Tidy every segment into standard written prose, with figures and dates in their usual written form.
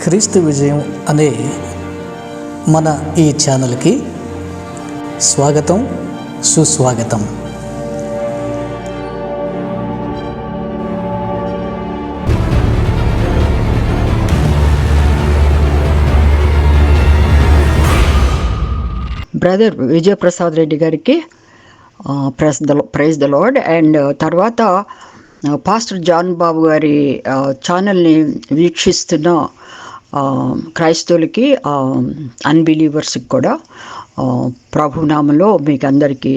క్రీస్తు విజయం అనే మన ఈ ఛానల్కి స్వాగతం, సుస్వాగతం. బ్రదర్ విజయప్రసాద్ రెడ్డి గారికి ప్రైజ్ ద లార్డ్. అండ్ తర్వాత పాస్టర్ జాన్ బాబు గారి ఛానల్ని వీక్షిస్తున్న క్రైస్తవులకి, అన్బిలీవర్స్కి కూడా ప్రభునామంలో మీకు అందరికీ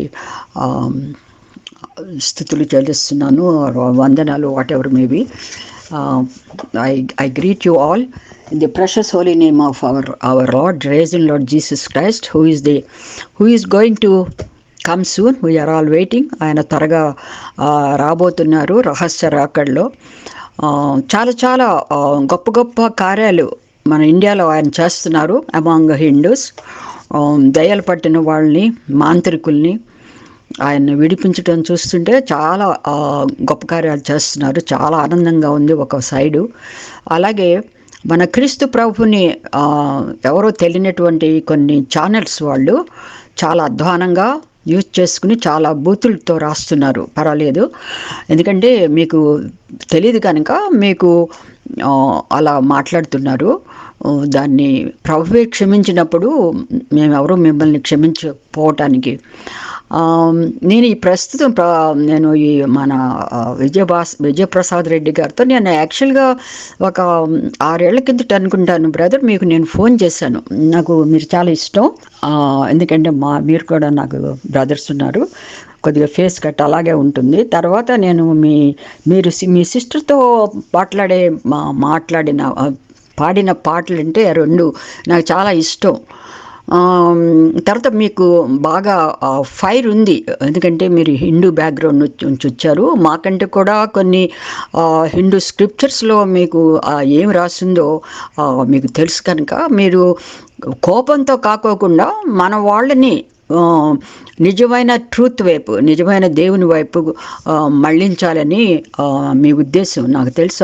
స్తుతులు చెల్లిస్తున్నాను, వందనాలు, what ever maybe. I greet you all in the precious holy name of our Lord, risen Lord Jesus Christ, who is going to come soon. We are all waiting. ఆయన త్వరగా రాబోతున్నారు రహస్య రాకడలో. చాలా చాలా గొప్ప గొప్ప కార్యాలు మన ఇండియాలో ఆయన చేస్తున్నారు అమాంగ్ హిందూస్. దయ్యాలు పట్టిన వాళ్ళని, మాంత్రికుల్ని ఆయన విడిపించడం చూస్తుంటే చాలా గొప్ప కార్యాలు చేస్తున్నారు. చాలా ఆనందంగా ఉంది ఒక సైడు. అలాగే మన క్రీస్తు ప్రభుని ఎవరో తెలియనటువంటి కొన్ని ఛానల్స్ వాళ్ళు చాలా అధ్వానంగా యూజ్ చేసుకుని చాలా బూతులతో రాస్తున్నారు. పర్వాలేదు, ఎందుకంటే మీకు తెలియదు కనుక మీకు అలా మాట్లాడుతున్నారు. దాన్ని ప్రభువే క్షమించినప్పుడు మేమెవరూ మిమ్మల్ని క్షమించకపోవటానికి. నేను ఈ ప్రస్తుతం నేను ఈ మన విజయప్రసాద్ రెడ్డి గారితో నేను యాక్చువల్గా ఒక 6 ఏళ్ల కిందట అనుకుంటాను బ్రదర్, మీకు నేను ఫోన్ చేశాను. నాకు మీరు చాలా ఇష్టం, ఎందుకంటే మీరు కూడా నాకు బ్రదర్స్ ఉన్నారు. కొద్దిగా ఫేస్ కట్ అలాగే ఉంటుంది. తర్వాత నేను మీ సిస్టర్తో పాడిన పాటలు అంటే 2 నాకు చాలా ఇష్టం. తర్వాత మీకు బాగా ఫైర్ ఉంది, ఎందుకంటే మీరు హిందూ బ్యాక్గ్రౌండ్ నుంచి వచ్చారు. మాకంటే కూడా కొన్ని హిందూ స్క్రిప్చర్స్లో మీకు ఏం రాసిందో మీకు తెలుసు కనుక మీరు కోపంతో కాకోకుండా మన వాళ్ళని నిజమైన ట్రూత్ వైపు, నిజమైన దేవుని వైపు మళ్ళించాలని మీ ఉద్దేశం. నాకు తెలుసు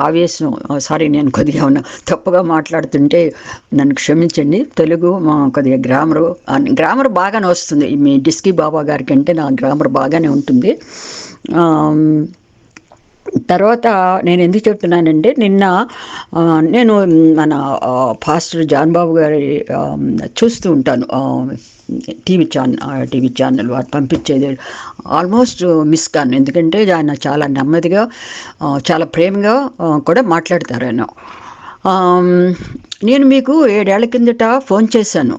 ఆవేశం సారీ, నేను కొద్దిగా తప్పుగా మాట్లాడుతుంటే నన్ను క్షమించండి. తెలుగు కొద్దిగా గ్రామర్ బాగానే వస్తుంది. మీ డిస్కీ బాబా గారి కంటే నా గ్రామర్ బాగానే ఉంటుంది. తర్వాత నేను ఎందుకు చెప్తున్నానంటే, నిన్న నేను మన పాస్టర్ జాన్ బాబు గారి చూస్తూ ఉంటాను టీవీ ఛానల్ వారు పంపించేది. ఆల్మోస్ట్ మిస్ కాను, ఎందుకంటే ఆయన చాలా నెమ్మదిగా చాలా ప్రేమగా కూడా మాట్లాడతారు ఆయన. నేను మీకు 7 ఏళ్ల కిందట ఫోన్ చేశాను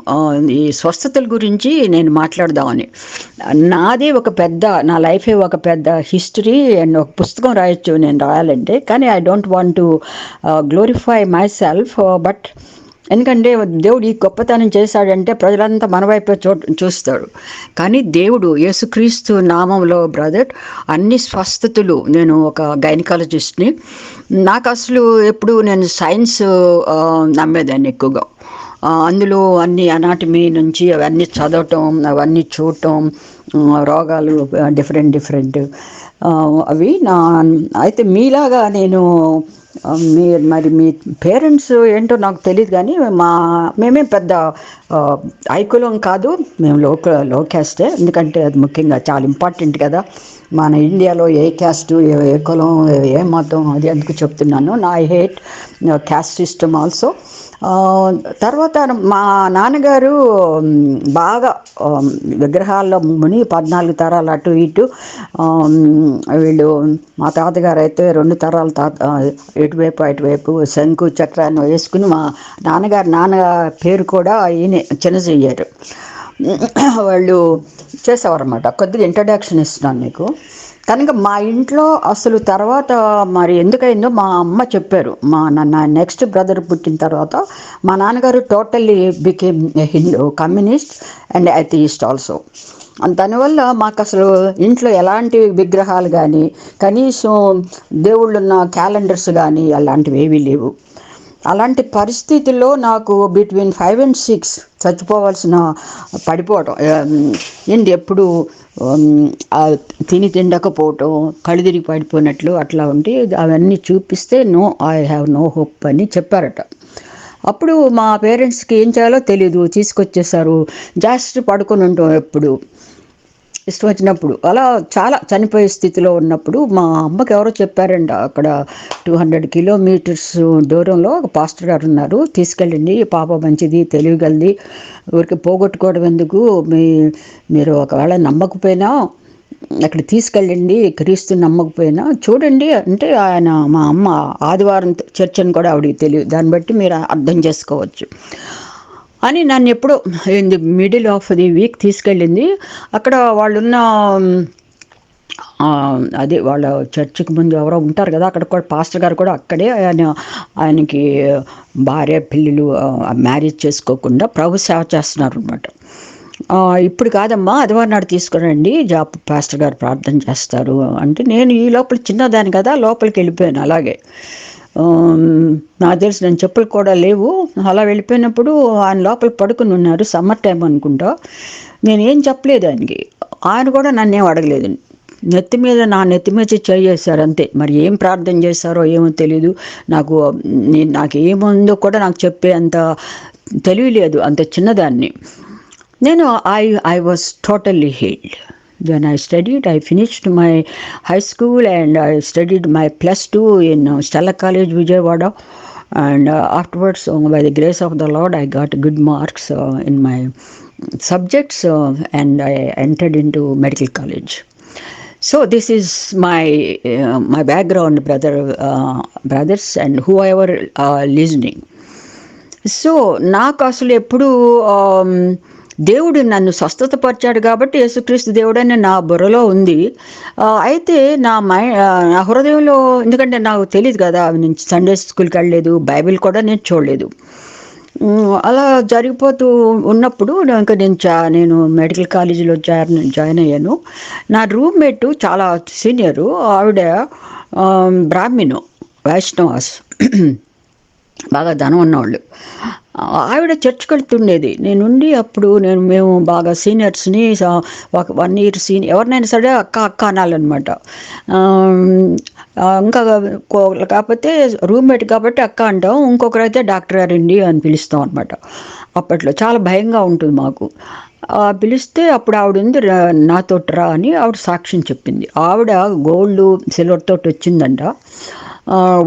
ఈ స్వస్థతల గురించి నేను మాట్లాడదామని. నా లైఫే ఒక పెద్ద హిస్టరీ అండ్ ఒక పుస్తకం రాయొచ్చు నేను రాయాలంటే. కానీ I don't want to glorify my self, but ఎందుకంటే దేవుడు ఈ గొప్పతనం చేశాడంటే ప్రజలంతా మన వైపే చూస్తాడు. కానీ దేవుడు యేసుక్రీస్తు నామంలో బ్రదర్ అన్ని స్వస్థతలు, నేను ఒక గైనకాలజిస్ట్ని, నాకు అసలు ఎప్పుడు నేను సైన్స్ నమ్మేదాన్ని ఎక్కువగా. అందులో అన్ని అనాటమీ నుంచి అవన్నీ చదవటం, అవన్నీ చూడటం, రోగాలు డిఫరెంట్ అవి అయితే మీలాగా నేను మరి మీ పేరెంట్స్ ఏంటో నాకు తెలియదు, కానీ మేమేం పెద్ద ఐకులం కాదు, మేము లో క్యాస్టే. ఎందుకంటే అది ముఖ్యంగా చాలా ఇంపార్టెంట్ కదా మన ఇండియాలో. ఏ క్యాస్ట్, ఏ కులం, ఏ మతం, అది ఎందుకు చెప్తున్నాను. I hate caste system also. తర్వాత మా నాన్నగారు బాగా విగ్రహాల్లో ముని 14 తరాలు అటు ఇటు. వీళ్ళు మా తాతగారు అయితే 2 తరాల ఇటువైపు అటువైపు శంకు చక్రాన్ని వేసుకుని, మా నాన్న పేరు కూడా ఈయనే చిన్నజయ్యారు. వాళ్ళు చేసేవారన్నమాట. కొద్దిగా ఇంట్రడక్షన్ ఇస్తున్నాను మీకు. కనుక మా ఇంట్లో అసలు తర్వాత మరి ఎందుకైందో మా అమ్మ చెప్పారు. నా నెక్స్ట్ బ్రదర్ పుట్టిన తర్వాత మా నాన్నగారు totally became Hindu, communist and atheist also. దానివల్ల మాకు అసలు ఇంట్లో ఎలాంటి విగ్రహాలు కానీ, కనీసం దేవుళ్ళున్న క్యాలెండర్స్ కానీ అలాంటివి ఏవీ లేవు. అలాంటి పరిస్థితుల్లో నాకు బిట్వీన్ 5 and 6 చచ్చిపోవాల్సిన పడిపోవటం ఏంటి ఎప్పుడు తిండకపోవటం, కళ్ళు తిరిగి పడిపోయినట్లు అట్లా ఉంటే అవన్నీ చూపిస్తే ఐ హ్యావ్ నో హోప్ అని చెప్పారట. అప్పుడు మా పేరెంట్స్కి ఏం చేయాలో తెలీదు, తీసుకొచ్చేసారు. జస్ట్ పడుకొని ఉంటాం ఎప్పుడు ఇష్టం వచ్చినప్పుడు. అలా చాలా చనిపోయే స్థితిలో ఉన్నప్పుడు మా అమ్మకి ఎవరో చెప్పారంట, అక్కడ 200 kilometers దూరంలో ఒక పాస్టర్ గారు ఉన్నారు, తీసుకెళ్ళండి, పాప మంచిది, తెలియగలది, ఊరికి పోగొట్టుకోవడం ఎందుకు, మీరు ఒకవేళ నమ్మకపోయినా అక్కడ తీసుకెళ్ళండి, క్రీస్తు నమ్మకపోయినా చూడండి అంటే. ఆయన మా అమ్మ ఆదివారం చర్చ్ అని కూడా ఆవిడకి తెలియదు, దాన్ని బట్టి మీరు అర్థం చేసుకోవచ్చు అని నన్ను ఎప్పుడో in the middle of the week తీసుకెళ్ళింది. అక్కడ వాళ్ళున్న అదే వాళ్ళ చర్చికి ముందు ఎవరో ఉంటారు కదా, అక్కడ కూడా పాస్టర్ గారు కూడా అక్కడే. ఆయనకి భార్య పిల్లలు మ్యారేజ్ చేసుకోకుండా ప్రభు సేవ చేస్తున్నారు అనమాట. ఇప్పుడు కాదమ్మా, ఆదివారం నాడు తీసుకురండి, పాస్టర్ గారు ప్రార్థన చేస్తారు అంటే. నేను ఈ లోపల చిన్నదాన్ని కదా, లోపలికి వెళ్ళిపోయాను. అలాగే నాకు తెలిసి నేను చెప్పులు కూడా లేవు. అలా వెళ్ళిపోయినప్పుడు ఆయన లోపల పడుకుని ఉన్నారు, సమ్మర్ టైం అనుకుంటా. నేనేం చెప్పలేదు ఆయనకి, ఆయన కూడా నన్నేం అడగలేదు. నా నెత్తి మీద చేశారు అంతే. మరి ఏం ప్రార్థన చేశారో ఏమో తెలీదు నాకు. నాకేముందో కూడా నాకు చెప్పే అంత తెలియలేదు, అంత చిన్నదాన్ని నేను. I was totally healed. Then I studied, I finished my high school and I studied my +2 in Stella College, Vijayawada. And afterwards, by the grace of the Lord, I got good marks in my subjects and I entered into medical college. So this is my background, brothers and whoever listening. So నాకు అసలు ఎప్పుడు దేవుడు నన్ను స్వస్థతపరిచాడు కాబట్టి యేసుక్రీస్తు దేవుడని నా బుర్రలో ఉంది. అయితే నా హృదయంలో, ఎందుకంటే నాకు తెలియదు కదా, నేను సండే స్కూల్కి వెళ్ళలేదు, బైబిల్ కూడా నేను చూడలేదు. అలా జరిగిపోతూ ఉన్నప్పుడు ఇంకా నేను మెడికల్ కాలేజీలో జాయిన్ అయ్యాను. నా రూమ్మేట్ చాలా సీనియరు, ఆవిడ బ్రాహ్మణు, వైష్ణవాస్, బాగా ధనం ఉన్నవాళ్ళు. ఆవిడ చర్చ్కి వెళ్తుండేది. నేనుండి అప్పుడు మేము బాగా సీనియర్స్ని, ఒక 1 year సీనియర్ ఎవరినైనా సరే అక్క అనాలన్నమాట. ఇంకా కాకపోతే రూమ్మేట్ కాబట్టి అక్క అంటాం, ఇంకొకరైతే డాక్టర్ గారండి అని పిలుస్తాం అనమాట. అప్పట్లో చాలా భయంగా ఉంటుంది మాకు. పిలిస్తే అప్పుడు ఆవిడ ఉంది, నాతో రా అని ఆవిడ సాక్ష్యం చెప్పింది. ఆవిడ గోల్డ్ సిల్వర్ తోటి వచ్చిందంట.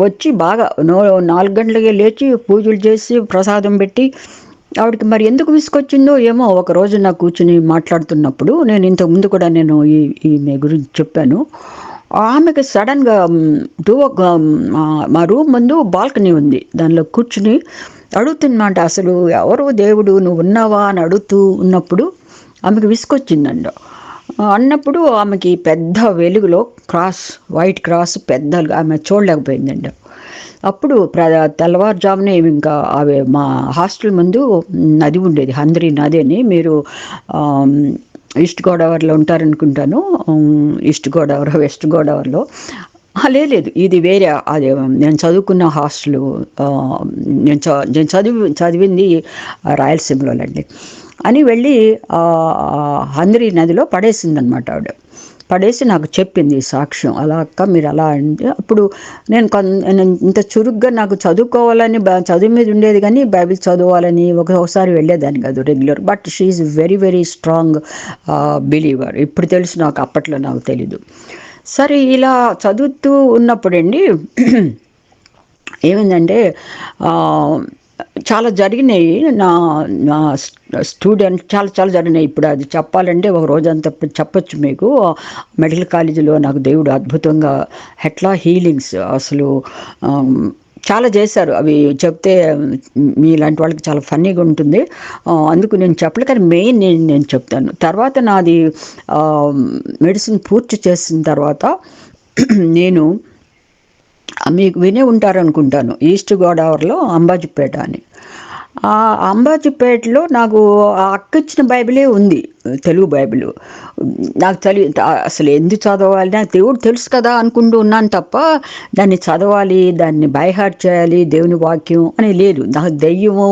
వచ్చి బాగా 4 గంటలకే లేచి పూజలు చేసి ప్రసాదం పెట్టి, ఆవిడకి మరి ఎందుకు విసుకొచ్చిందో ఏమో. ఒక రోజు నాకు కూర్చుని మాట్లాడుతున్నప్పుడు, నేను ఇంతకు ముందు కూడా నేను ఈమె గురించి చెప్పాను, ఆమెకి సడన్గా మా రూమ్ ముందు బాల్కనీ ఉంది, దానిలో కూర్చుని అడుగుతున్నమాట, అసలు ఎవరు దేవుడు, నువ్వు ఉన్నావా అని అడుగుతూ ఉన్నప్పుడు ఆమెకు విసుకొచ్చిందంట. అన్నప్పుడు ఆమెకి పెద్ద వెలుగులో వైట్ క్రాస్ పెద్దగా ఆమె చూడలేకపోయిందండి. అప్పుడు తెల్లవారుజామునే ఇంకా మా హాస్టల్ ముందు నది ఉండేది, హంద్రి నది అని. మీరు ఈస్ట్ గోదావరిలో ఉంటారనుకుంటాను, ఈస్ట్ గోదావరి, వెస్ట్ గోదావరిలో లేదు, ఇది వేరే. అదే నేను చదువుకున్న హాస్టల్, నేను చదివింది రాయలసీమలోనండి అని వెళ్ళి హంద్రి నదిలో పడేసిందనమాట ఆవిడ. పడేసి నాకు చెప్పింది సాక్ష్యం, అలా అక్క మీరు అలా అంటే. అప్పుడు నేను ఇంత చురుగ్గా నాకు చదువుకోవాలని చదువు మీద ఉండేది, కానీ బైబిల్ చదవాలని ఒకసారి వెళ్ళేదాన్ని కాదు regular. But she's very very strong believer. ఇప్పుడు తెలుసు నాకు, అప్పట్లో నాకు తెలీదు. సరే ఇలా చదువుతూ ఉన్నప్పుడండి ఏమైందంటే చాలా జరిగినాయి. నా స్టూడెంట్ చాలా జరిగినాయి. ఇప్పుడు అది చెప్పాలంటే ఒక రోజంతా చెప్పచ్చు మీకు. మెడికల్ కాలేజీలో నాకు దేవుడు అద్భుతంగా ఎట్లా హీలింగ్స్ అసలు చాలా చేశారు. అవి చెప్తే మీలాంటి వాళ్ళకి చాలా ఫన్నీగా ఉంటుంది, అందుకు నేను చెప్పలేదు. కానీ మెయిన్ నేను చెప్తాను. తర్వాత నాది మెడిసిన్ పూర్తి చేసిన తర్వాత నేను, మీకు వినే ఉంటారనుకుంటాను, ఈస్ట్ గోదావరిలో అంబాజీపేట అని. ఆ అంబాజీపేటలో నాకు ఆ అక్క ఇచ్చిన బైబిలే ఉంది, తెలుగు బైబిల్. నాకు అసలు ఎందుకు చదవాలి, నాకు దేవుడు తెలుసు కదా అనుకుంటూ ఉన్నాను తప్ప దాన్ని చదవాలి, దాన్ని బైహార్ట్ చేయాలి దేవుని వాక్యం అని లేదు. నాకు దెయ్యము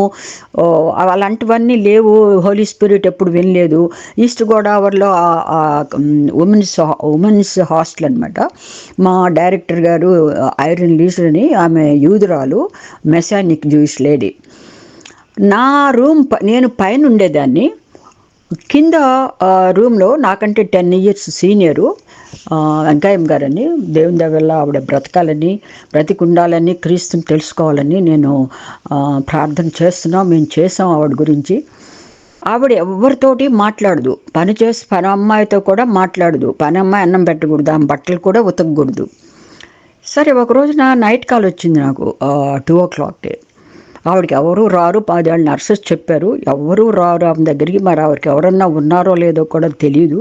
అలాంటివన్నీ లేవు. హోలీ స్పిరిట్ ఎప్పుడు వినలేదు. ఈస్ట్ గోదావరిలో ఉమెన్స్ హాస్టల్ అనమాట. మా డైరెక్టర్ గారు ఐరన్ లీజర్ అని, ఆమె యూదురాలు, మెసానిక్ జూయిష్ లేడీ. నా రూమ్ నేను పైన ఉండేదాన్ని. కింద రూమ్లో నాకంటే 10 years సీనియరు వెంకయ్యం గారని, దేవుని దగ్గర ఆవిడ బ్రతికుండాలని, క్రీస్తుని తెలుసుకోవాలని నేను ప్రార్థన చేస్తున్నాం. మేము చేసాం ఆవిడ గురించి. ఆవిడ ఎవరితోటి మాట్లాడదు, పని అమ్మాయితో కూడా మాట్లాడదు. పని అమ్మాయి అన్నం పెట్టకూడదు, ఆమె బట్టలు కూడా ఉతకకూడదు. సరే, ఒక రోజున నైట్ కాల్ వచ్చింది నాకు 2 o'clock. ఆవిడకి ఎవరు రారు, 10 ఏళ్ళ నర్సెస్ చెప్పారు, ఎవరు రారు ఆమె దగ్గరికి. మరి ఆవిడకి ఎవరన్నా ఉన్నారో లేదో కూడా తెలియదు.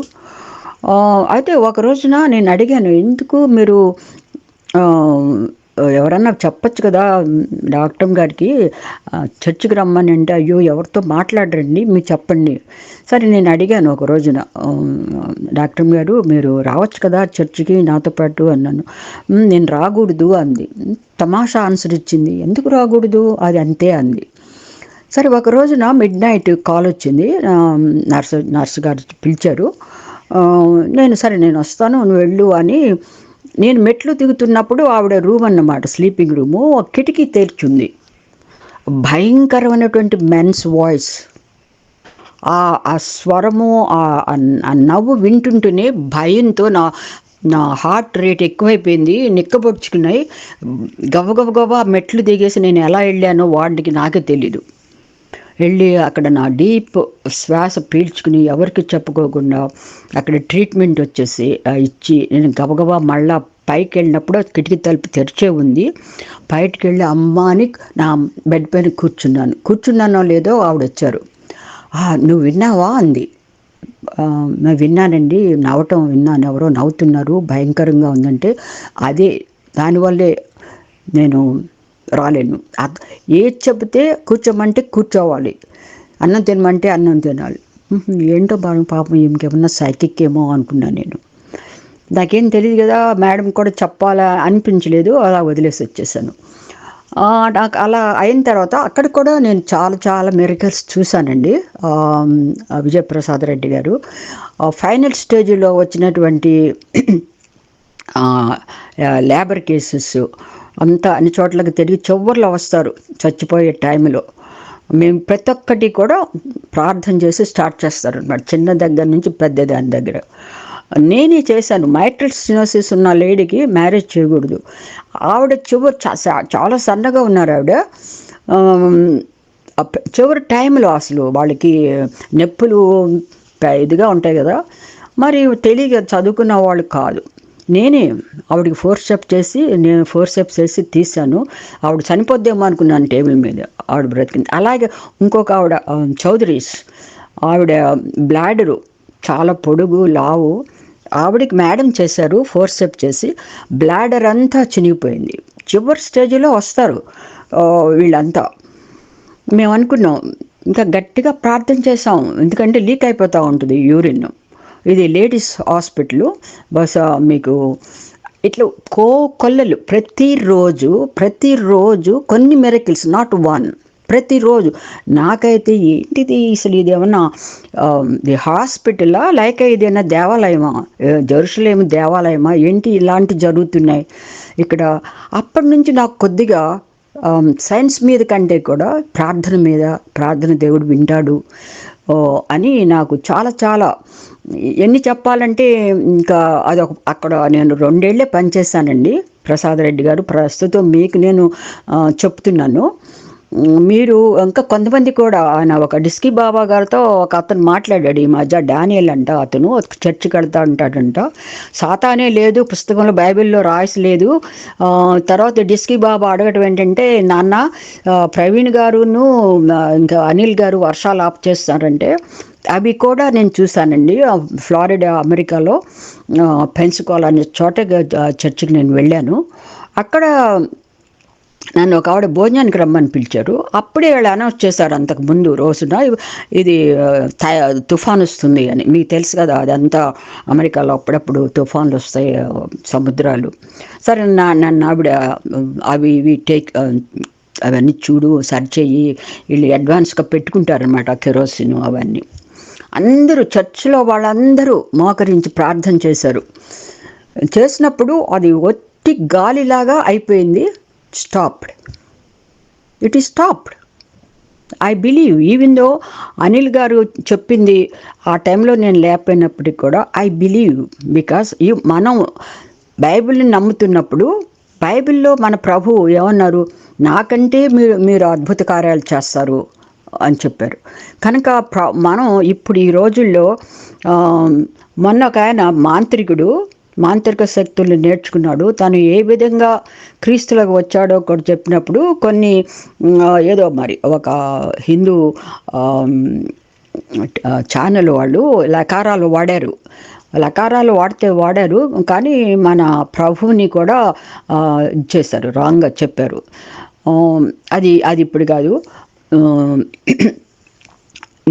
అయితే ఒక రోజున నేను అడిగాను, ఎందుకు మీరు ఎవరన్నా చెప్పచ్చు కదా డాక్టర్ గారికి చర్చికి రమ్మని. అంటే, అయ్యో ఎవరితో మాట్లాడరండి, మీరు చెప్పండి. సరే, నేను అడిగాను ఒక రోజున, డాక్టర్ గారు మీరు రావచ్చు కదా చర్చికి నాతో పాటు అన్నాను. నేను రాకూడదు అంది. తమాషా ఆన్సర్ ఇచ్చింది. ఎందుకు రాకూడదు, అది అంతే అంది. సరే, ఒక రోజున midnight కాల్ వచ్చింది. నర్సు గారు పిలిచారు. నేను వస్తాను, నువ్వు వెళ్ళు అని. నేను మెట్లు దిగుతున్నప్పుడు ఆవిడ రూమ్ అన్నమాట, స్లీపింగ్ రూము, కిటికీ తెరిచింది. భయంకరమైనటువంటి మెన్స్ వాయిస్, ఆ స్వరము, ఆ నవ్వు వింటుంటేనే భయంతో నా హార్ట్ రేట్ ఎక్కువైపోయింది. నిక్కబొడుచుకున్నాయి. గబగబా మెట్లు దిగేసి నేను ఎలా వెళ్ళానో వాడికి నాకే తెలీదు. వెళ్ళి అక్కడ నా డీప్ శ్వాస పీల్చుకుని ఎవరికి చెప్పుకోకుండా అక్కడ ట్రీట్మెంట్ వచ్చేసి ఇచ్చి, నేను గబగబా మళ్ళా పైకి వెళ్ళినప్పుడు కిటికీ తలుపు తెరిచే ఉంది. బయటికి వెళ్ళి అమ్మ అని నా బెడ్ పైన కూర్చున్నానో లేదో ఆవిడ వచ్చారు. నువ్వు విన్నావా అంది. నేను విన్నానండి, నవ్వటం విన్నాను, ఎవరో నవ్వుతున్నారు, భయంకరంగా ఉందంటే. దానివల్లే నేను రాలేను. ఏది చెబితే కూర్చోమంటే కూర్చోవాలి, అన్నం తినమంటే అన్నం తినాలి. ఏంటో పాపం ఇంకేమన్నా సైకిక్ ఏమో అనుకున్నాను నేను. నాకేం తెలియదు కదా, మేడం కూడా చెప్పాలా అనిపించలేదు, అలా వదిలేసి వచ్చేసాను. నాకు అలా అయిన తర్వాత అక్కడ కూడా నేను చాలా మిరకల్స్ చూశానండి. విజయప్రసాద్ రెడ్డి గారు ఫైనల్ స్టేజ్లో వచ్చినటువంటి లేబర్ కేసెస్ అంతా అన్ని చోట్లకి తిరిగి చివర్లో వస్తారు చచ్చిపోయే టైంలో. మేము ప్రతి ఒక్కటి కూడా ప్రార్థన చేసి స్టార్ట్ చేస్తారు అన్నమాట, చిన్న దగ్గర నుంచి పెద్ద దాని దగ్గర. నేనే చేశాను. మైట్రల్ స్టెనోసిస్ ఉన్న లేడీకి మ్యారేజ్ చేయకూడదు. ఆవిడ చాలా సన్నగా ఉన్నారు ఆవిడ. చివరి టైంలో అసలు వాళ్ళకి నొప్పులు ఇదిగా ఉంటాయి కదా, మరి తెలియక చదువుకున్న వాళ్ళు కాదు. నేనే ఆవిడకి ఫోర్సెప్స్ చేసి తీశాను. ఆవిడ చనిపోద్దేమో అనుకున్నాను టేబుల్ మీద, ఆవిడ బ్రతికింది. అలాగే ఇంకొక ఆవిడ చౌదరీస్, ఆవిడ బ్లాడరు చాలా పొడుగు లావు, ఆవిడకి మేడం చేశారు ఫోర్సెప్ చేసి, బ్లాడర్ అంతా చినిగిపోయింది. చివరి స్టేజ్లో వస్తారు వీళ్ళంతా. మేము అనుకున్నాం, ఇంకా గట్టిగా ప్రార్థన చేసాం, ఎందుకంటే లీక్ అయిపోతూ ఉంటుంది యూరిన్. ఇది లేడీస్ హాస్పిటల్. బహుశా మీకు ఇట్లా కొల్లలు ప్రతిరోజు కొన్ని మిరకిల్స్, నాట్ వన్, ప్రతిరోజు. నాకైతే ఏంటిది అసలు, ఇది ఏమన్నా హాస్పిటలా లేక ఇదేనా దేవాలయమా, జెరూసలేము దేవాలయమా, ఏంటి ఇలాంటి జరుగుతున్నాయి ఇక్కడ. అప్పటి నుంచి నాకు కొద్దిగా సైన్స్ మీద కంటే కూడా ప్రార్థన దేవుడు వింటాడు అని నాకు చాలా ఎన్ని చెప్పాలంటే ఇంకా అక్కడ నేను 2 ఏళ్లే పనిచేశానండి. ప్రసాద్ రెడ్డి గారు, ప్రస్తుతం మీకు నేను చెప్తున్నాను. మీరు ఇంకా కొంతమంది కూడా, ఆయన ఒక డిస్కీ బాబా గారితో ఒక అతను మాట్లాడాడు ఈ మధ్య, డానియల్ అంట, అతను చర్చి కడతా ఉంటాడంట. సాతానే లేదు పుస్తకంలో, బైబిల్లో రాయలేదు. తర్వాత డిస్కీ బాబా అడగటం ఏంటంటే, నాన్న ప్రవీణ్ గారును ఇంకా అనిల్ గారు వర్షాలు ఆఫ్ చేస్తారంటే, అవి కూడా నేను చూశానండి. ఫ్లారిడా, అమెరికాలో పెన్సికోలా అనే చోట చర్చికి నేను వెళ్ళాను. అక్కడ నన్ను ఒక ఆవిడ భోజనానికి రమ్మని పిలిచారు. అప్పుడే వాళ్ళు అనౌన్స్ చేశారు అంతకు ముందు రోజున, ఇది తుఫాన్ వస్తుంది అని. మీకు తెలుసు కదా, అదంతా అమెరికాలో అప్పుడప్పుడు తుఫాన్లు వస్తాయి, సముద్రాలు. సరే నన్ను ఆవిడ అవి ఇవి అవన్నీ చూడు, సరి చెయ్యి, వీళ్ళు అడ్వాన్స్గా పెట్టుకుంటారనమాట కెరోసిన్ అవన్నీ. అందరూ చర్చిలో వాళ్ళందరూ మోకరించి ప్రార్థన చేశారు. చేసినప్పుడు అది ఒట్టి గాలిలాగా అయిపోయింది. Stopped. It is stopped. I believe, even though Anil గారు చెప్పింది ఆ టైంలో నేను లేకపోయినప్పటికి కూడా ఐ బిలీవ్. బికాస్ మనం బైబిల్ని నమ్ముతున్నప్పుడు, బైబిల్లో మన ప్రభువు ఏమన్నారు, నాకంటే మీరు అద్భుత కార్యాలు చేస్తారు అని చెప్పారు. కనుక మనం ఇప్పుడు ఈ రోజుల్లో, మొన్న ఒక ఆయన మాంత్రిక శక్తుల్ని నేర్చుకున్నాడు. తను ఏ విధంగా క్రీస్తులకు వచ్చాడో కూడా చెప్పినప్పుడు కొన్ని ఏదో మరి ఒక హిందూ ఛానల్ వాళ్ళు లకారాలు వాడారు, కానీ మన ప్రభువుని కూడా చేశారు, రాంగ్గా చెప్పారు. అది ఇప్పుడు కాదు.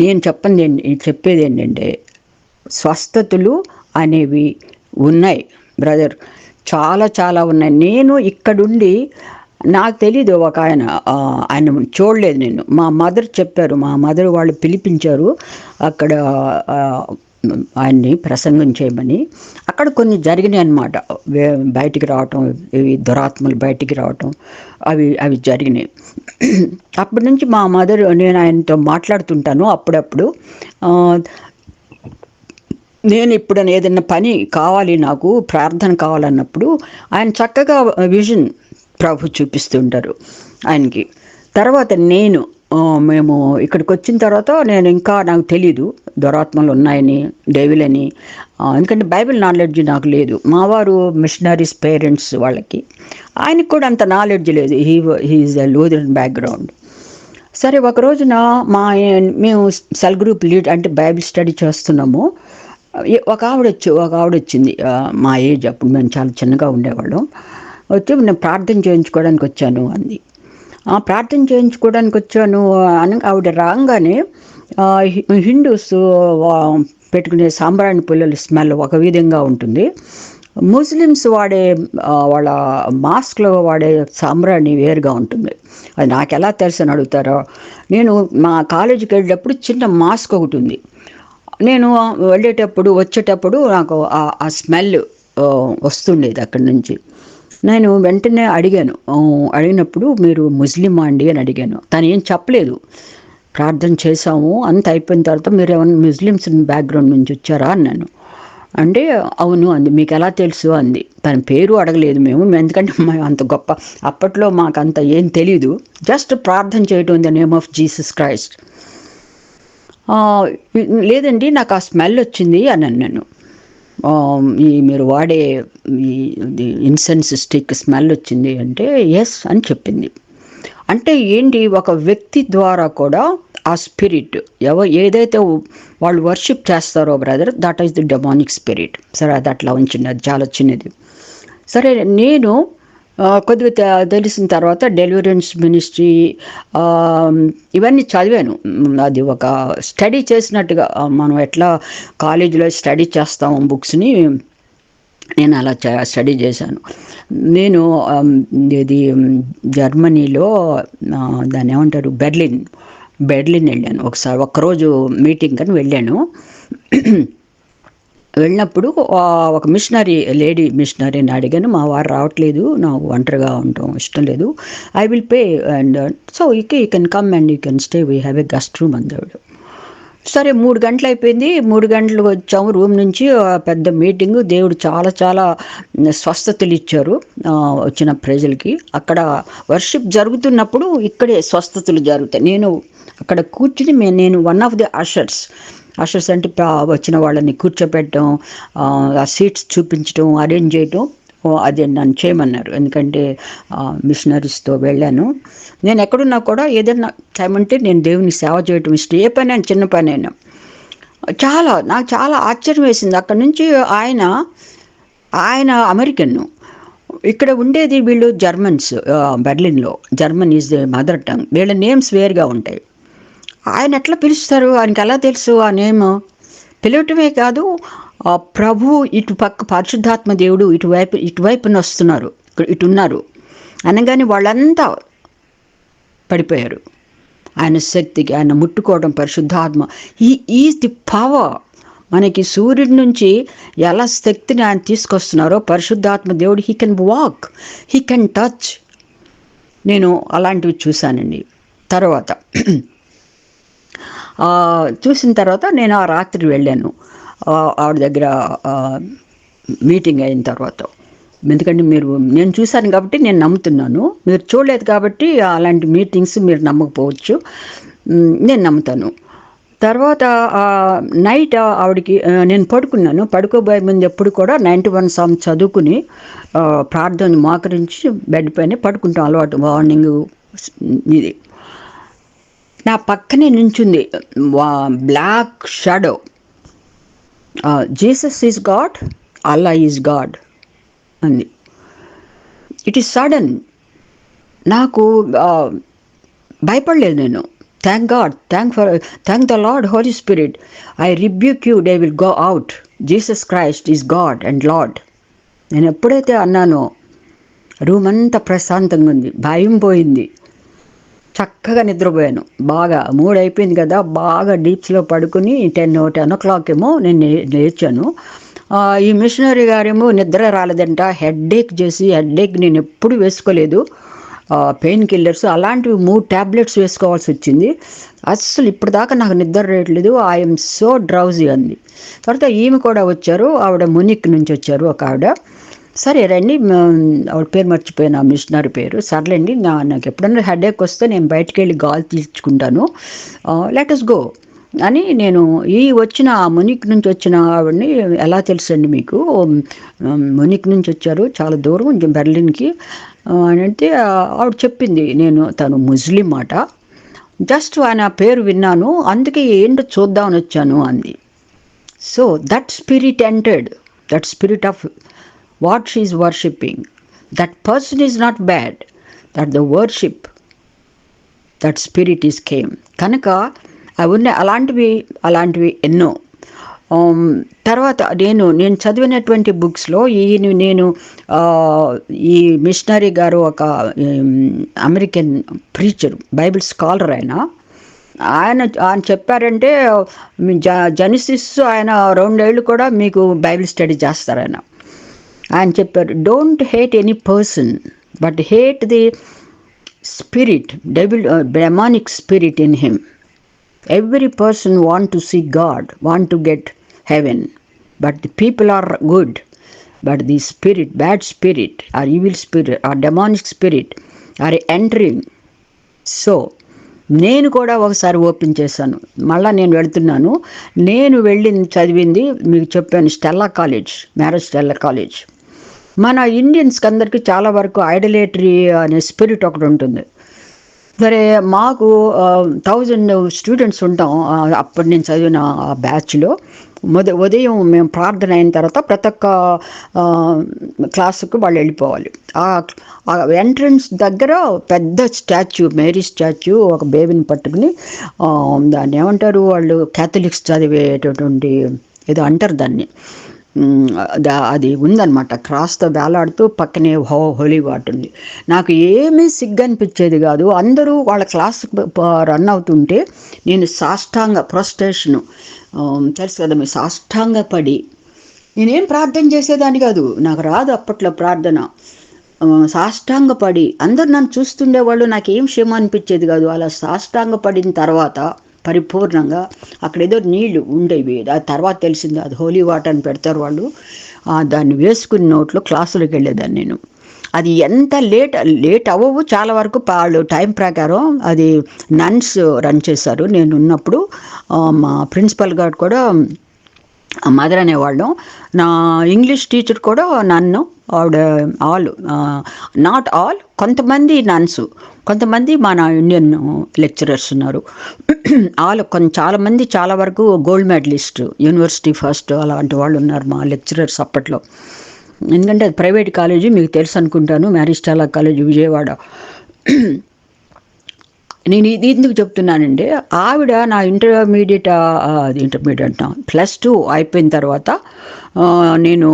నేను చెప్పేది ఏంటంటే, స్వస్థతలు అనేవి ఉన్నాయి బ్రదర్, చాలా చాలా ఉన్నాయి. నేను ఇక్కడుండి, నాకు తెలీదు, ఒక ఆయన చూడలేదు నేను. మా మదర్ చెప్పారు, మా మదర్ వాళ్ళు పిలిపించారు అక్కడ ఆయన్ని ప్రసంగం చేయమని. అక్కడ కొన్ని జరిగినాయి అన్నమాట, బయటికి రావటం, దురాత్మలు బయటికి రావటం, అవి జరిగినాయి. అప్పటి నుంచి మా మదర్, నేను ఆయనతో మాట్లాడుతుంటాను అప్పుడప్పుడు. నేను ఇప్పుడు ఏదైనా పని కావాలి, నాకు ప్రార్థన కావాలన్నప్పుడు ఆయన చక్కగా విజన్ ప్రభు చూపిస్తుంటారు ఆయనకి. తర్వాత మేము ఇక్కడికి వచ్చిన తర్వాత నాకు తెలీదు దురాత్మలు ఉన్నాయని, డెవిలని. ఎందుకంటే బైబిల్ నాలెడ్జ్ నాకు లేదు. మావారు మిషనరీస్ పేరెంట్స్, వాళ్ళకి ఆయనకు కూడా అంత నాలెడ్జ్ లేదు. హీఈస్ ఎ లూథరన్ బ్యాక్గ్రౌండ్. సరే, ఒక రోజున మేము సెల్ గ్రూప్ లీడ్ అంటే బైబిల్ స్టడీ చేస్తున్నాము. ఒక ఆవిడ వచ్చింది, మా ఏజ్, అప్పుడు మేము చాలా చిన్నగా ఉండేవాళ్ళం. వచ్చి నేను ప్రార్థన చేయించుకోవడానికి వచ్చాను అంది. ప్రార్థన చేయించుకోవడానికి వచ్చాను అని ఆవిడ రాగానే, హిందూస్ పెట్టుకునే సాంబ్రాణి పుల్లల స్మెల్ ఒక విధంగా ఉంటుంది. ముస్లిమ్స్ వాళ్ళ మాస్క్లో వాడే సాంబ్రాణి వేరుగా ఉంటుంది. అది నాకు ఎలా తెలుసు అని అడుగుతారో, నేను మా కాలేజీకి వెళ్ళేటప్పుడు చిన్న మాస్క్ ఒకటి ఉంది. నేను వచ్చేటప్పుడు నాకు ఆ స్మెల్ వస్తుండేది అక్కడి నుంచి. నేను వెంటనే అడిగినప్పుడు మీరు ముస్లిమా అండి అని అడిగాను. తను ఏం చెప్పలేదు. ప్రార్థన చేసాము, అంత అయిపోయిన తర్వాత మీరు ఏమన్నా ముస్లిమ్స్ బ్యాక్గ్రౌండ్ నుంచి వచ్చారా అన్నాను. అంటే అవును అంది. మీకు ఎలా తెలుసు అంది. తన పేరు అడగలేదు మేము, ఎందుకంటే అంత గొప్ప అప్పట్లో మాకంత ఏం తెలీదు. జస్ట్ ప్రార్థన చేయటం in the name of Jesus Christ. లేదండి, నాకు ఆ స్మెల్ వచ్చింది అన్నాను నేను. మీరు వాడే ఇన్సెన్స్ స్టిక్ స్మెల్ వచ్చింది అంటే ఎస్ అని చెప్పింది. అంటే ఏంటి, ఒక వ్యక్తి ద్వారా కూడా ఆ స్పిరిట్ ఏదైతే వాళ్ళు వర్షిప్ చేస్తారో brother, that is the demonic spirit. సరే, అది అట్లా ఉంచింది, అది చాలా చిన్నది. సరే, నేను కొద్దిగా తెలిసిన తర్వాత డెలివరెన్స్ మినిస్ట్రీ ఇవన్నీ చదివాను. అది ఒక స్టడీ చేసినట్టుగా, మనం ఎట్లా కాలేజీలో స్టడీ చేస్తాము బుక్స్ని, నేను అలా స్టడీ చేశాను. నేను ఇది జర్మనీలో దాన్ని ఏమంటారు, బెర్లిన్ వెళ్ళాను ఒకసారి. ఒక్కరోజు మీటింగ్ అని వెళ్ళాను. వెళ్ళినప్పుడు ఒక లేడీ మిషనరీని అడిగాను. మా వారు రావట్లేదు, నాకు ఒంటరిగా ఉండటం ఇష్టం లేదు, I will pay and so you can come and you can stay, we have a guest room అందాడు. సరే, 3 గంటలు అయిపోయింది. 3 గంటలకు వచ్చాము రూమ్ నుంచి. పెద్ద మీటింగు. దేవుడు చాలా చాలా స్వస్థతలు ఇచ్చారు వచ్చిన ప్రజలకి. అక్కడ వర్షిప్ జరుగుతున్నప్పుడు ఇక్కడే స్వస్థతలు జరుగుతాయి. నేను అక్కడ కూర్చుని నేను వన్ ఆఫ్ ది అషర్స్ అంటే వచ్చిన వాళ్ళని కూర్చోపెట్టడం, ఆ సీట్స్ చూపించడం, అరేంజ్ చేయడం, అదే నన్ను చేయమన్నారు. ఎందుకంటే మిషనరీస్తో వెళ్ళాను. నేను ఎక్కడున్నా కూడా ఏదైనా టైం అంటే నేను దేవుని సేవ చేయటం ఇష్టం. ఏ పని అయినా, చిన్న పని అయినా. నాకు చాలా ఆశ్చర్యం వేసింది. అక్కడ నుంచి ఆయన అమెరికన్, ఇక్కడ ఉండేది వీళ్ళు జర్మన్స్, బెర్లిన్లో. German is the mother tongue. వీళ్ళ నేమ్స్ వేరుగా ఉంటాయి. ఆయన ఎట్లా పిలుస్తారు? ఆయనకి ఎలా తెలుసు ఆ నేమ్? పిలవటమే కాదు, ప్రభు ఇటు పక్క పరిశుద్ధాత్మ దేవుడు ఇటువైపున వస్తున్నారు, ఇటున్నారు అనగానే వాళ్ళంతా పడిపోయారు. ఆయన శక్తికి, ఆయన ముట్టుకోవడం, పరిశుద్ధాత్మ. Is the power. మనకి సూర్యుడి నుంచి ఎలా శక్తిని ఆయన తీసుకొస్తున్నారో పరిశుద్ధాత్మ దేవుడు, he can walk, he can touch. నేను అలాంటివి చూశానండి. తర్వాత చూసిన తర్వాత నేను ఆ రాత్రి వెళ్ళాను ఆవిడ దగ్గర మీటింగ్ అయిన తర్వాత. ఎందుకంటే నేను చూశాను కాబట్టి నేను నమ్ముతున్నాను. మీరు చూడలేదు కాబట్టి అలాంటి మీటింగ్స్ మీరు నమ్మకపోవచ్చు, నేను నమ్ముతాను. తర్వాత నైట్ ఆవిడకి నేను పడుకున్నాను. పడుకోబోయే ముందు ఎప్పుడు కూడా 91 సామ్ చదువుకుని ప్రార్థన మోకరించి బెడ్ పైన పడుకుంటాం అలవాటు. మార్నింగ్ ఇది నా పక్కనే నించుంది black shadow. Jesus is God, Allah is God అంది. It is sudden. నాకు భయపడలేదు నేను. Thank God, thank the Lord Holy Spirit, I rebuke you, they will go out, Jesus Christ is God and Lord. నేను ఎప్పుడైతే అన్నానో room అంతా ప్రశాంతంగా ఉంది, భయం పోయింది, చక్కగా నిద్రపోయాను. బాగా 3 అయిపోయింది కదా, బాగా డీప్స్లో పడుకుని 10 o'clock ఏమో నేను లేచాను. ఈ మిషనరీ గారేమో నిద్ర రాలేదంట, హెడ్ఏక్ చేసి, హెడ్ఏక్ నేను ఎప్పుడు వేసుకోలేదు, పెయిన్ కిల్లర్స్ అలాంటివి 3 tablets వేసుకోవాల్సి వచ్చింది. అస్సలు ఇప్పటిదాకా నాకు నిద్ర రేయట్లేదు, ఐఎమ్ సో డ్రౌజీ అంది. తర్వాత ఈమె కూడా వచ్చారు, ఆవిడ మునిక్ నుంచి వచ్చారు ఒక ఆవిడ. సరే రండి, ఆవిడ పేరు మర్చిపోయాను, ఆ మిషనరీ పేరు. సర్లేండి, నాకు ఎప్పుడన్నా హెడేక్ వస్తే నేను బయటికి వెళ్ళి గాలి తీర్చుకుంటాను, లెట్ us గో అని. నేను వచ్చిన మునిక్ నుంచి వచ్చిన ఆవిడని ఎలా తెలుసండి మీకు? మునిక్ నుంచి వచ్చారు, చాలా దూరం బెర్లిన్కి అని అంటే ఆవిడ చెప్పింది. తను ముస్లిం మాట, జస్ట్ ఆయన పేరు విన్నాను, అందుకే ఏంటో చూద్దామని వచ్చాను అంది. So that spirit entered, that spirit of what she is worshipping, that person is not bad, that the worship, that spirit is came. కనుక అవన్నీ అలాంటివి ఎన్నో. తర్వాత నేను చదివినటువంటి బుక్స్లో నేను ఈ మిషనరీ గారు ఒక అమెరికన్ ప్రీచర్, బైబిల్ స్కాలర్ ఆయన చెప్పారంటే జెనసిస్ ఆయన 2 ఏళ్ళు కూడా మీకు బైబిల్ స్టడీ చేస్తారు ఆయన చెప్పారు, don't hate any person but hate the spirit, demonic spirit in him. Every person want to see God, want to get heaven, but the people are good, but the spirit, bad spirit or evil spirit or demonic spirit are entering. So నేను కూడా ఒకసారి open చేశాను, మళ్ళీ నేను వెళ్తున్నాను. నేను చదివింది మీకు చెప్పాను, Stella college, marriage Stella college. మన ఇండియన్స్కి అందరికీ చాలా వరకు ఐడలేటరీ అనే స్పిరిట్ ఒకటి ఉంటుంది. సరే, మాకు 1000 స్టూడెంట్స్ ఉంటాం అప్పుడు నేను చదివిన ఆ బ్యాచ్లో. ఉదయం మేము ప్రార్థన అయిన తర్వాత ప్రతి ఒక్క క్లాసుకు వాళ్ళు వెళ్ళిపోవాలి. ఆ ఎంట్రన్స్ దగ్గర పెద్ద స్టాచ్యూ, మేరీ స్టాచ్యూ, ఒక బేబీని పట్టుకుని, దాన్ని ఏమంటారు వాళ్ళు, క్యాథలిక్స్ చదివేటటువంటి ఏదో అంటారు దాన్ని, అది ఉందన్నమాట. క్రాస్తో వేలాడుతూ పక్కనే హోలీ వాటర్ ఉంది. నాకు ఏమీ సిగ్గు అనిపించేది కాదు. అందరూ వాళ్ళ క్లాస్ రన్ అవుతుంటే నేను సాష్టాంగ ప్రొస్టేషను తెలుసు కదా, మీ సాష్టాంగ పడి నేనేం ప్రార్థన చేసేదాన్ని కాదు, నాకు రాదు అప్పట్లో ప్రార్థన. సాష్టాంగ పడి అందరు నన్ను చూస్తుండేవాళ్ళు, నాకేం క్షేమ అనిపించేది కాదు. అలా సాష్టాంగ పడిన తర్వాత పరిపూర్ణంగా అక్కడ ఏదో నీళ్లు ఉండేవి, ఆ తర్వాత తెలిసింది అది హోలీ వాటర్ అని పెడతారు వాళ్ళు, దాన్ని వేసుకుని నోట్లో క్లాసులోకి వెళ్ళేదాన్ని నేను. అది ఎంత లేట్ అవ్వవు చాలా వరకు, వాళ్ళు టైం ప్రకారం అది నన్స్ రన్ చేశారు. నేను ఉన్నప్పుడు మా ప్రిన్సిపల్ గారు కూడా మదర్ అనేవాళ్ళం. నా ఇంగ్లీష్ టీచర్ కూడా నన్ను, ఆవిడ నాట్ ఆల్, కొంతమంది నన్స్, కొంతమంది మన ఇండియన్ లెక్చరర్స్ ఉన్నారు. చాలామంది చాలా వరకు గోల్డ్ మెడలిస్ట్, యూనివర్సిటీ ఫస్ట్ అలాంటి వాళ్ళు ఉన్నారు మా లెక్చరర్స్ అప్పట్లో. ఎందుకంటే అది ప్రైవేట్ కాలేజీ, మీకు తెలుసు అనుకుంటాను, మ్యారిస్టాలా కాలేజీ విజయవాడ. నేను ఇది ఎందుకు చెప్తున్నానంటే, ఆవిడ నా ఇంటర్మీడియట్ అంటున్నా +2 అయిపోయిన తర్వాత నేను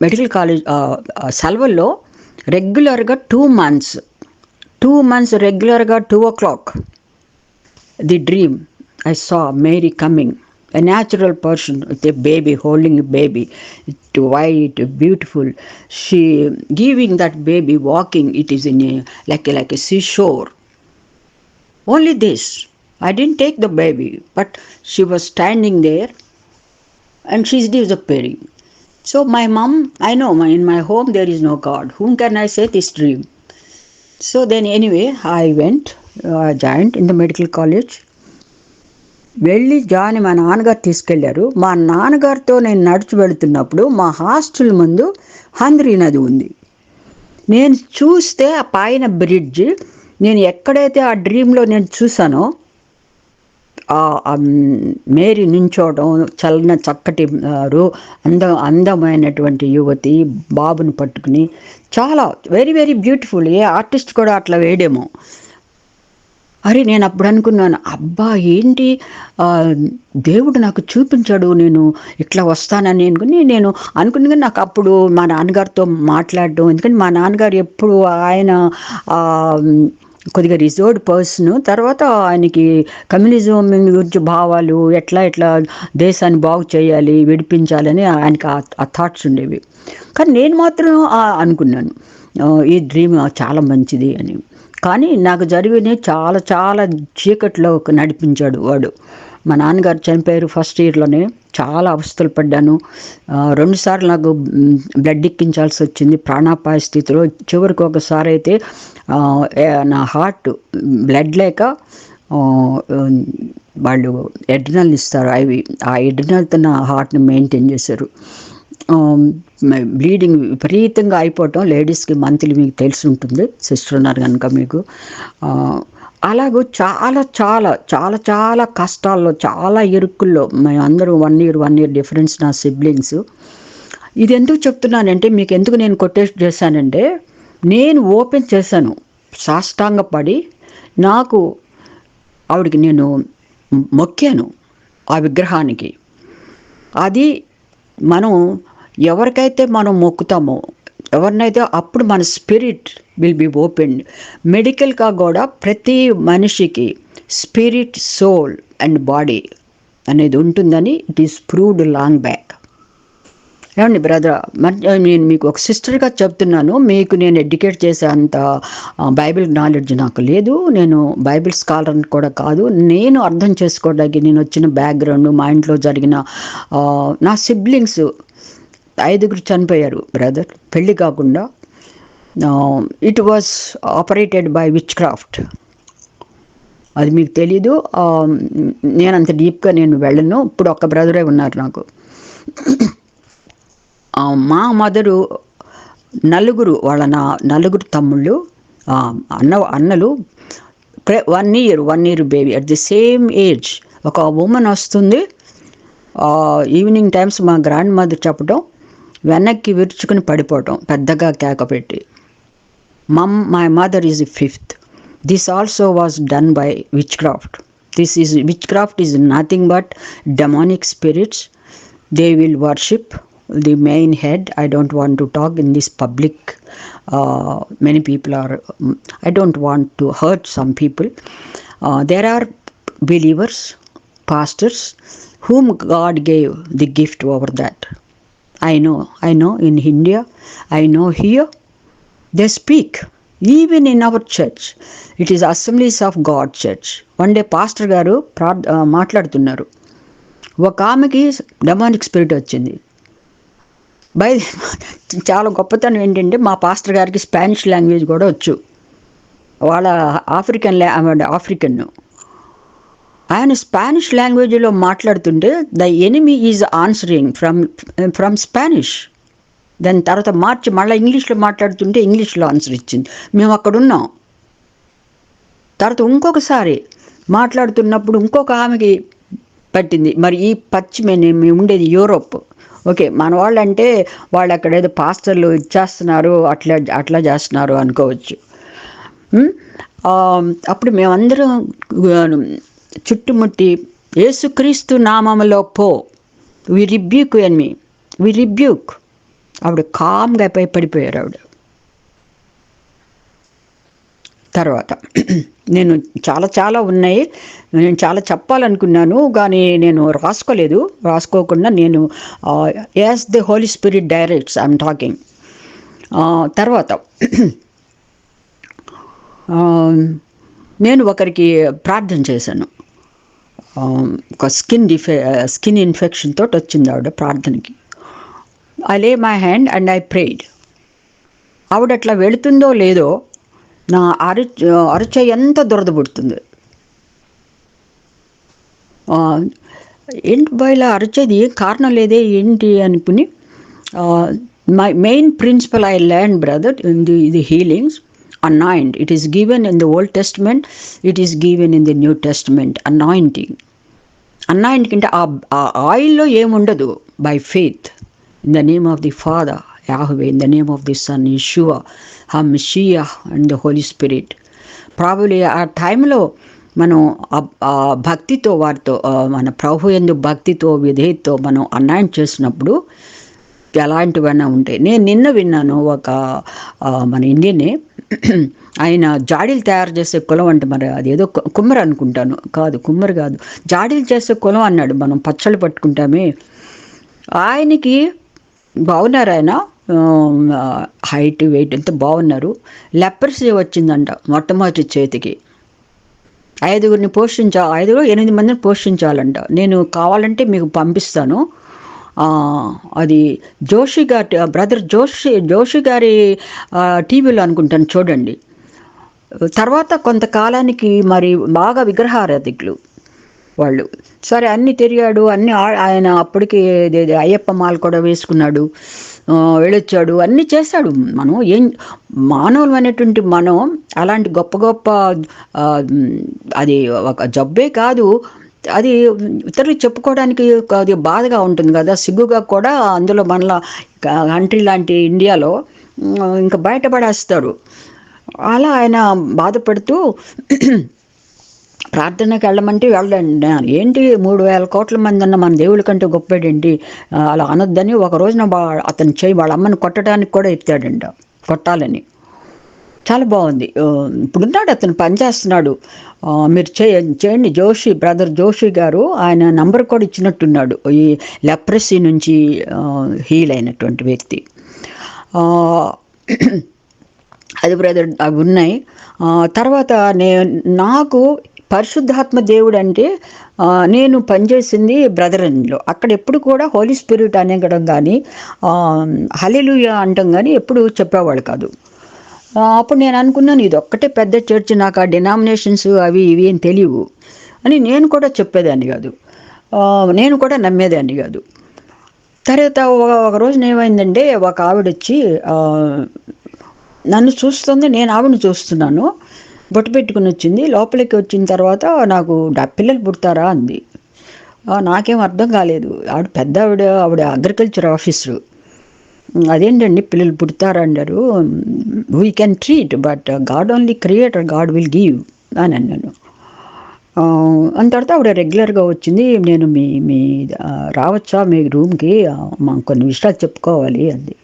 మెడికల్ కాలేజ్ సెలవుల్లో రెగ్యులర్గా 2 months రెగ్యులర్గా 2 o'clock the dream I saw Mary coming, a natural person with a baby, holding a baby, white, beautiful. She giving that baby, walking. It is in a like a seashore. Only this. I didn't take the baby, but she was standing there, and she's disappearing. So my mom, I know in my home there is no God. Whom can I say this dream? So then anyway, I went, joined in the medical college. వెళ్ళి జాని మా నాన్నగారు తీసుకెళ్లారు. మా నాన్నగారితో నేను నడిచి వెళుతున్నప్పుడు మా హాస్టల్ ముందు హంద్రీ నది ఉంది. నేను చూస్తే ఆ పైన బ్రిడ్జ్, నేను ఎక్కడైతే ఆ డ్రీమ్లో నేను చూసానో మేరీ నించోవడం, చక్కటి అందమైనటువంటి యువతి బాబుని పట్టుకుని, చాలా వెరీ వెరీ బ్యూటిఫుల్. ఏ ఆర్టిస్ట్ కూడా అట్లా వేయడేమో. అరే నేను అప్పుడు అనుకున్నాను, అబ్బా ఏంటి దేవుడు నాకు చూపించాడు, నేను ఇట్లా వస్తానని నేను అనుకున్నా. నాకు అప్పుడు మా నాన్నగారితో మాట్లాడడం, ఎందుకంటే మా నాన్నగారు ఎప్పుడు ఆయన కొద్దిగా రిజర్వ్డ్ పర్సన్. తర్వాత ఆయనకి కమ్యూనిజం గురించి భావాలు, ఎట్లా దేశాన్ని బాగు చేయాలి, విడిపించాలని ఆయనకి ఆ థాట్స్ ఉండేవి. కానీ నేను మాత్రం అనుకున్నాను ఈ డ్రీమ్ చాలా మంచిది అని. కానీ నాకు జరిగినవి చాలా చాలా చీకట్లో నడిపించాడు వాడు. మా నాన్నగారు చనిపోయారు ఫస్ట్ ఇయర్లోనే. చాలా అవస్థలు పడ్డాను. 2 సార్లు నాకు బ్లడ్ ఎక్కించాల్సి వచ్చింది ప్రాణాపాయ స్థితిలో. చివరికి ఒకసారి అయితే నా హార్ట్ బ్లడ్ లేక వాళ్ళు ఎడ్రినల్ ఇస్తారు, ఆ ఎడ్రినల్తో నా హార్ట్ని మెయింటైన్ చేశారు. బ్లీడింగ్ విపరీతంగా అయిపోవటం, లేడీస్కి మంత్లీ మీకు తెలిసి ఉంటుంది, సిస్టర్ ఉన్నారు కనుక మీకు. అలాగూ చాలా చాలా చాలా చాలా కష్టాల్లో, చాలా ఇరుక్కుల్లో మేము అందరూ 1 year డిఫరెన్స్ నా సిబ్లింగ్స్. ఇది ఎందుకు చెప్తున్నానంటే, మీకు ఎందుకు నేను కొటేట్ చేశానంటే, నేను ఓపెన్ చేశాను సాష్టాంగపడి, నాకు ఆవిడకి నేను మొక్కాను ఆ విగ్రహానికి. అది మనం ఎవరికైతే మనం మొక్కుతామో, ఎవరినైతే, అప్పుడు మన స్పిరిట్ విల్ బి ఓపెన్. మెడికల్గా కూడా ప్రతి మనిషికి స్పిరిట్, సోల్ అండ్ బాడీ అనేది ఉంటుందని it is proved long back. ఏమండి బ్రదర్, నేను మీకు ఒక సిస్టర్గా చెప్తున్నాను, మీకు నేను ఎడ్యుకేట్ చేసే అంత బైబిల్ నాలెడ్జ్ నాకు లేదు. నేను బైబిల్ స్కాలర్ కూడా కాదు. నేను అర్థం చేసుకోవడానికి నేను వచ్చిన బ్యాక్గ్రౌండ్, మా ఇంట్లో జరిగిన నా సిబ్లింగ్స్ 5 చనిపోయారు బ్రదర్, పెళ్ళి కాకుండా. It was operated by which craft. అది మీకు తెలీదు. నేను అంత డీప్గా నేను వెళ్ళను. ఇప్పుడు ఒక్క బ్రదరే ఉన్నారు నాకు. మా మదరు వాళ్ళ నలుగురు తమ్ముళ్ళు, అన్నలు 1 year baby at the same age. ఒక ఉమెన్ వస్తుంది, ఈవినింగ్ టైమ్స్ మా గ్రాండ్ మదర్ చెప్పడం, వెనక్కి విరుచుకుని పడిపోవటం, పెద్దగా కేక పెట్టి. My mother is 5th. This also was done by which craft. Which craft is nothing but demonic spirits. They will worship the main head. I don't want to talk in this public. Many people are, I don't want to hurt some people. There are believers, pastors, whom God gave the gift over that. I know in India, I know here, they speak. Even in our church, it is Assemblies of God church. One day pastor garu మాట్లాడుతున్నారు. ఒక ఆమెకి demonic spirit వచ్చింది. చాలా గొప్పతనం ఏంటంటే, మా pastor గారికి Spanish language కూడా వచ్చు. వాళ్ళ ఆఫ్రికన్. ఆయన స్పానిష్ లాంగ్వేజ్లో మాట్లాడుతుంటే the enemy is answering from Spanish. దాని తర్వాత మళ్ళీ ఇంగ్లీష్లో మాట్లాడుతుంటే ఇంగ్లీష్లో ఆన్సర్ ఇచ్చింది. మేము అక్కడ ఉన్నాం. తర్వాత ఇంకొకసారి మాట్లాడుతున్నప్పుడు ఇంకొక ఆమెకి పట్టింది. మరి ఈ మేము ఉండేది యూరోప్, ఓకే, మన వాళ్ళు అంటే వాళ్ళు అక్కడ ఏదో పాస్టర్లు ఇచ్చేస్తున్నారు, అట్లా అట్లా చేస్తున్నారు అనుకోవచ్చు. ఉమ్, ఆ, అప్పుడు మేమందరం చుట్టుముట్టి యేసుక్రీస్తు నామములో పో, వి రిబ్యూక్ ఎన్మి, వి రిబ్యూక్. ఆవిడ కామ్గా పడిపోయారు ఆవిడ. తర్వాత నేను చాలా చాలా ఉన్నాయి, నేను చాలా చెప్పాలనుకున్నాను కానీ నేను రాసుకోకుండా నేను as the Holy Spirit directs I'm talking. తర్వాత నేను ఒకరికి ప్రార్థన చేశాను. ఒక స్కిన్ ఇన్ఫెక్షన్ తోటి వచ్చింది ఆవిడ ప్రార్థనకి. I lay my hand and I prayed. ఆవిడ అట్లా వెళుతుందో లేదో నా అరచేయి ఎంత దురద పుడుతుంది. ఏంటి బయలా అరచేది, ఏం కారణం లేదే ఏంటి అనుకుని, my main principle I learn brother in the healings, anoint. It is given in the Old Testament, it is given in the New Testament, anointing. Anointing అంటే ఆ ఆయిల్లో ఏముండదు. By faith in the name of the Father Yahweh, in the name of the Son Yeshua Hamashiach and the Holy Spirit. Probably ఆ టైంలో మనం ఆ భక్తితో వారితో మన ప్రభు యందు భక్తితో విధేయతతో మనం అనాయింట్ చేసినప్పుడు ఎలాంటివైనా ఉంటాయి. నేను నిన్న విన్నాను, ఒక మన ఇండియనే, ఆయన జాడీలు తయారు చేసే కులం అంటే, మరి అదేదో కుమ్మరి అనుకుంటాను, కుమ్మరి కాదు, జాడీలు చేసే కులం అన్నాడు. మనం పచ్చళ్ళు పట్టుకుంటామే, ఆయనకి బాగున్నారు, ఆయన హైట్ వెయిట్ ఎంత బాగున్నారు. లెపర్సీ వచ్చిందంట మొట్టమొదటి చేతికి. 5 8 మందిని పోషించాలంట. నేను కావాలంటే మీకు పంపిస్తాను. అది జోషి గారి బ్రదర్ జోషి గారి టీవీలో అనుకుంటాను, చూడండి. తర్వాత కొంతకాలానికి మరి బాగా విగ్రహారాధికులు వాళ్ళు. సరే అన్నీ తిరిగాడు, ఆయన అప్పటికి అయ్యప్ప మాల కూడా వేసుకున్నాడు, వెళ్ళొచ్చాడు, అన్నీ చేశాడు. మనం మానవులు అనేటువంటి మనం అలాంటి గొప్ప గొప్ప అది ఒక జబ్బే కాదు, అది ఇతరులకు చెప్పుకోవడానికి అది బాధగా ఉంటుంది కదా, సిగ్గుగా కూడా. అందులో మనలా కంట్రీ లాంటి ఇండియాలో ఇంకా బయటపడేస్తారు. అలా ఆయన బాధపడుతూ ప్రార్థనకి వెళ్ళమంటే వెళ్ళండి, ఏంటి 3,000 కోట్ల మంది అన్న మన దేవుడి కంటే గొప్పేంటి అలా అనొద్దని ఒక రోజున అతను వాళ్ళ అమ్మని కొట్టడానికి కూడా ఎత్తాడంట, కొట్టాలని. చాలా బాగుంది. ఇప్పుడున్నాడు, అతను పనిచేస్తున్నాడు. మీరు చేయండి. బ్రదర్ జోషి గారు, ఆయన నంబర్ కూడా ఇచ్చినట్టున్నాడు, ఈ లెప్రసీ నుంచి హీల్ అయినటువంటి వ్యక్తి. అది బ్రదర్, అవి ఉన్నాయి. తర్వాత నాకు పరిశుద్ధాత్మ దేవుడు అంటే, నేను పనిచేసింది బ్రదరన్లో, అక్కడ ఎప్పుడు కూడా హోలీ స్పిరిట్ అనేగడం కానీ హల్లెలూయా అంటాం కానీ ఎప్పుడు చెప్పేవాళ్ళు కాదు. అప్పుడు నేను అనుకున్నాను, ఇది ఒక్కటే పెద్ద చర్చ్, నాకు ఆ డినామినేషన్స్ అవి ఇవి ఏం తెలియవు అని నేను కూడా చెప్పేదాన్ని కాదు, నేను కూడా నమ్మేదాన్ని కాదు. తర్వాత ఒక రోజున ఏమైందంటే, ఒక ఆవిడ వచ్చి నన్ను చూస్తుంది, నేను ఆవిడని చూస్తున్నాను. బొట్టు పెట్టుకుని వచ్చింది. లోపలికి వచ్చిన తర్వాత నాకు పిల్లలు పుడతారా అంది. నాకేం అర్థం కాలేదు. ఆవిడ అగ్రికల్చర్ ఆఫీసరు. అదేంటండి పిల్లలు పుడతారా అన్నారు. We can treat but God only creator, God will give అని అన్నాను. అంత తర్వాత ఆవిడ రెగ్యులర్గా వచ్చింది. నేను మీ రావచ్చా మీ రూమ్కి, మాకు కొన్ని విషయాలు చెప్పుకోవాలి అంది.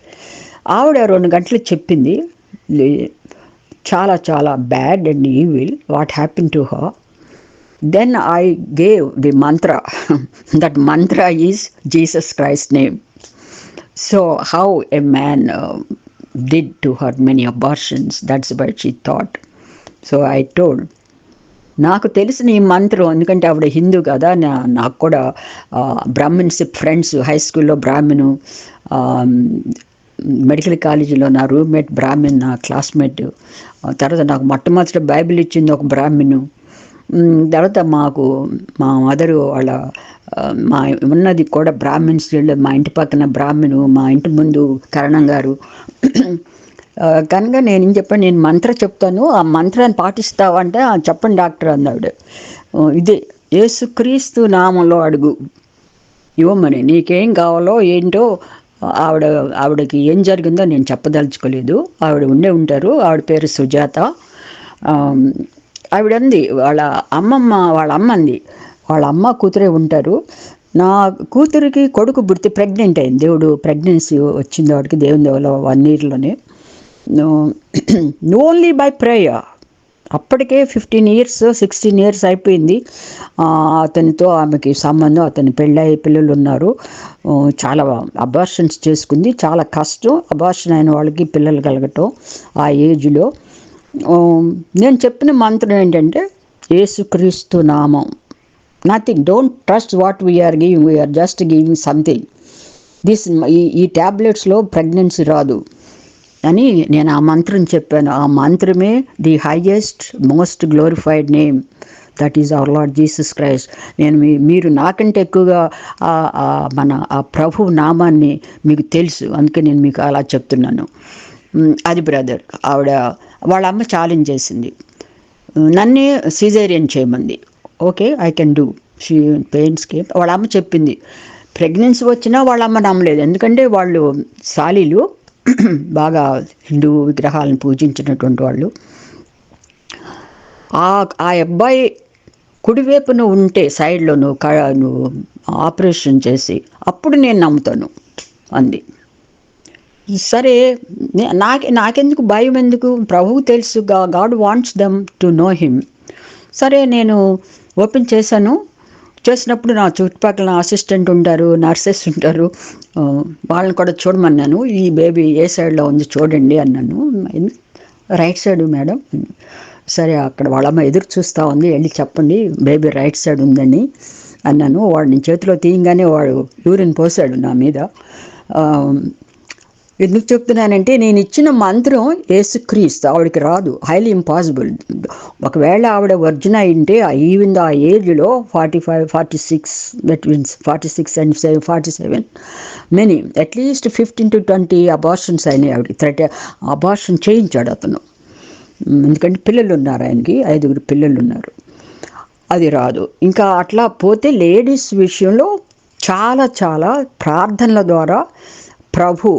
ఆవిడ 2 గంటలు చెప్పింది, చాలా చాలా bad and evil what happen to her. Then I gave the mantra. That mantra is Jesus Christ name. So how a man did to her many abortions, that's what she thought. So I told, నాకు తెలిసిన ఈ మంత్రం, ఎందుకంటే ఆవిడ హిందూ కదా, నాకు కూడా బ్రాహ్మిన్షిప్ friends, high స్కూల్లో బ్రాహ్మణు, మెడికల్ కాలేజీలో నా రూమ్మేట్ బ్రాహ్మణ్, నా క్లాస్మేట్. తర్వాత నాకు మొట్టమొదటి బైబిల్ ఇచ్చింది ఒక బ్రాహ్మణు. తర్వాత మా మదరు వాళ్ళ మా ఉన్నది కూడా బ్రాహ్మిన్స్, మా ఇంటి పక్కన బ్రాహ్మణు, మా ఇంటి ముందు కరణం గారు. కనుక నేను చెప్పాను, నేను మంత్రం చెప్తాను, ఆ మంత్రాన్ని పాటిస్తావంటే చెప్పండి డాక్టర్ అన్నాడు. ఇదే యేసుక్రీస్తు నామంలో అడుగు, ఇవ్వమని, నీకేం కావాలో ఏంటో. ఆవిడకి ఏం జరిగిందో నేను చెప్పదలుచుకోలేదు. ఆవిడ ఉంటారు. ఆవిడ పేరు సుజాత. ఆవిడ అంది, వాళ్ళ అమ్మ అంది, వాళ్ళ అమ్మ కూతురే ఉంటారు. నా కూతురికి కొడుకు పుడితే ప్రెగ్నెంట్ అయింది. దేవుడు ప్రెగ్నెన్సీ వచ్చింది వాడికి, దేవుని దేవులో 1 yearలోనే. Only by prayer. అప్పటికే 15 years 16 years అయిపోయింది అతనితో ఆమెకి సంబంధం. అతని పెళ్ళయి పిల్లలు ఉన్నారు. చాలా అబార్షన్స్ చేసుకుంది. చాలా కష్టం అబార్షన్ అయిన వాళ్ళకి పిల్లలు కలగటం ఆ ఏజ్లో. నేను చెప్పిన మంత్రం ఏంటంటే, యేసుక్రీస్తు నామం. Nothing, don't trust what we are giving, we are just giving something. ఈ ట్యాబ్లెట్స్లో ప్రెగ్నెన్సీ రాదు అని నేను ఆ మంత్రం చెప్పాను. ఆ మంత్రమే the highest most glorified name, that is our Lord Jesus Christ. నేను మీరు నాకంటే ఎక్కువగా మన ఆ ప్రభు నామాన్ని మీకు తెలుసు, అందుకే నేను మీకు అలా చెప్తున్నాను. అది బ్రదర్. వాళ్ళ అమ్మ ఛాలెంజ్ చేసింది, నన్నే సిజేరియన్ చేయమంది. Okay, I can do. She పెయిన్స్కి వాళ్ళ అమ్మ చెప్పింది. ప్రెగ్నెన్సీ వచ్చినా వాళ్ళ అమ్మ నమ్మలేదు, ఎందుకంటే వాళ్ళు సాలీలు, బాగా హిందూ విగ్రహాలను పూజించినటువంటి వాళ్ళు. ఆ అబ్బాయి కుడివైపున ఉంటే సైడ్లో నువ్వు ఆపరేషన్ చేసి అప్పుడు నేను నమ్ముతాను అంది. సరే, నాకెందుకు భయం, ఎందుకు, ప్రభువు తెలుసు, God wants them to know him. సరే, నేను ఓపెన్ చేసినప్పుడు నా చుట్టుపక్కల అసిస్టెంట్ ఉంటారు, నర్సెస్ ఉంటారు, వాళ్ళని కూడా చూడమన్నాను. ఈ బేబీ ఏ సైడ్లో ఉంది చూడండి అన్నాను. Right side madam. సరే, అక్కడ వాళ్ళమ్మ ఎదురు చూస్తూ ఉంది, వెళ్ళి చెప్పండి బేబీ రైట్ సైడ్ ఉందని అన్నాను. వాడిని చేతిలో తీయంగానే వాడు యూరిన్ పోసాడు నా మీద. ఎందుకు చెప్తున్నానంటే, నేను ఇచ్చిన మంత్రం యేసుక్రీస్తు, ఆవిడకి రాదు, హైలీ ఇంపాసిబుల్. ఒకవేళ ఆవిడ వర్జిన్ అయింటే ఈవెన్ ఆ ఏజ్లో 45, 46, that means 46 and 47 many, at least 15 to 20 abortions అయినాయి ఆవిడకి. 30 అబార్షన్ చేయించాడు అతను, ఎందుకంటే పిల్లలు ఉన్నారు ఆయనకి, 5 పిల్లలు ఉన్నారు. అది రాదు. ఇంకా అట్లా పోతే లేడీస్ విషయంలో చాలా చాలా ప్రార్థనల ద్వారా ప్రభు,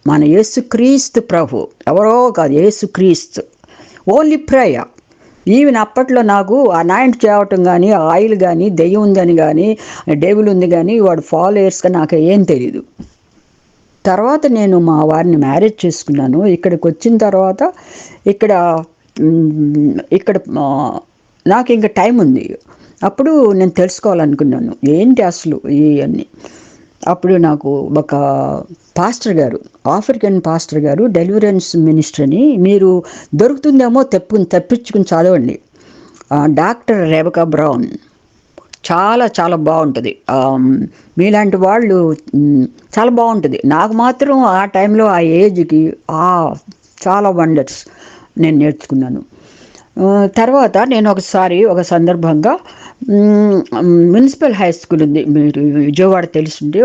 మన యేసుక్రీస్తు ప్రభు, ఎవరో కాదు, యేసుక్రీస్తు, ఓన్లీ ప్రేయర్. ఈవెన్ అప్పట్లో నాకు అనాయింట్ చేయటం కానీ, ఆయిల్ కానీ, దెయ్యం ఉందని కానీ, డేబుల్ ఉంది కానీ, వాడు ఫాలోయర్స్గా నాకు ఏం తెలీదు. తర్వాత నేను మా వారిని మ్యారేజ్ చేసుకున్నాను. ఇక్కడికి వచ్చిన తర్వాత ఇక్కడ నాకు ఇంకా టైం ఉంది. అప్పుడు నేను తెలుసుకోవాలనుకున్నాను ఏంటి అసలు ఇవన్నీ. అప్పుడు నాకు ఒక పాస్టర్ గారు, ఆఫ్రికన్ పాస్టర్ గారు, డెలివరెన్స్ మినిస్టర్ అని, మీరు దొరుకుతుందేమో తెప్పించుకుని చదవండి, డాక్టర్ రెబెకా బ్రౌన్. చాలా చాలా బాగుంటుంది. మీలాంటి వాళ్ళు చాలా బాగుంటుంది. నాకు మాత్రం ఆ టైంలో ఆ ఏజ్కి చాలా వండర్స్ నేను నేర్చుకున్నాను. తర్వాత నేను ఒక సందర్భంగా మున్సిపల్ హై స్కూల్ ఉంది, మీరు విజయవాడ తెలుసుంటే,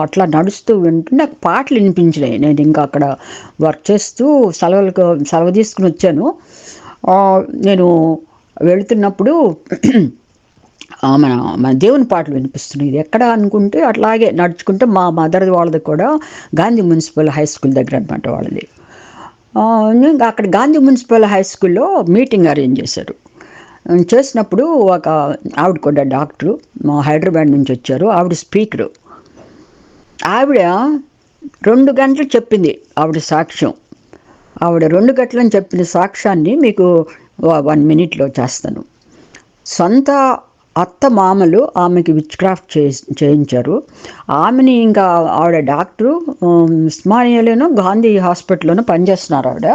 అట్లా నడుస్తూ వింటూ నాకు పాటలు వినిపించినాయి. నేను ఇంకా అక్కడ వర్క్ చేస్తూ సెలవు తీసుకుని వచ్చాను. నేను వెళుతున్నప్పుడు మన దేవుని పాటలు వినిపిస్తున్నాయి. ఇది ఎక్కడ అనుకుంటే అట్లాగే నడుచుకుంటే, మా మదర్ వాళ్ళది కూడా గాంధీ మున్సిపల్ హై స్కూల్ దగ్గర అనమాట వాళ్ళది. అక్కడ గాంధీ మున్సిపల్ హై స్కూల్లో మీటింగ్ అరేంజ్ చేసినప్పుడు ఒక ఆవిడ కూడా డాక్టరు, మా హైదరాబాద్ నుంచి వచ్చారు. ఆవిడ స్పీకరు. ఆవిడ 2 గంటలు చెప్పింది ఆవిడ సాక్ష్యం. ఆవిడ 2 గంటలని చెప్పిన సాక్ష్యాన్ని మీకు 1 minute చేస్తాను. సొంత అత్త మామలు ఆమెకి విచ్ క్రాఫ్ట్ చేయించారు. ఆమెని ఇంకా ఆవిడ డాక్టరు, ఉస్మానియాలోనూ గాంధీ హాస్పిటల్లోనూ పనిచేస్తున్నారు ఆవిడ.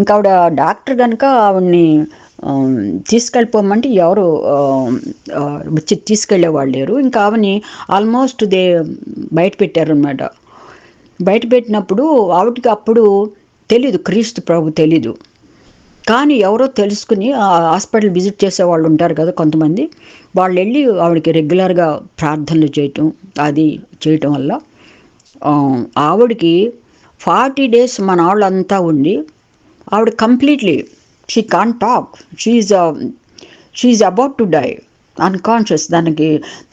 ఇంకా ఆవిడ డాక్టర్ కనుక ఆవిడ్ని తీసుకెళ్ళిపోమంటే ఎవరు వచ్చి తీసుకెళ్ళేవాళ్ళు లేరు. ఇంకా ఆమెని ఆల్మోస్ట్ బయట పెట్టారు అనమాట. బయట పెట్టినప్పుడు ఆవిడకి అప్పుడు తెలీదు, క్రీస్తు ప్రభు తెలీదు. కానీ ఎవరో తెలుసుకుని ఆ హాస్పిటల్ విజిట్ చేసే వాళ్ళు ఉంటారు కదా కొంతమంది, వాళ్ళు వెళ్ళి ఆవిడకి రెగ్యులర్గా ప్రార్థనలు చేయటం వల్ల ఆవిడకి 40 days మన వాళ్ళంతా ఉండి, ఆవిడ completely she can't talk, she's about to die. Unconscious.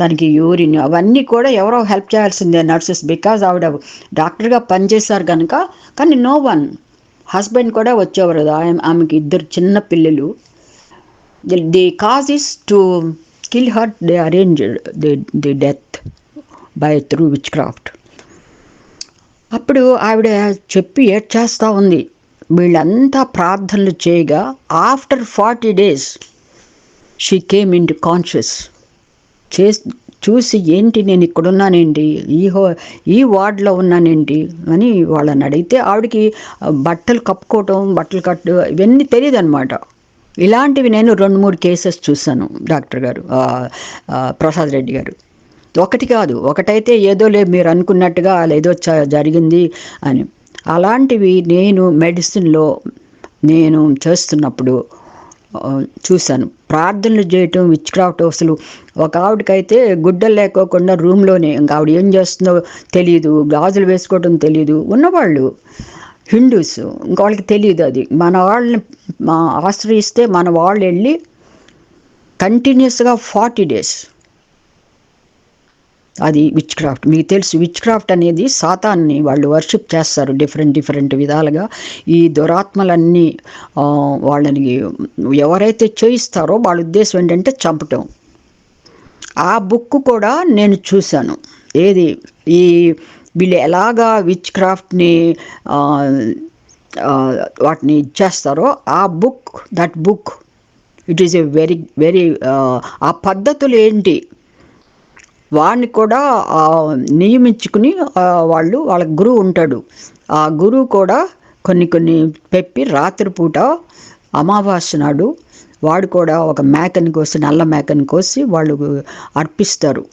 దానికి యూరిన్ అవన్నీ కూడా ఎవరో హెల్ప్ చేయాల్సిందే నర్సెస్, బికాజ్ ఆవిడ డాక్టర్గా పనిచేశారు కనుక. కానీ నో వన్, హస్బెండ్ కూడా వచ్చేవారు. ఆమెకి 2 చిన్న పిల్లలు. The cause is to kill her. They arranged the death by through which craft. అప్పుడు ఆవిడ చెప్పి ఏడ్చేస్తూ ఉంది. వీళ్ళంతా ప్రార్థనలు చేయగా after 40 days she came in to conscious. చూసి ఏంటి నేను ఇక్కడున్నానేంటి, ఈ వార్డులో ఉన్నానేంటి అని వాళ్ళని అడిగితే ఆవిడకి బట్టలు కప్పుకోవటం, బట్టలు కట్టు ఇవన్నీ తెలియదు అనమాట. ఇలాంటివి నేను 2-3 కేసెస్ చూశాను డాక్టర్ గారు, ప్రసాద్ రెడ్డి గారు. ఒకటి కాదు, ఒకటైతే ఏదో లేదు మీరు అనుకున్నట్టుగా ఏదో జరిగింది అని. అలాంటివి నేను మెడిసిన్లో నేను చేస్తున్నప్పుడు చూశాను. ప్రార్థనలు చేయటం, విచ్ క్రాఫ్ట్. అసలు ఒక ఆవిడకైతే గుడ్డలు లేకోకుండా రూమ్లోనే, ఇంకా ఆవిడ ఏం చేస్తుందో తెలియదు, గాజులు వేసుకోవటం తెలియదు. ఉన్నవాళ్ళు హిందూస్, ఇంకా వాళ్ళకి తెలియదు. అది మన వాళ్ళని ఆశ్రయిస్తే మన వాళ్ళు వెళ్ళి కంటిన్యూస్గా 40 days అది విచ్ క్రాఫ్ట్. మీకు తెలుసు, విచ్ క్రాఫ్ట్ అనేది సాతాన్ని వాళ్ళు వర్షిప్ చేస్తారు డిఫరెంట్ విధాలుగా. ఈ దురాత్మలన్నీ వాళ్ళని ఎవరైతే చేయిస్తారో వాళ్ళ ఉద్దేశం ఏంటంటే చంపటం. ఆ బుక్ కూడా నేను చూశాను. ఏది ఈ వీళ్ళు ఎలాగా విచ్ క్రాఫ్ట్ని వాటిని ఇచ్చేస్తారో ఆ book, that book it is a very ఆ పద్ధతులు ఏంటి వాడిని కూడా నియమించుకుని వాళ్ళ గురువు ఉంటాడు. ఆ గురువు కూడా కొన్ని పెప్పి రాత్రిపూట అమావాస్య నాడు వాడు కూడా ఒక మేకని కోసి, నల్ల మేకని కోసి వాళ్ళు అర్పిస్తారు.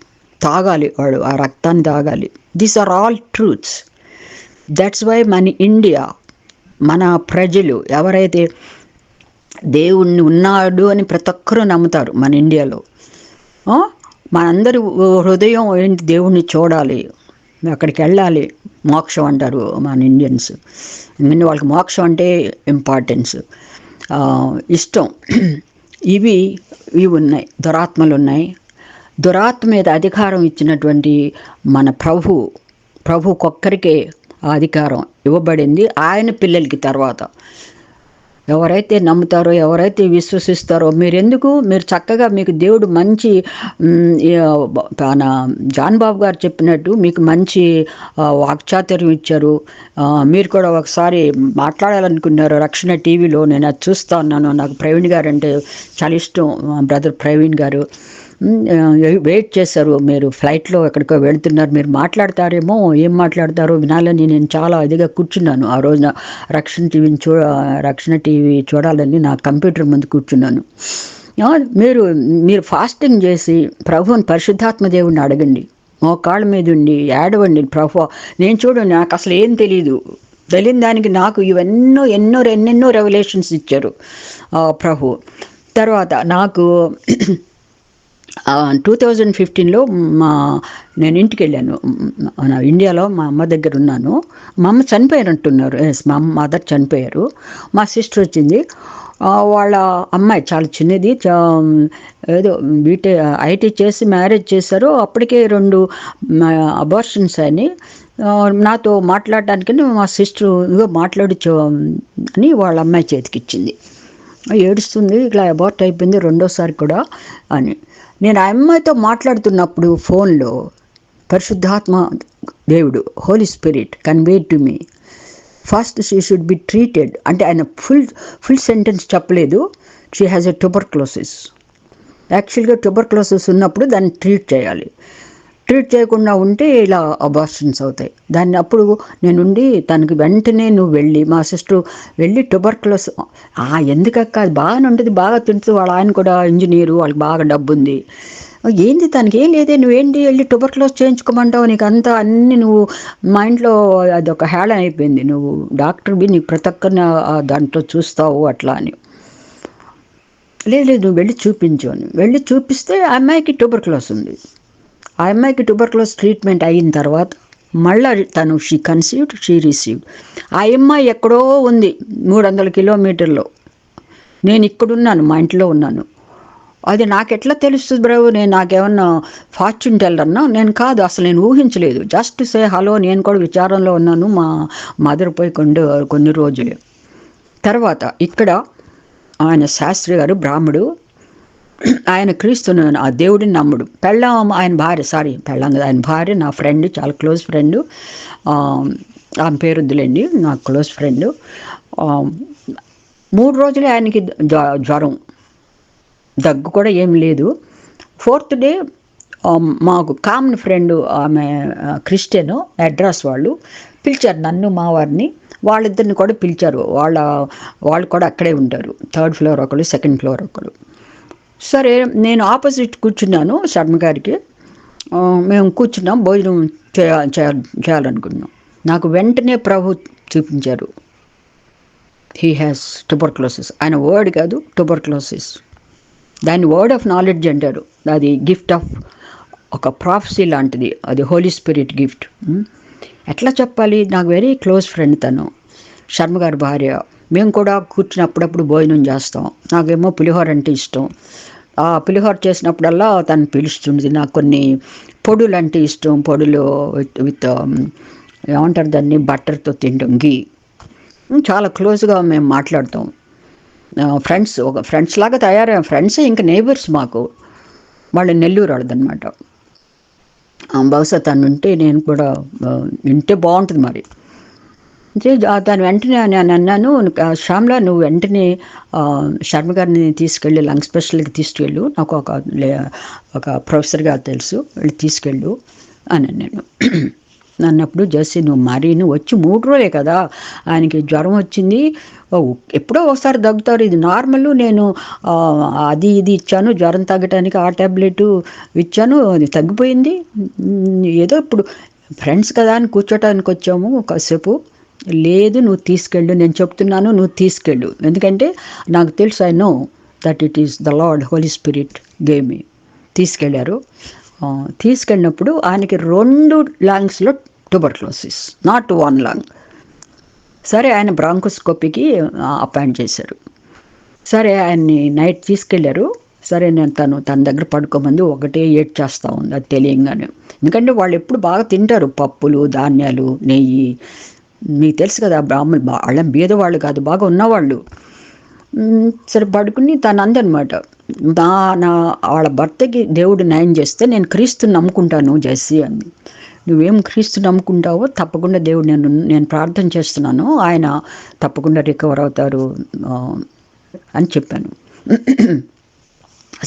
తాగాలి, వాడు ఆ రక్తాన్ని తాగాలి. These are all truths. That's why మన ఇండియా, మన ప్రజలు ఎవరైతే దేవుణ్ణి ఉన్నాడు అని ప్రతి ఒక్కరూ నమ్ముతారు మన ఇండియాలో. మనందరి హృదయం ఏంటి, దేవుణ్ణి చూడాలి, అక్కడికి వెళ్ళాలి, మోక్షం అంటారు మన ఇండియన్స్. ఎందుకంటే వాళ్ళకి మోక్షం అంటే ఇంపార్టెన్స్, ఇష్టం. ఇవి ఉన్నాయి, దురాత్మలు ఉన్నాయి. దురాత్మ మీద అధికారం ఇచ్చినటువంటి మన ప్రభుకొక్కరికే ఆ అధికారం ఇవ్వబడింది. ఆయన పిల్లలకి తర్వాత ఎవరైతే నమ్ముతారో, ఎవరైతే విశ్వసిస్తారో, మీరు చక్కగా మీకు దేవుడు మంచి జాన్ బాబు గారు చెప్పినట్టు మీకు మంచి వాక్చాతుర్యం ఇచ్చారు. మీరు కూడా ఒకసారి మాట్లాడాలనుకున్నారు రక్షణ టీవీలో. నేను అది చూస్తూ ఉన్నాను. నాకు ప్రవీణ్ గారు అంటే చాలా ఇష్టం, బ్రదర్ ప్రవీణ్ గారు. వెయిట్ చేశారు, మీరు ఫ్లైట్లో ఎక్కడికో వెళ్తున్నారు, మీరు మాట్లాడతారేమో, ఏం మాట్లాడతారో వినాలని నేను చాలా ఇదిగా కూర్చున్నాను. ఆ రోజున రక్షణ టీవీ చూడాలని నా కంప్యూటర్ ముందు కూర్చున్నాను. మీరు ఫాస్టింగ్ చేసి ప్రభువుని, పరిశుద్ధాత్మ దేవుడిని అడగండి, మోకాళ్ళ మీద ఉండి ఏడవండి. ప్రభు నేను చూడండి, నాకు అసలు ఏం తెలియని దానికి నాకు ఎన్నెన్నో రెవల్యూషన్స్ ఇచ్చారు ప్రభు. తర్వాత నాకు 2015లో నేను ఇంటికి వెళ్ళాను. ఇండియాలో మా అమ్మ దగ్గర ఉన్నాను. మా అమ్మ చనిపోయారంటున్నారు. మా మదర్ చనిపోయారు. మా సిస్టర్ వచ్చింది. వాళ్ళ అమ్మాయి చాలా చిన్నది, ఏదో ఐటీ చేసి మ్యారేజ్ చేశారు. అప్పటికే 2 అబార్షన్స్ అని నాతో మాట్లాడటానికి మా సిస్టర్ మాట్లాడచ్చు అని వాళ్ళ అమ్మాయి చేతికిచ్చింది. ఏడుస్తుంది, ఇట్లా అబార్ట్ అయిపోయింది 2వసారి కూడా అని. నేను ఆ అమ్మాయితో మాట్లాడుతున్నప్పుడు ఫోన్లో పరిశుద్ధాత్మ దేవుడు, Holy Spirit conveyed to me, first she should be treated అంటే ఆయన ఫుల్ సెంటెన్స్ చెప్పలేదు. She has a tuberculosis. యాక్చువల్గా ట్యూబర్క్లోసిస్ ఉన్నప్పుడు దాన్ని ట్రీట్ చేయాలి. ట్రీట్ చేయకుండా ఉంటే ఇలా అబార్షన్స్ అవుతాయి. దాన్ని అప్పుడు నేనుండి తనకి వెంటనే నువ్వు వెళ్ళి, మా సిస్టర్ వెళ్ళి ట్యూబర్క్లోసిస్ ఎందుకక్క, అది బాగానే ఉంటుంది, బాగా తింటుంది, వాళ్ళ ఆయన కూడా ఇంజనీరు, వాళ్ళకి బాగా డబ్బు ఉంది, ఏంది తనకి ఏం లేదే, నువ్వేంటి వెళ్ళి ట్యూబర్క్లోసిస్ చేయించుకోమంటావు, నీకు అంతా అన్నీ నువ్వు మా ఇంట్లో అదొక హేళన అయిపోయింది, నువ్వు డాక్టర్వి, నీకు ప్రతి ఒక్కరిని దాంట్లో చూస్తావు అట్లా అని. లేదు నువ్వు వెళ్ళి చూపించు అని. వెళ్ళి చూపిస్తే ఆ అమ్మాయికి ట్యూబర్క్లోసిస్ ఉంది. ఆ అమ్మాయికి ట్యూబర్క్లోసిస్ ట్రీట్మెంట్ అయిన తర్వాత మళ్ళీ తను షీ కన్సీవ్డ్, షీ రిసీవ్డ్. ఆ అమ్మాయి ఎక్కడో ఉంది 300 కిలోమీటర్లో, నేను ఇక్కడున్నాను, మా ఇంట్లో ఉన్నాను. అది నాకెట్లా తెలుస్తుంది బ్రో, నేను నాకేమన్నా ఫార్చ్యూన్ టెల్లర్నా? నేను కాదు, అసలు నేను ఊహించలేదు. జస్ట్ సే హలో, నేను కూడా విచారంలో ఉన్నాను. మా మదర్ పోయి కొన్ని రోజులే తర్వాత ఇక్కడ ఆయన శాస్త్రి గారు బ్రాహ్మడు, ఆయన క్రీస్తును ఆ దేవుడిని నమ్ముడు. పెళ్ళాం ఆయన భార్య, పెళ్ళాం కదా, ఆయన భార్య నా ఫ్రెండ్, చాలా క్లోజ్ ఫ్రెండ్. ఆమె పేరొద్దులేండి, నా క్లోజ్ ఫ్రెండ్. 3 రోజులే ఆయనకి జ్వరం, దగ్గు కూడా ఏం లేదు. 4th డే మాకు కామన్ ఫ్రెండ్, ఆమె క్రిస్టియన్, అడ్రస్ వాళ్ళు పిలిచారు నన్ను, మా వారిని, వాళ్ళిద్దరిని కూడా పిలిచారు. వాళ్ళు కూడా అక్కడే ఉంటారు, 3rd ఫ్లోర్ ఒకరు, 2nd ఫ్లోర్ ఒకరు. సరే, నేను ఆపోజిట్ కూర్చున్నాను శర్మ గారికి. మేము కూర్చున్నాం, భోజనం చేయాలనుకున్నాం. నాకు వెంటనే ప్రభు చూపించారు, హీ హ్యాస్ ట్యూబర్క్లోసిస్. ఆయన వర్డ్ కాదు, ట్యూబర్క్లోసిస్. దాన్ని వర్డ్ ఆఫ్ నాలెడ్జ్ అంటారు. అది గిఫ్ట్ ఆఫ్ ఒక ప్రాఫెసీ లాంటిది, అది హోలీ స్పిరిట్ గిఫ్ట్. ఎట్లా చెప్పాలి, నాకు వెరీ క్లోజ్ ఫ్రెండ్ తను, శర్మ గారి భార్య. మేము కూడా కూర్చుని అప్పుడప్పుడు భోజనం చేస్తాం. నాకేమో పులిహోర అంటే ఇష్టం. ఆ పులిహోర చేసినప్పుడల్లా తను పిలుస్తుంది. నాకు కొన్ని పొడులు అంటే ఇష్టం. పొడులు విత్ ఏమంటారు దాన్ని, బటర్తో తింటాం, గీ. చాలా క్లోజ్గా మేము మాట్లాడతాం. ఫ్రెండ్స్ లాగా తయారయ్యాం. ఫ్రెండ్స్ ఇంకా నైబర్స్ మాకు. వాళ్ళు నెల్లూరు వాళ్ళదనమాట. బహుశా తను ఉంటే నేను కూడా వింటే బాగుంటుంది మరి. దాని వెంటనే నేను అన్నాను, శ్యామ్లా నువ్వు వెంటనే శర్మ గారిని తీసుకెళ్ళి లంగ్ స్పెషల్కి తీసుకెళ్ళు, నాకు ఒక ప్రొఫెసర్గా తెలుసు, వెళ్ళి తీసుకెళ్ళు అని నేను అన్నప్పుడు, జెస్సీ నువ్వు వచ్చి 3 రోజులే కదా, ఆయనకి జ్వరం వచ్చింది, ఎప్పుడో ఒకసారి దగ్గుతారు, ఇది నార్మల్. నేను అది ఇది ఇచ్చాను జ్వరం తగ్గటానికి, ఆ ట్యాబ్లెట్ ఇచ్చాను, అది తగ్గిపోయింది. ఏదో ఇప్పుడు ఫ్రెండ్స్ కదా అని కూర్చోటానికి వచ్చాము కాసేపు. లేదు, నువ్వు తీసుకెళ్ళు, నేను చెప్తున్నాను, నువ్వు తీసుకెళ్ళు. ఎందుకంటే నాకు తెలుసు, I know that it is the Lord Holy Spirit gave me. తీసుకెళ్ళారు. తీసుకెళ్ళినప్పుడు ఆయనకి 2 లంగ్స్లో ట్యూబర్క్లోసిస్, నాట్ 1 లంగ్. సరే, ఆయన బ్రాంకోస్కోపీకి అపాయింట్ చేశారు. సరే, ఆయన్ని నైట్ తీసుకెళ్ళారు. సరే, నేను తన దగ్గర పడుకోమంది, ఒకటే ఏడ్చేస్తూ ఉంది, అది తెలియంగానే. ఎందుకంటే వాళ్ళు ఎప్పుడు బాగా తింటారు, పప్పులు, ధాన్యాలు, నెయ్యి. మీకు తెలుసు కదా, బ్రాహ్మణులు వాళ్ళ బీదవాళ్ళు కాదు, బాగా ఉన్నవాళ్ళు. సరే, పడుకుని తను అందనమాట, వాళ్ళ భర్తకి దేవుడు న్యాయం చేస్తే నేను క్రీస్తుని నమ్ముకుంటాను జెస్సీ అంది. నువ్వేం క్రీస్తు నమ్ముకుంటావో తప్పకుండా దేవుడు, నేను ప్రార్థన చేస్తున్నాను, ఆయన తప్పకుండా రికవర్ అవుతారు అని చెప్పాను.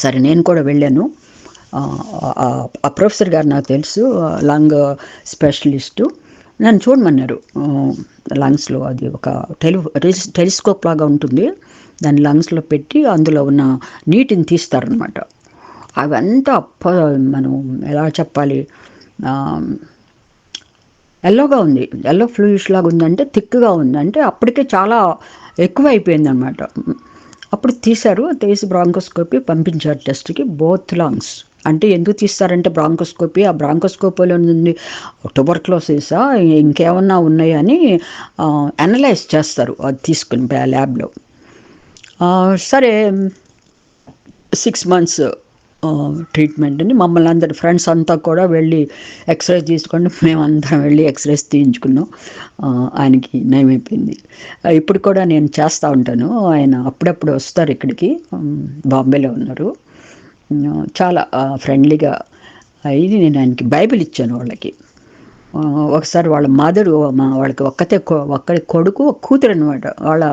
సరే, నేను కూడా వెళ్ళాను. ఆ ప్రొఫెసర్ గారు నాకు తెలుసు, లంగ్ స్పెషలిస్టు. నన్ను చూడమన్నారు. లంగ్స్లో అది ఒక టెలిస్కోప్ లాగా ఉంటుంది, దాన్ని లంగ్స్లో పెట్టి అందులో ఉన్న నీటిని తీస్తారనమాట. అవంతా మనం ఎలా చెప్పాలి, ఎల్లోగా ఉంది, ఎల్లో ఫ్లూయిష్ లాగా ఉందంటే, థిక్గా ఉందంటే అప్పటికే చాలా ఎక్కువ అయిపోయింది అనమాట. అప్పుడు తీసి బ్రాంకోస్కోపీ పంపించారు టెస్ట్కి, బోత్ లంగ్స్. అంటే ఎందుకు తీస్తారంటే బ్రాంకోస్కోపీ, ఆ బ్రాంకోస్కోపీలో ఉంది ట్యూబర్క్లోసిసా ఇంకేమన్నా ఉన్నాయని అనలైజ్ చేస్తారు, అది తీసుకుని ల్యాబ్లో. సరే, 6 months ట్రీట్మెంట్ని మమ్మల్ని అందరు ఫ్రెండ్స్ అంతా కూడా వెళ్ళి ఎక్స్రే తీసుకోండి, మేమందరం వెళ్ళి ఎక్స్రేస్ తీయించుకున్నాం. ఆయనకి నయమైపోయింది. ఇప్పుడు కూడా నేను చేస్తూ ఉంటాను. ఆయన అప్పుడప్పుడు వస్తారు ఇక్కడికి, బాంబేలో ఉన్నారు. చాలా ఫ్రెండ్లీగా. ఇది నేను ఆయనకి బైబిల్ ఇచ్చాను వాళ్ళకి. ఒకసారి వాళ్ళ మదరు, వాళ్ళకి ఒక్కడి కొడుకు, కూతురు అనమాట. వాళ్ళ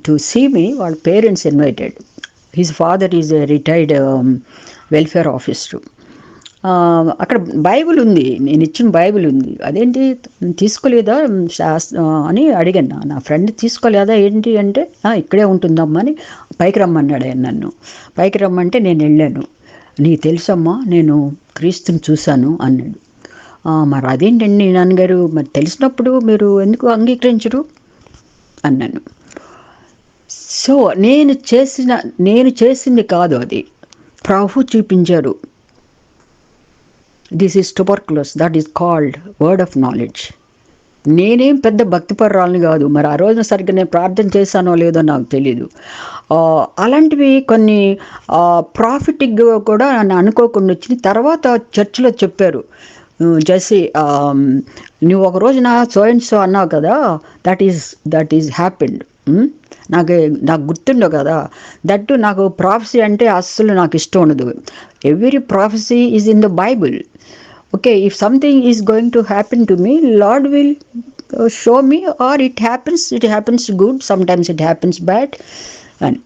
టు సీ మీ, వాళ్ళ parents invited. His father is a retired welfare officer. అక్కడ బైబిల్ ఉంది, నేను ఇచ్చిన బైబిల్ ఉంది. అదేంటి తీసుకోలేదా అని అడిగాను. నా ఫ్రెండ్ తీసుకోలేదా ఏంటి అంటే, ఇక్కడే ఉంటుందమ్మా అని పైకి రమ్మన్నాడు ఆయన నన్ను. పైకి రమ్మంటే నేను వెళ్ళాను. నీకు తెలుసమ్మా, నేను క్రీస్తుని చూశాను అన్నాడు. మరి అదేంటండి నాన్నగారు, మరి తెలిసినప్పుడు మీరు ఎందుకు అంగీకరించరు అన్నాను. సో నేను చేసింది కాదు, అది ప్రభు చూపించారు. This is tuberculosis, that is called word of knowledge. నేనేం పెద్ద భక్తిపరురాలని కాదు, మరి ఆ రోజున సరిగ్గా నేను ప్రార్థన చేశానో లేదో నాకు తెలీదు. అలాంటివి కొన్ని ప్రాఫిటిక్ కూడా అనుకోకుండా వచ్చింది. తర్వాత చర్చిలో చెప్పారు, జెస్సీ నువ్వు ఒక రోజున సో అండ్ సో అన్నావు కదా, దట్ ఈజ్ హ్యాపెండ్. నాకు గుర్తుండవు కదా, దట్టు నాకు ప్రాఫెసీ అంటే అస్సలు నాకు ఇష్టం ఉండదు. Every prophecy is in the Bible. Okay, if something is going to happen to me, Lord will show me, or it happens good, sometimes it happens bad అని.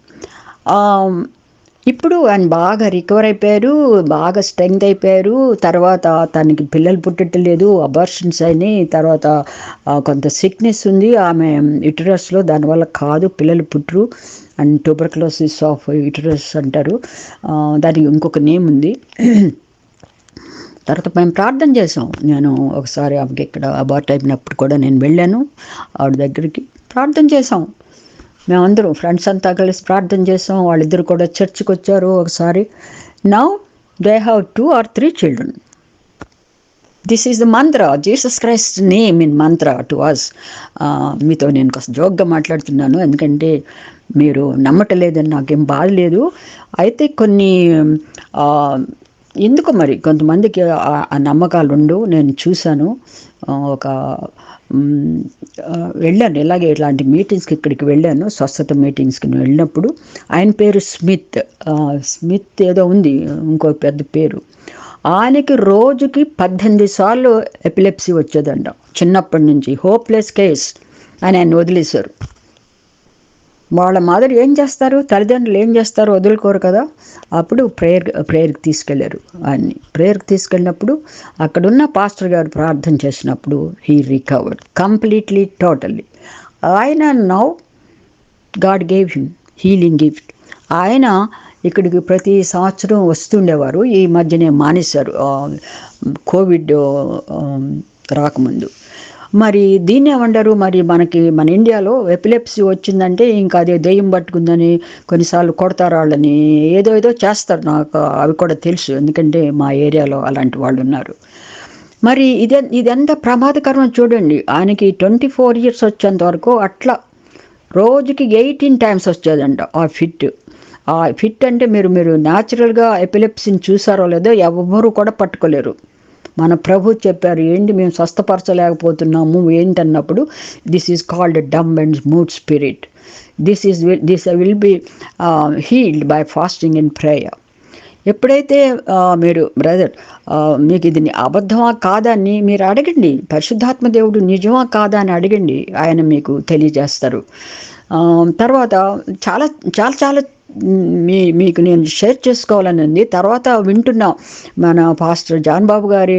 ఇప్పుడు ఆయన బాగా రికవర్ అయిపోయారు, బాగా స్ట్రెంగ్త్ అయిపోయారు. తర్వాత తనకి పిల్లలు పుట్టట్లేదు, అబార్షన్స్ అయినాయి. తర్వాత కొంత సిక్నెస్ ఉంది ఆమె యుటరస్లో, దానివల్ల కాదు పిల్లలు పుట్టరు. అండ్ ట్యూబర్క్లోసిస్ ఆఫ్ యుటరస్ అంటారు, దానికి ఇంకొక నేమ్ ఉంది. తర్వాత మేము ప్రార్థన చేసాం. నేను ఒకసారి ఆమెకి ఇక్కడ అబార్ట్ అయినప్పుడు కూడా నేను వెళ్ళాను ఆవిడ దగ్గరికి, ప్రార్థన చేసాం. మేమందరం ఫ్రెండ్స్ అంతా కలిసి ప్రార్థన చేసాం. వాళ్ళిద్దరు కూడా చర్చికి వచ్చారు ఒకసారి. Now they have 2 or 3 children. This is the Mantra, Jesus Christ name in Mantra to us. మీతో నేను కాస్త జోక్గా మాట్లాడుతున్నాను, ఎందుకంటే మీరు నమ్మటలేదని నాకేం బాధ లేదు. అయితే కొన్ని ఎందుకు మరి కొంతమందికి ఆ నమ్మకాలు ఉండవు. నేను చూశాను, ఒక వెళ్ళాను ఇలాగే ఇట్లాంటి మీటింగ్స్కి, ఇక్కడికి వెళ్ళాను, స్వస్థత మీటింగ్స్కి వెళ్ళినప్పుడు. ఆయన పేరు స్మిత్ ఏదో ఉంది, ఇంకో పెద్ద పేరు. ఆయనకి రోజుకి 18 సార్లు ఎపిలెప్సీ వచ్చేదంట చిన్నప్పటి నుంచి. హోప్లెస్ కేస్ అని ఆయన వదిలేశారు. వాళ్ళ మదర్ ఏం చేస్తారు, తల్లిదండ్రులు ఏం చేస్తారు, వదులుకోరు కదా. అప్పుడు ప్రేయర్కి తీసుకెళ్లారు ఆయన్ని. ప్రేయర్కి తీసుకెళ్ళినప్పుడు అక్కడున్న పాస్టర్ గారు ప్రార్థన చేసినప్పుడు హీ రికవర్డ్ కంప్లీట్లీ, టోటల్లీ. ఆయన now God gave him healing gift. ఆయన ఇక్కడికి ప్రతి సంవత్సరం వస్తుండేవారు. ఈ మధ్యనే మానేశారు కోవిడ్ రాకముందు. మరి దీన్ని ఏమంటారు, మరి మన ఇండియాలో ఎపిలెప్సీ వచ్చిందంటే ఇంకా అదే దెయ్యం పట్టుకుందని కొన్నిసార్లు కొడతారు వాళ్ళని, ఏదో చేస్తారు. నాకు అవి కూడా తెలుసు, ఎందుకంటే మా ఏరియాలో అలాంటి వాళ్ళు ఉన్నారు. మరి ఇదెంత ప్రమాదకరం చూడండి. ఆయనకి 24 years వచ్చేంత వరకు అట్లా రోజుకి 18 times వచ్చేదంట ఆ ఫిట్ అంటే మీరు న్యాచురల్గా ఎపిలెప్సీని చూసారో లేదో ఎవరు కూడా పట్టుకోలేరు. మన ప్రభు చెప్పారు, ఏంటి మేము స్వస్థపరచలేకపోతున్నాము ఏంటన్నప్పుడు, this is called dumb and mute spirit. This will be healed by fasting and prayer. ఎప్పుడైతే మీరు బ్రదర్ మీకు ఇది అబద్ధమా కాదా అని మీరు అడగండి, పరిశుద్ధాత్మ దేవుడు నిజమా కాదా అని అడగండి, ఆయన మీకు తెలియజేస్తారు. తర్వాత చాలా చాలా చాలా మీకు నేను షేర్ చేసుకోవాలని ఉంది. తర్వాత వింటున్నా మన పాస్టర్ జాన్ బాబు గారి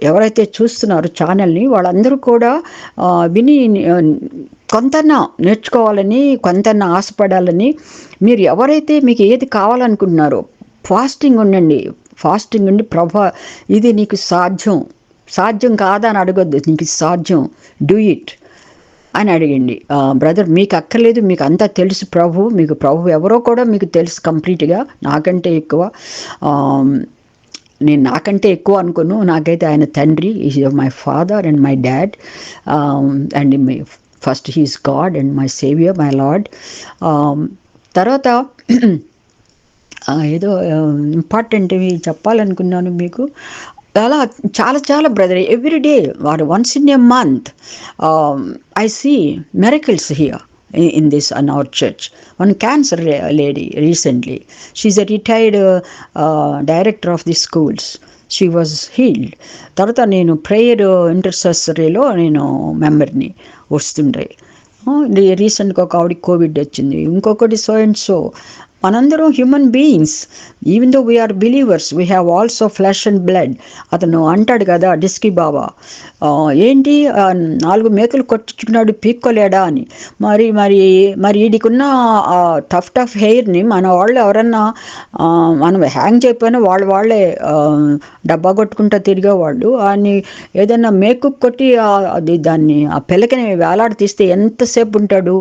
ఎవరైతే చూస్తున్నారో ఛానల్ని, వాళ్ళందరూ కూడా విని కొంతన్నా నేర్చుకోవాలని, కొంతన్నా ఆశపడాలని. మీరు ఎవరైతే మీకు ఏది కావాలనుకుంటున్నారో ఫాస్టింగ్ ఉండండి. ఫాస్టింగ్ ఉండి, ప్రభా ఇది నీకు సాధ్యం కాదా అని అడగొద్దు, నీకు సాధ్యం, డూ ఇట్ అని అడగండి. బ్రదర్ మీకు అక్కర్లేదు, మీకు అంతా తెలుసు, మీకు ప్రభు ఎవరో కూడా మీకు తెలుసు కంప్లీట్గా, నాకంటే ఎక్కువ. నేను నాకంటే ఎక్కువ అనుకోను, నాకైతే ఆయన తండ్రి, is my father and my dad and first he's God and my saviour, my Lord. తర్వాత ఏదో ఇంపార్టెంట్వి చెప్పాలనుకున్నాను మీకు. అలా చాలా చాలా brother, every day or once in a month I see miracles here in our church. One cancer lady recently, she's a retired director of the schools, she was healed. తర్వాత నేను ప్రేయర్ ఇంటర్సెసరీలో నేను మెంబర్ని వస్తుండే. రీసెంట్గా ఒక ఆవిడకి కోవిడ్ వచ్చింది, ఇంకొకటి so and so. మనందరం human beings, even though we are believers, we have also flesh and blood. అతను అంటాడు కదా డిస్కీ బాబా, ఏంటి 4 మేకలు కొట్టుకున్నాడు పీక్కోలేడా అని. మరి వీడికున్న టఫ్ హెయిర్ని మన వాళ్ళు ఎవరన్నా మనం హ్యాంగ్ చేయకపోయినా వాళ్ళే డబ్బా కొట్టుకుంటూ తిరిగేవాళ్ళు. అని ఏదైనా మేకు కొట్టి దాన్ని ఆ పిల్లకని వేలాడి తీస్తే ఎంతసేపు ఉంటాడు.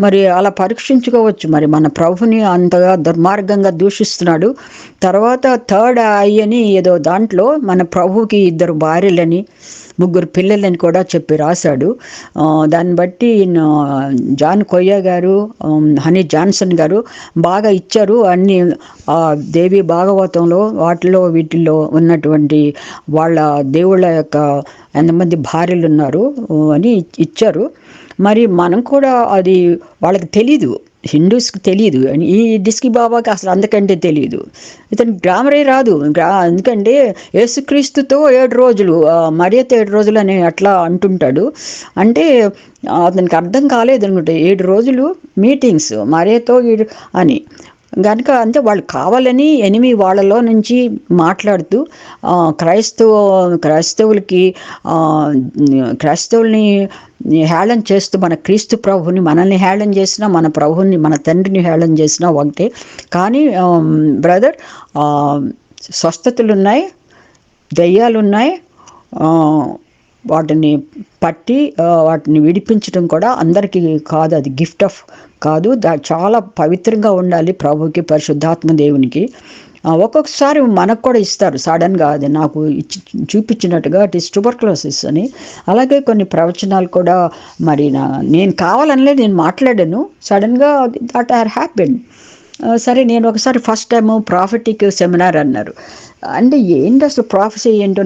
మరి అలా పరీక్షించుకోవచ్చు. మరి మన ప్రభుని అంతగా దుర్మార్గంగా దూషిస్తున్నాడు. తర్వాత 3rd eye అని ఏదో దాంట్లో మన ప్రభుకి 2 భార్యలని, ముగ్గురు పిల్లలని కూడా చెప్పి రాశాడు. దాన్ని బట్టి జాన్ కొయ్య గారు, హనీ జాన్సన్ గారు బాగా ఇచ్చారు అన్ని. దేవి భాగవతంలో వీటిల్లో ఉన్నటువంటి వాళ్ళ దేవుళ్ళ యొక్క ఎంతమంది భార్యలు ఉన్నారు అని ఇచ్చారు. మరి మనం కూడా అది వాళ్ళకి తెలీదు, హిందూస్కి తెలియదు, ఈ డిస్కీ బాబాకి అసలు అంతకంటే తెలియదు. ఇతను గ్రామరే రాదు. ఎందుకంటే యేసుక్రీస్తుతో 7 రోజులు, మరియతో 7 రోజులు అని అట్లా అంటుంటాడు. అంటే అతనికి అర్థం కాలేదు అనుకుంటే 7 రోజులు మీటింగ్స్ మరియతో అని కనుక. అంతే వాళ్ళు కావాలని ఎనిమి వాళ్ళలో నుంచి మాట్లాడుతూ క్రైస్తవుల్ని హేళన చేస్తూ మన క్రీస్తు ప్రభుని మనల్ని హేళన చేసినా, మన ప్రభుని మన తండ్రిని హేళన చేసినా ఒకటే. కానీ బ్రదర్, స్వస్థతలు ఉన్నాయి, దయ్యాలు ఉన్నాయి. వాటిని పట్టి వాటిని విడిపించడం కూడా అందరికీ కాదు, అది గిఫ్ట్ ఆఫ్ కాదు. చాలా పవిత్రంగా ఉండాలి ప్రభుకి, పరిశుద్ధాత్మ దేవునికి. ఒక్కొక్కసారి మనకు కూడా ఇస్తారు సడన్గా, అది నాకు చూపించినట్టుగా ఇట్ ఈస్ ట్యూబర్క్లోసిస్ అని. అలాగే కొన్ని ప్రవచనాలు కూడా మరి నేను కావాలనలే నేను మాట్లాడాను, సడన్గా దట్ ఆర్ హ్యాపెన్. సరే, నేను ఒకసారి ఫస్ట్ టైము ప్రాఫిటిక్ సెమినార్ అన్నారు. అంటే ఏంటి అసలు ప్రాఫెసీ ఏంటో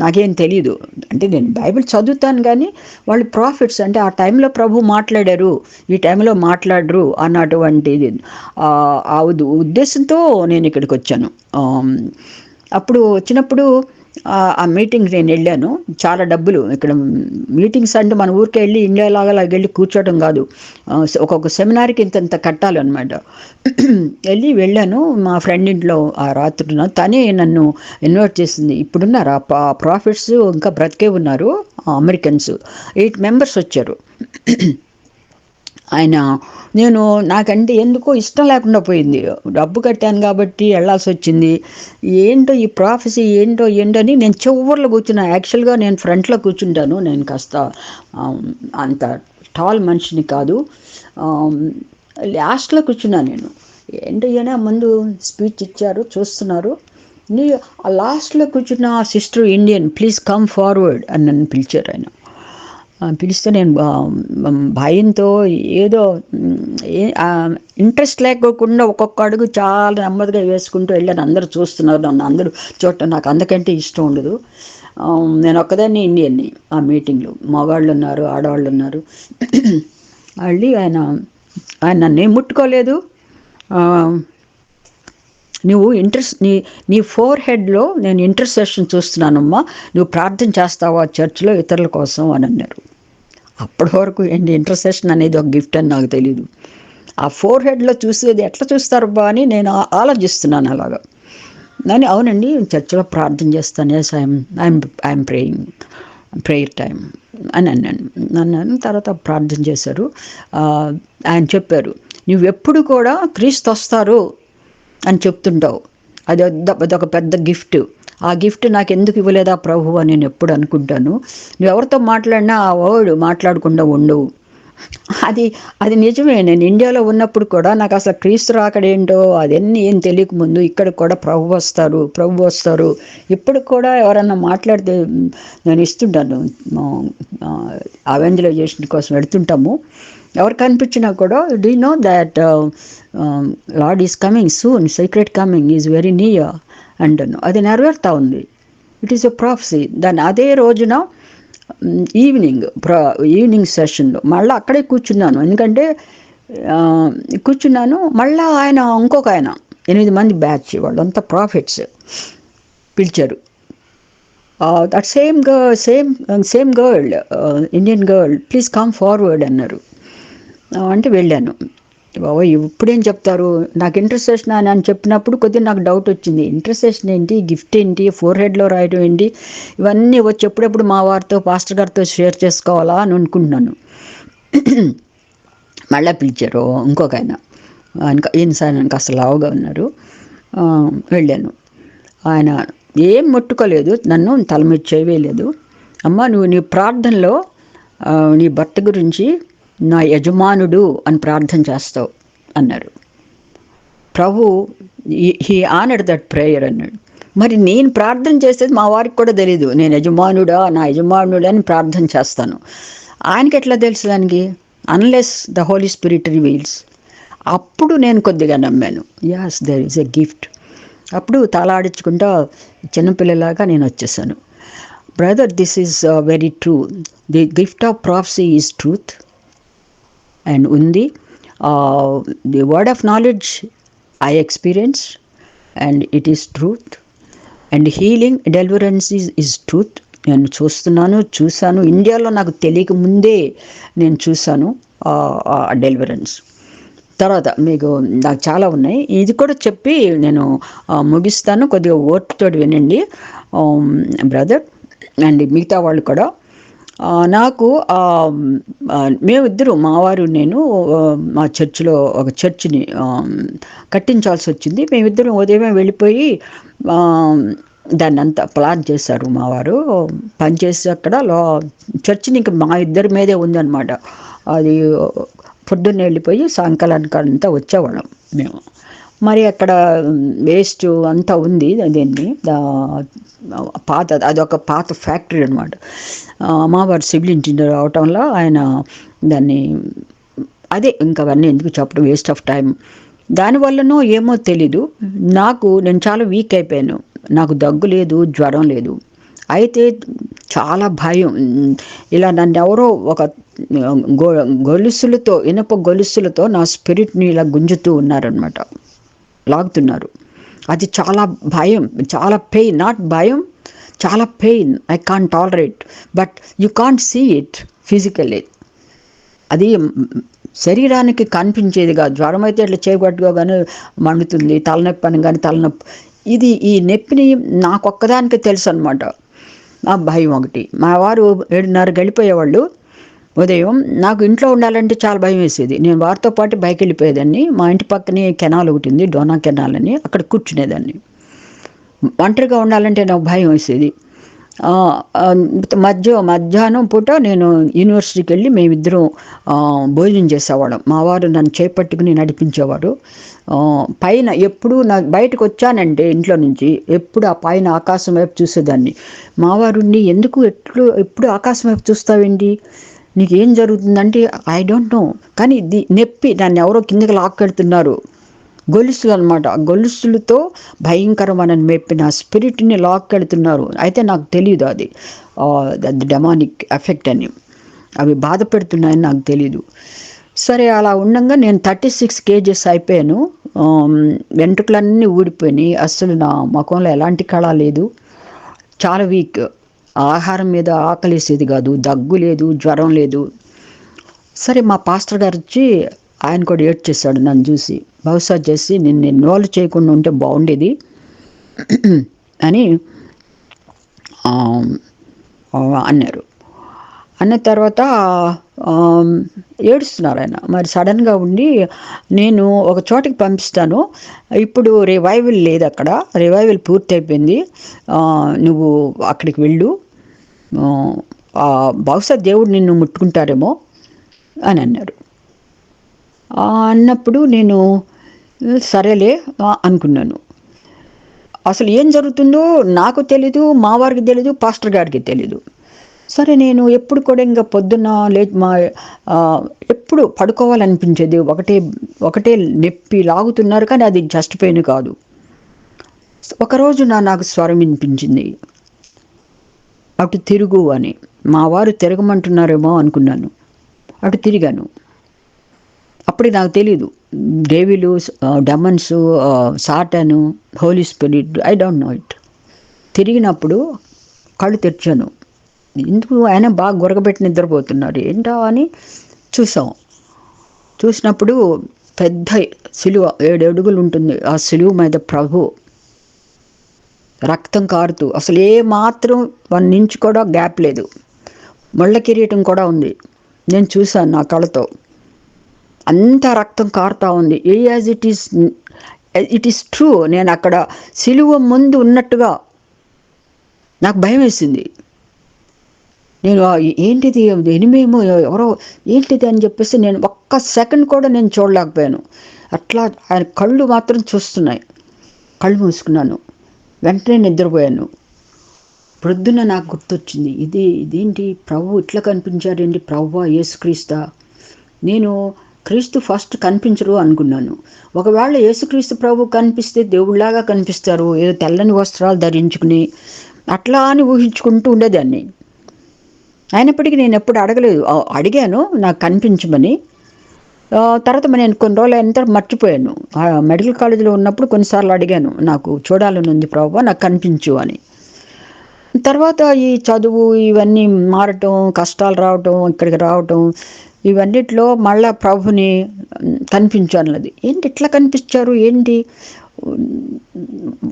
నాకేం తెలియదు. అంటే నేను బైబిల్ చదువుతాను కానీ వాళ్ళు ప్రాఫిట్స్ అంటే ఆ టైంలో ప్రభు మాట్లాడారు, ఈ టైంలో మాట్లాడరు అన్నటువంటిది ఆ ఉద్దేశంతో నేను ఇక్కడికి వచ్చాను. అప్పుడు వచ్చినప్పుడు ఆ మీటింగ్ నేను వెళ్ళాను. చాలా డబ్బులు. ఇక్కడ మీటింగ్స్ అంటే మన ఊరికి వెళ్ళి ఇండియాలాగా వెళ్ళి కూర్చోవడం కాదు, ఒక్కొక్క సెమినార్కి ఇంత కట్టాలన్నమాట. వెళ్ళాను. మా ఫ్రెండ్ ఇంట్లో ఆ రాత్రి తనే నన్ను ఇన్వైట్ చేసింది. ఇప్పుడున్నారు ఆ ప్రాఫిట్స్ ఇంకా బ్రతికే ఉన్నారు, అమెరికన్స్ 8 మెంబర్స్ వచ్చారు. నాకంటే ఎందుకో ఇష్టం లేకుండా పోయింది. డబ్బు కట్టాను కాబట్టి వెళ్ళాల్సి వచ్చింది. ఏంటో ఈ ప్రాఫెసీ ఏంటో అని నేను చివర్లో కూర్చున్నా. యాక్చువల్గా నేను ఫ్రంట్లో కూర్చుంటాను, నేను కాస్త అంత టాల్ మనిషిని కాదు. లాస్ట్లో కూర్చున్నా నేను. ఏంటో ముందు స్పీచ్ ఇచ్చారు, చూస్తున్నారు. లాస్ట్లో కూర్చున్న sister Indian, please come forward అని నన్ను పిలిచారు. ఆయన పిలిస్తే నేను భయంతో ఏదో ఇంట్రెస్ట్ లేకోకుండా ఒక్కొక్క అడుగు చాలా నెమ్మదిగా వేసుకుంటూ వెళ్ళాను. అందరూ చూస్తున్నారు నన్ను, అందరూ చూడటం నాకు అందుకంటే ఇష్టం ఉండదు. నేను ఒక్కదాన్ని ఇండియన్ని. ఆ మీటింగ్లో మగవాళ్ళు ఉన్నారు, ఆడవాళ్ళు ఉన్నారు. ఆయన నన్ను ఏం ముట్టుకోలేదు. నువ్వు నీ ఫోర్ హెడ్లో నేను ఇంటర్సెషన్ చూస్తున్నానమ్మా, నువ్వు ప్రార్థన చేస్తావా చర్చ్లో ఇతరుల కోసం అని అన్నారు. అప్పటి వరకు ఇంటర్సెషన్ అనేది ఒక గిఫ్ట్ అని నాకు తెలియదు. ఆ ఫోర్ హెడ్లో చూసేది ఎట్లా చూస్తారు బా అని నేను ఆలోచిస్తున్నాను అలాగా. కానీ అవునండి, చర్చిలో ప్రార్థన చేస్తాను, yes I'm praying, prayer time అని అన్నాను. తర్వాత ప్రార్థన చేశారు. ఆయన చెప్పారు, నువ్వెప్పుడు కూడా క్రీస్తు వస్తారు అని చెప్తుంటావు, అదొక పెద్ద గిఫ్ట్. ఆ గిఫ్ట్ నాకు ఎందుకు ఇవ్వలేదా ప్రభు అని నేను ఎప్పుడు అనుకుంటాను. నువ్వు ఎవరితో మాట్లాడినా ఆ వర్డ్ మాట్లాడకుండా ఉండవు. అది నిజమే. నేను ఇండియాలో ఉన్నప్పుడు కూడా నాకు అసలు క్రీస్తు రాకడేంటో అదన్నీ ఏం తెలియకముందు ఇక్కడ కూడా ప్రభు వస్తారు ఇప్పుడు కూడా ఎవరన్నా మాట్లాడితే నేను ఇస్తుంటాను. అవెంజలైజేషన్ కోసం పెడుతుంటాము. ఎవరు కనిపించినా కూడా, do you know that lord is coming soon, secret coming is very near అంటాను. అది నెరవేరుతా ఉంది. It is a prophecy. దాన్ని అదే రోజున ఈవినింగ్ సెషన్లో మళ్ళీ అక్కడే కూర్చున్నాను. ఎందుకంటే మళ్ళీ ఇంకొక ఆయన 8 మంది బ్యాచ్, వాళ్ళంతా ప్రాఫిట్స్ పిలిచారు. That same girl, Indian girl, please come forward అన్నారు. అంటే వెళ్ళాను. బాబా ఇప్పుడేం చెప్తారు, నాకు ఇంటర్సెషన్ అని చెప్పినప్పుడు కొద్దిగా నాకు డౌట్ వచ్చింది. ఇంటర్సెషన్ ఏంటి, గిఫ్ట్ ఏంటి, ఫోర్ హెడ్లో రాయడం ఏంటి, ఇవన్నీ వచ్చి ఎప్పుడెప్పుడు మా వారితో పాస్టర్ గారితో షేర్ చేసుకోవాలా అని అనుకుంటున్నాను. మళ్ళీ పిలిచారు ఇంకొక ఆయన, ఈయన సార్ నాకు అసలు లావుగా ఉన్నారు. వెళ్ళాను. ఆయన ఏం ముట్టుకోలేదు, నన్ను తల మీద చేయలేదు. అమ్మ నువ్వు నీ ప్రార్థనలో నీ భర్త గురించి నా యజమానుడు అని ప్రార్థన చేస్తావు అన్నారు. ప్రభు హీ ఆనర్డ్ దట్ ప్రేయర్ అన్నాడు. మరి నేను ప్రార్థన చేసేది మా వారికి కూడా తెలియదు. నేను యజమానుడా, నా యజమానుడా అని ప్రార్థన చేస్తాను. ఆయనకి ఎట్లా తెలుసు దానికి? Unless the Holy Spirit reveals. అప్పుడు నేను కొద్దిగా నమ్మాను, as there is a gift. అప్పుడు తలాడించుకుంటా చిన్నపిల్లలాగా నేను వచ్చేసాను. Brother, this is very true. The gift of prophecy is truth and ఉంది. The word of knowledge I experience and it is truth. And healing, deliverance is truth. నేను చూశాను. ఇండియాలో నాకు తెలియక ముందే నేను చూశాను డెలివరెన్స్. తర్వాత నాకు చాలా ఉన్నాయి, ఇది కూడా చెప్పి నేను ముగిస్తాను. కొద్దిగా ఓర్పుతో వినండి బ్రదర్ అండ్ మిగతా వాళ్ళు కూడా. నాకు మేమిద్దరు, మావారు నేను, మా చర్చిలో ఒక చర్చిని కట్టించాల్సి వచ్చింది. మేమిద్దరం ఉదయమే వెళ్ళిపోయి దాన్ని అంతా ప్లాన్ చేశారు. మావారు పనిచేసి అక్కడ చర్చిని ఇంకా మా ఇద్దరి మీదే ఉందన్నమాట. అది పొద్దున్నే వెళ్ళిపోయి సాయంకాలానికి అంతా వచ్చేవాళ్ళం మేము. మరి అక్కడ వేస్ట్ అంతా ఉంది. దీన్ని అదొక పాత ఫ్యాక్టరీ అనమాట. మావారు సివిల్ ఇంజనీర్ అవటంలో ఆయన దాన్ని ఇంకా అవన్నీ ఎందుకు చెప్పడం, వేస్ట్ ఆఫ్ టైం. దానివల్లనో ఏమో తెలీదు, నేను చాలా వీక్ అయిపోయాను. నాకు దగ్గు లేదు, జ్వరం లేదు. అయితే చాలా భయం. ఇలా నన్ను ఎవరో ఒక గొలుసులతో, ఇనప గొలుసులతో నా స్పిరిట్ని ఇలా గుంజుతూ ఉన్నారనమాట, లాగుతున్నారు. అది చాలా భయం, చాలా పెయిన్. నాట్ భయం, చాలా pain. I can't tolerate, but you can't see it physically. అది శరీరానికి కనిపించేది కాదు. జ్వరం అయితే ఇట్లా చేయగట్టుకోగానే మండుతుంది, తలనొప్పి అని కానీ తలనొప్పి. ఈ నొప్పిని నాకొక్కదానికి తెలుసు అనమాట. ఆ భయం ఒకటి. మా వారు 7:30 వెళ్ళిపోయేవాళ్ళు ఉదయం. నాకు ఇంట్లో ఉండాలంటే చాలా భయం వేసేది. నేను వారితో పాటు బయకి వెళ్ళిపోయేదాన్ని. మా ఇంటి పక్కనే కెనాల్ ఒకటి ఉంది, డోనా కెనాల్ అని, అక్కడ కూర్చునేదాన్ని. ఒంటరిగా ఉండాలంటే నాకు భయం వేసేది. మధ్యాహ్నం పూట నేను యూనివర్సిటీకి వెళ్ళి మేమిద్దరం భోజనం చేసేవాళ్ళం. మా వారు నన్ను చేపట్టుకుని నడిపించేవారు. పైన ఎప్పుడు నాకు బయటకు వచ్చానంటే ఇంట్లో నుంచి ఎప్పుడు ఆ పైన ఆకాశం వైపు చూసేదాన్ని. మావారుండి, ఎందుకు ఎప్పుడు ఆకాశం వైపు చూస్తావేంటి, నీకు ఏం జరుగుతుందంటే, ఐ డోంట్ నో. కానీ నొప్పి, నన్ను ఎవరో కిందకి లాక్కెడుతున్నారు. గొలుసులు అనమాట. గొలుసులతో భయంకరమైన నొప్పి, నా స్పిరిట్ని లాక్కెడుతున్నారు. అయితే నాకు తెలియదు అది డెమానిక్ ఎఫెక్ట్ అని, అవి బాధ పెడుతున్నాయని నాకు తెలీదు. సరే, అలా ఉండగా నేను 36 kgs అయిపోయాను. వెంట్రుకలన్నీ ఊడిపోయినాయి. అస్సలు నా ముఖంలో ఎలాంటి కళ లేదు. చాలా వీక్. ఆహారం మీద ఆకలేసేది కాదు, దగ్గు లేదు, జ్వరం లేదు. సరే, మా పాస్టర్ గారు వచ్చి ఆయన కూడా ఏడ్ చేశాడు నన్ను చూసి. బహుశా చేసి నిన్ను ఇన్వాల్వ్ చేయకుండా ఉంటే బాగుండేది అని అన్నారు. అన్న తర్వాత ఏడుస్తున్నారు ఆయన. మరి సడన్గా ఉండి, నేను ఒక చోటికి పంపిస్తాను, ఇప్పుడు రివైవల్ లేదు అక్కడ, రివైవల్ పూర్తి అయిపోయింది, నువ్వు అక్కడికి వెళ్ళు, బహుశా దేవుడు నిన్ను ముట్టుకుంటారేమో అని అన్నారు. అన్నప్పుడు నేను సరేలే అనుకున్నాను. అసలు ఏం జరుగుతుందో నాకు తెలీదు, మా వారికి తెలీదు, పాస్టర్ గారికి తెలీదు. సరే, నేను ఎప్పుడు కూడా ఇంకా పొద్దున్న ఎప్పుడు పడుకోవాలనిపించేది. ఒకటే నొప్పి లాగుతున్నారు, కానీ అది జస్ట్ పెయిన్ కాదు. ఒకరోజు నాకు స్వరం వినిపించింది, అటు తిరుగు అని. మా వారు తిరగమంటున్నారేమో అనుకున్నాను. అటు తిరిగాను. అప్పుడు నాకు తెలీదు, devil, demons, Satan, Holy Spirit, I don't know it. తిరిగినప్పుడు కళ్ళు తెరిచాను. ఎందుకు ఆయన బాగా గురగబెట్టి నిద్రపోతున్నారు ఏంటో అని చూసినప్పుడు పెద్ద సిలువ, 7 అడుగులు ఉంటుంది. ఆ సిలువ మీద ప్రభు రక్తం కారుతూ, అసలు ఏ మాత్రం 1 ఇంచ్ కూడా గ్యాప్ లేదు. ముళ్ళ కిరీటం కూడా ఉంది. నేను చూశాను నా కళ్ళతో. అంత రక్తం కారుతూ ఉంది. As it is true. నేను అక్కడ సిలువ ముందు ఉన్నట్టుగా నాకు భయం వేసింది. నేను ఏంటిది, ఎనిమేమో, ఎవరో ఏంటిది అని చెప్పేసి నేను ఒక్క సెకండ్ కూడా నేను చూడలేకపోయాను. అట్లా ఆయన కళ్ళు మాత్రం చూస్తున్నాయి. కళ్ళు మూసుకున్నాను. వెంటనే నిద్రపోయాను. ప్రొద్దున నాకు గుర్తొచ్చింది, ఇదేంటి ప్రభు ఇట్లా కనిపించారేంటి, ప్రభువా యేసుక్రీస్తా? నేను క్రీస్తు ఫస్ట్ కనిపించరు అనుకున్నాను. ఒకవేళ యేసుక్రీస్తు ప్రభు కనిపిస్తే దేవుళ్లాగా కనిపిస్తారు, ఏదో తెల్లని వస్త్రాలు ధరించుకుని అట్లా అని ఊహించుకుంటూ ఉండేదాన్ని. అయినప్పటికీ నేను ఎప్పుడు అడగలేదు. అడిగాను నాకు కనిపించమని. తర్వాత నేను కొన్ని రోజులు అయిన తర్వాత మర్చిపోయాను. మెడికల్ కాలేజీలో ఉన్నప్పుడు కొన్నిసార్లు అడిగాను, నాకు చూడాలని ఉంది ప్రభువా, నాకు కనిపించు అని. తర్వాత ఈ చదువు ఇవన్నీ మారటం, కష్టాలు రావటం, ఇక్కడికి రావటం, ఇవన్నిట్లో మళ్ళా ప్రభుని కనిపించు అన్నది. ఏంటి ఇట్లా కనిపించారు, ఏంటి,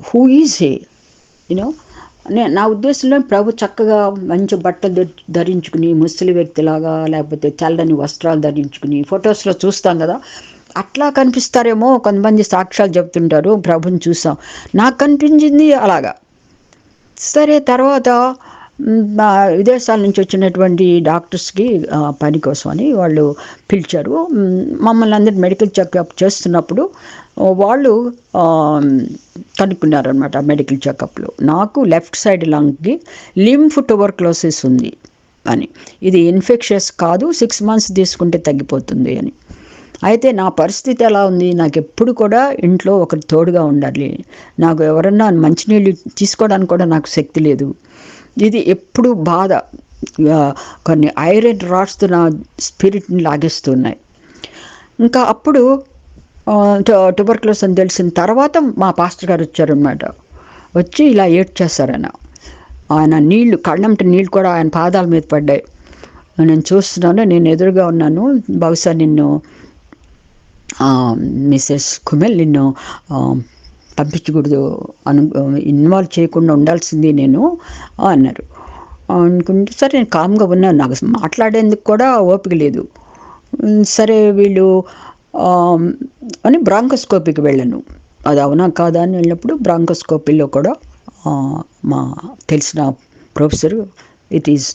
హూ ఈజ్ హే, యూనో. నా ఉద్దేశంలో ప్రభు చక్కగా మంచి బట్టలు ధరించుకుని ముసలి వ్యక్తిలాగా, లేకపోతే తెల్లని వస్త్రాలు ధరించుకుని ఫొటోస్లో చూస్తాం కదా, అట్లా కనిపిస్తారేమో. కొంతమంది సాక్ష్యాలు చెప్తుంటారు, ప్రభుని చూసాం, నాకు కనిపించింది అలాగా. సరే, తర్వాత విదేశాల నుంచి వచ్చినటువంటి డాక్టర్స్కి పని కోసం అని వాళ్ళు పిలిచారు. మమ్మల్ని అందరినీ మెడికల్ చెకప్ చేస్తున్నప్పుడు వాళ్ళు కనుక్కున్నారనమాట. మెడికల్ చెకప్లో నాకు లెఫ్ట్ సైడ్ లంగ్కి లింఫ్ ట్యూబర్క్లోసిస్ ఉంది అని. ఇది ఇన్ఫెక్షస్ కాదు, 6 months తీసుకుంటే తగ్గిపోతుంది అని. అయితే నా పరిస్థితి ఎలా ఉంది, నాకు ఎప్పుడు కూడా ఇంట్లో ఒకరు తోడుగా ఉండాలి, నాకు ఎవరన్నా మంచినీళ్ళు తీసుకోవడానికి కూడా నాకు శక్తి లేదు. ఇది ఎప్పుడు బాధ. కొన్ని ఐరన్ రాడ్స్తో నా స్పిరిట్ని లాగేస్తున్నాయి. ఇంకా అప్పుడు ట్యూబర్క్లోసిస్ అని తెలిసిన తర్వాత మా పాస్టర్ గారు వచ్చారనమాట. వచ్చి ఇలా ఏడ్చేశారు ఆయన నీళ్లు, కళ్ళంటి నీళ్ళు కూడా ఆయన పాదాల మీద పడ్డాయి. నేను చూస్తున్నాను, నేను ఎదురుగా ఉన్నాను, బహుశా నిన్ను మిసెస్ కుమెల్ నిన్ను పంపించకూడదు, ఇన్వాల్వ్ చేయకుండా ఉండాల్సింది నేను అన్నారు. అనుకుంటే సరే నేను కామ్గా ఉన్నాను, నాకు మాట్లాడేందుకు కూడా ఓపిక లేదు. సరే వీళ్ళు అని బ్రాంకోస్కోపీకి వెళ్ళాను. అది అవునా కాదా అని వెళ్ళినప్పుడు బ్రాంకోస్కోపీలో కూడా మా తెలిసిన professor, it is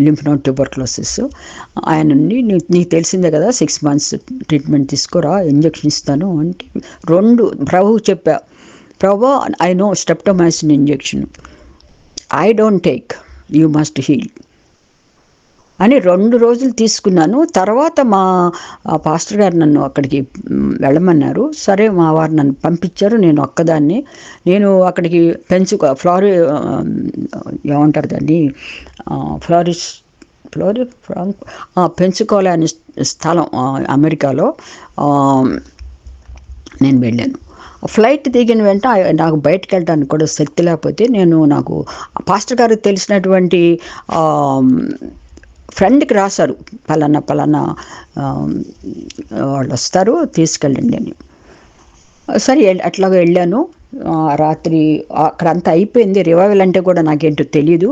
lymph node tuberculosis, ఆయన నుండి నీకు తెలిసిందే కదా 6 months ట్రీట్మెంట్ తీసుకోరా, ఇంజక్షన్ ఇస్తాను అంటే 2 ప్రభువు చెప్పా, ప్రభు I no streptomycin injection, I don't take, you must heal అని 2 రోజులు తీసుకున్నాను. తర్వాత మా పాస్టర్ గారు నన్ను అక్కడికి వెళ్ళమన్నారు. సరే మా వారు నన్ను పంపించారు. నేను ఒక్కదాన్ని, నేను అక్కడికి ఏమంటారు దాన్ని, పెంచుకోలే అనే స్థలం అమెరికాలో నేను వెళ్ళాను. ఫ్లైట్ దిగిన వెంట నాకు బయటకు వెళ్ళడానికి కూడా శక్తి లేకపోతే నాకు పాస్టర్ గారికి తెలిసినటువంటి ఫ్రెండ్కి రాశారు, పలానా వాళ్ళు వస్తారు తీసుకెళ్ళండి అని. సరే అట్లాగా వెళ్ళాను. రాత్రి అక్కడంతా అయిపోయింది. రివైవల్ అంటే కూడా నాకేంటో తెలీదు.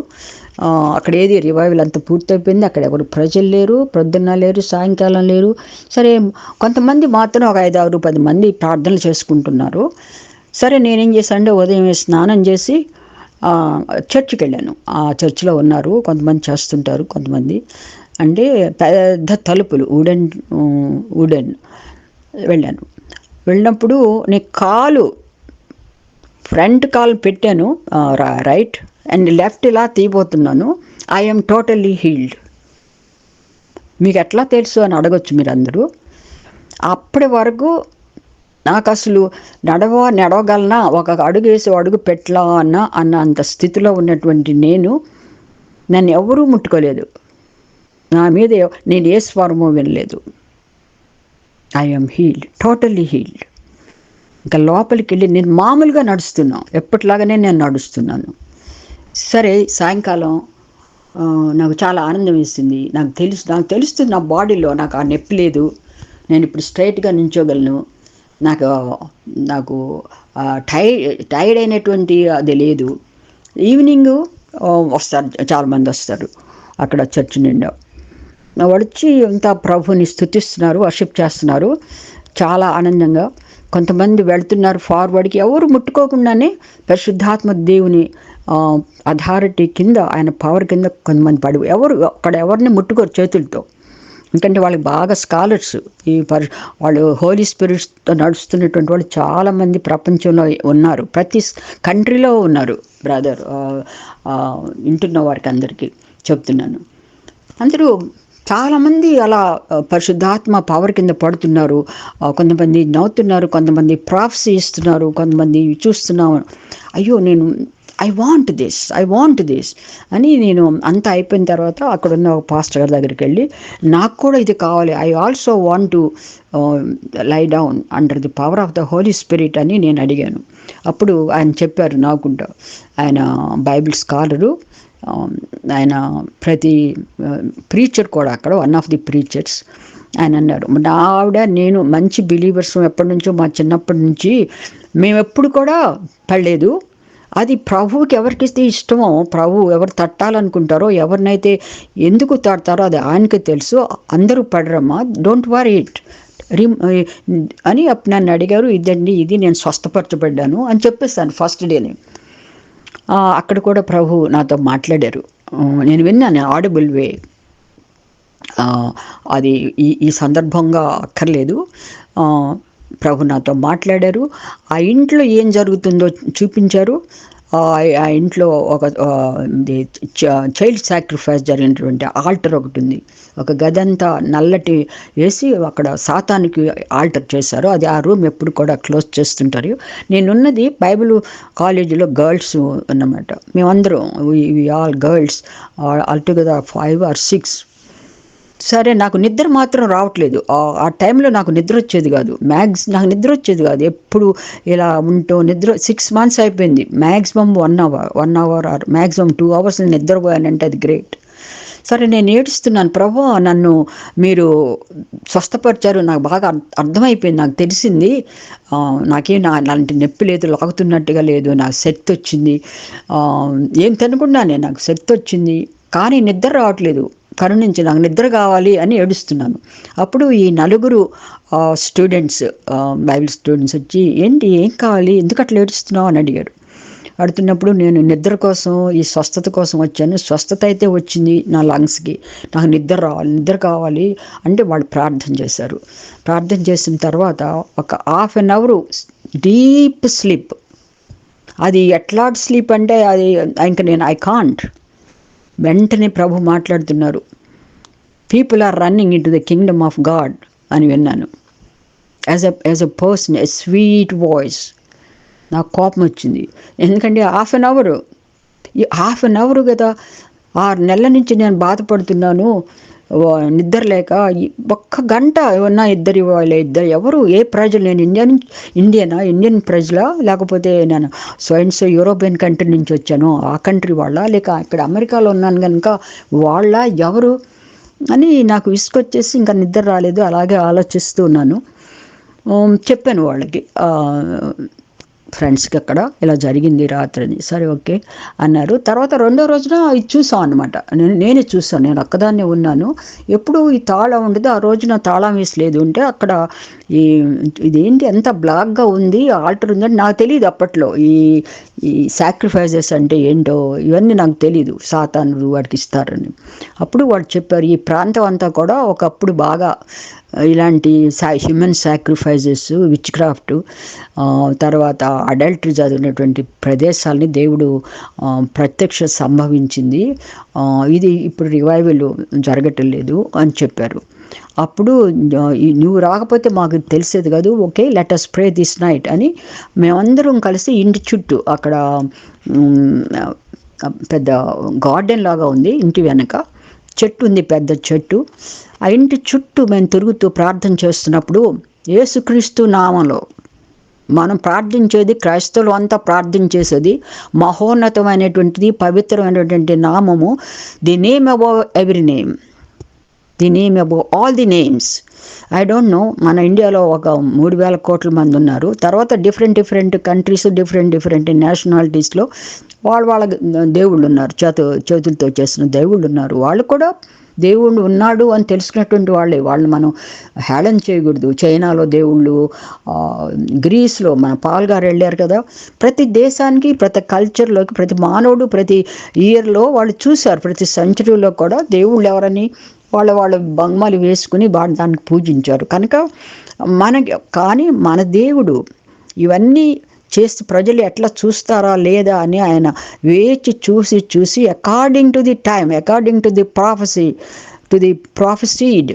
అక్కడ ఏది రివైవల్ అంతా పూర్తయిపోయింది. అక్కడ ఎవరు ప్రజలు లేరు, ప్రొద్దున్న లేరు, సాయంకాలం లేరు. సరే కొంతమంది మాత్రం ఒక 5-6-10 మంది ప్రార్థనలు చేసుకుంటున్నారు. సరే నేనేం చేశానంటే ఉదయం స్నానం చేసి చర్చికి వెళ్ళాను. ఆ చర్చిలో ఉన్నారు కొంతమంది, చేస్తుంటారు కొంతమంది. అంటే పెద్ద తలుపులు వుడెన్ వెళ్ళాను. వెళ్ళినప్పుడు నేను ఫ్రంట్ కాలు పెట్టాను, రైట్ అండ్ లెఫ్ట్ ఇలా తీయబోతున్నాను. I'm totally healed. మీకు ఎట్లా తెలుసు అని అడగొచ్చు మీరందరూ. అప్పటి వరకు నాకు అసలు నడవగలనా, ఒక అడుగు వేసి అడుగు పెట్టలా అన్న అంత స్థితిలో ఉన్నటువంటి నన్ను ఎవరూ ముట్టుకోలేదు. నా మీద నేను ఏ స్వరమో వినలేదు. I'm healed, totally healed. ఇంకా లోపలికి వెళ్ళి నేను మామూలుగా నడుస్తున్నాను, ఎప్పటిలాగానే నేను నడుస్తున్నాను. సరే సాయంకాలం నాకు చాలా ఆనందం వేసింది. నాకు తెలుస్తుంది నా బాడీలో నాకు ఆ నొప్పి లేదు, నేను ఇప్పుడు స్ట్రైట్గా నించోగలను, నాకు టైర్డ్ అయినటువంటి అది లేదు. ఈవినింగ్ వస్తారు, చాలామంది వస్తారు అక్కడ చర్చి నిండా. వచ్చి అంతా ప్రభుని స్తుతిస్తున్నారు, వర్షిప్ చేస్తున్నారు చాలా ఆనందంగా. కొంతమంది వెళ్తున్నారు ఫార్వర్డ్కి, ఎవరు ముట్టుకోకుండానే పరిశుద్ధాత్మ దేవుని అథారిటీ కింద, ఆయన పవర్ కింద కొంతమంది ఎవరిని ముట్టుకోరు చేతులతో. ఎందుకంటే వాళ్ళకి బాగా స్కాలర్స్, వాళ్ళు హోలీ స్పిరిట్స్తో నడుస్తున్నటువంటి వాళ్ళు చాలామంది ప్రపంచంలో ఉన్నారు, ప్రతి కంట్రీలో ఉన్నారు బ్రదర్. వింటున్న వారికి అందరికీ చెప్తున్నాను. అందరూ చాలామంది అలా పరిశుద్ధాత్మ పవర్ కింద పడుతున్నారు. కొంతమంది నవ్వుతున్నారు, కొంతమంది ప్రాఫెసీ ఇస్తున్నారు, కొంతమంది చూస్తున్నాం. అయ్యో నేను ఐ వాంట్ దిస్ అని నేను అంతా అయిపోయిన తర్వాత అక్కడున్న ఒక పాస్టర్ గారి దగ్గరికి వెళ్ళి, నాకు కూడా ఇది కావాలి, I also want to lie down under the power of the Holy Spirit అని నేను అడిగాను. అప్పుడు ఆయన చెప్పారు, నాకుంటా, ఆయన బైబిల్ స్కాలరు, ఆయన ప్రతి ప్రీచర్ కూడా అక్కడ వన్ ఆఫ్ ది ప్రీచర్స్. ఆయన అన్నారు, నా ఆవిడ నేను మంచి బిలీవర్స్ ఎప్పటి నుంచో, మా చిన్నప్పటి నుంచి మేము ఎప్పుడు కూడా పడలేదు. అది ప్రభువుకి ఎవరికిస్తే ఇష్టమో, ప్రభు ఎవరు తట్టాలనుకుంటారో, ఎవరినైతే ఎందుకు తడతారో అది ఆయనకి తెలుసు. అందరూ పడరమ్మా, డోంట్ వరీ ఇట్ అని నన్ను అడిగారు. ఇదండి, ఇది నేను స్వస్థపరచబడ్డాను అని చెప్పేస్తాను ఫస్ట్ డేని. అక్కడ కూడా ప్రభు నాతో మాట్లాడారు, నేను విన్నాను ఆడిబుల్ వే. అది ఈ సందర్భంగా అక్కర్లేదు, ప్రభు నాతో మాట్లాడారు. ఆ ఇంట్లో ఏం జరుగుతుందో చూపించారు. ఆ ఇంట్లో ఒక చైల్డ్ సాక్రిఫైస్ జరిగినటువంటి ఆల్టర్ ఒకటి ఉంది. ఒక గదంతా నల్లటి వేసి అక్కడ సాతానికి ఆల్టర్ చేశారు. అది ఆ రూమ్ ఎప్పుడు కూడా క్లోజ్ చేస్తుంటారు. నేనున్నది బైబిల్ కాలేజీలో గర్ల్స్ అన్నమాట. మేమందరం we all girls, altogether 5 or 6. సరే, నాకు నిద్ర మాత్రం రావట్లేదు. ఆ టైంలో నాకు నిద్ర వచ్చేది కాదు, నాకు నిద్ర వచ్చేది కాదు. ఎప్పుడు ఇలా ఉంటూ నిద్ర 6 months అయిపోయింది. Maximum 1 hour or maximum 2 hours నిద్రపోయానంటే అది గ్రేట్. సరే, నేను ఏడుస్తున్నాను, ప్రభు నన్ను మీరు స్వస్థపరిచారు, నాకు బాగా అర్థమైపోయింది, నాకు తెలిసింది, నాకేం అలాంటి నొప్పి లేదు, లాగుతున్నట్టుగా లేదు, నాకు శక్తి వచ్చింది, ఏం తినకుండానే నాకు శక్తి వచ్చింది, కానీ నిద్ర రావట్లేదు, కరుణించి నాకు నిద్ర కావాలి అని ఏడుస్తున్నాను. అప్పుడు ఈ 4 స్టూడెంట్స్, బైబిల్ స్టూడెంట్స్ వచ్చి, ఏంటి, ఏం కావాలి, ఎందుకు అట్లా ఏడుస్తున్నావు అని అడిగారు. అడుగుతున్నప్పుడు నేను నిద్ర కోసం, ఈ స్వస్థత కోసం వచ్చాను, స్వస్థత అయితే వచ్చింది నా లంగ్స్కి, నాకు నిద్ర కావాలి అంటే వాళ్ళు ప్రార్థన చేశారు. ప్రార్థన చేసిన తర్వాత ఒక 1/2 hour డీప్ స్లీప్. అది ఎట్లాంటి స్లీప్ అంటే అది ఇంకా నేను ఐ కాంట్. వెంటనే ప్రభు మాట్లాడుతున్నారు, people are running into the kingdom of God అని విన్నాను. As a person, a sweet voice. నాకు కోపం వచ్చింది, ఎందుకంటే 1/2 hour కదా, 6 నెలల నుంచి నేను బాధపడుతున్నాను నిద్ర లేక. 1 గంట ఏమన్నా ఇద్దరు ఎవరు, ఏ ప్రజలు, నేను ఇండియన్ ప్రజలా, లేకపోతే నేను స్వయంసో యూరోపియన్ కంట్రీ నుంచి వచ్చాను, ఆ కంట్రీ వాళ్ళ, లేక ఇక్కడ అమెరికాలో ఉన్నాను కనుక వాళ్ళ, ఎవరు అని నాకు విసుకొచ్చేసి ఇంకా నిద్ర రాలేదు. అలాగే ఆలోచిస్తూ ఉన్నాను. చెప్పాను వాళ్ళకి, ఫ్రెండ్స్కి అక్కడ ఇలా జరిగింది రాత్రిని. సరే ఓకే అన్నారు. తర్వాత 2వ రోజున ఇది చూసాం అనమాట. నేనే చూసాను, నేను ఒక్కదాన్నే ఉన్నాను. ఎప్పుడు ఈ తాళం ఉండదు, ఆ రోజున తాళం వేసలేదు. ఉంటే అక్కడ ఇదేంటి ఎంత బ్లాక్గా ఉంది, ఆల్టర్ ఉందని నాకు తెలియదు అప్పట్లో. ఈ సాక్రిఫైజెస్ అంటే ఏంటో ఇవన్నీ నాకు తెలీదు, సాతాను వాడికి ఇస్తారని. అప్పుడు వాళ్ళు చెప్పారు, ఈ ప్రాంతం అంతా కూడా ఒకప్పుడు బాగా ఇలాంటి హ్యూమన్ సాక్రిఫైజెస్, విచ్ క్రాఫ్ట్, తర్వాత అడల్టరీ చదివినటువంటి ప్రదేశాలని దేవుడు ప్రత్యక్ష సంభవించింది, ఇది ఇప్పుడు రివైవల్ జరగటం లేదు అని చెప్పారు. అప్పుడు నువ్వు రాకపోతే మాకు తెలిసేది కాదు, okay let us pray this night అని మేమందరం కలిసి ఇంటి చుట్టూ, అక్కడ పెద్ద గార్డెన్ లాగా ఉంది, ఇంటి వెనక చెట్టు ఉంది, పెద్ద చెట్టు. ఆ ఇంటి చుట్టూ మేము తిరుగుతూ ప్రార్థన చేస్తున్నప్పుడు, యేసుక్రీస్తు నామంలో మనం ప్రార్థించేది, క్రైస్తవులు అంతా ప్రార్థించేసేది మహోన్నతమైనటువంటిది, పవిత్రమైనటువంటి నామము, the name above every name, the name above all the names. I don't no, మన ఇండియాలో ఒక 3,000 కోట్ల మంది ఉన్నారు. తర్వాత డిఫరెంట్ కంట్రీస్, డిఫరెంట్ నేషనాలిటీస్లో వాళ్ళ దేవుళ్ళు ఉన్నారు, చేతులతో చేసిన దేవుళ్ళు ఉన్నారు. వాళ్ళు కూడా దేవుడు ఉన్నాడు అని తెలుసుకున్నటువంటి వాళ్ళని మనం హేళన చేయకూడదు. చైనాలో దేవుళ్ళు, గ్రీస్లో మన పాల్ గారు వెళ్ళారు కదా, ప్రతి దేశానికి, ప్రతి కల్చర్లోకి, ప్రతి మానవుడు ప్రతి ఇయర్లో వాళ్ళు చూశారు, ప్రతి సెంచరీలో కూడా దేవుళ్ళు ఎవరని వాళ్ళు బొమ్మలు వేసుకుని దానికి పూజించారు. కనుక కానీ మన దేవుడు ఇవన్నీ చేసి ప్రజలు ఎట్లా చూస్తారా లేదా అని ఆయన వేచి చూసి according to the time, according to the prophesied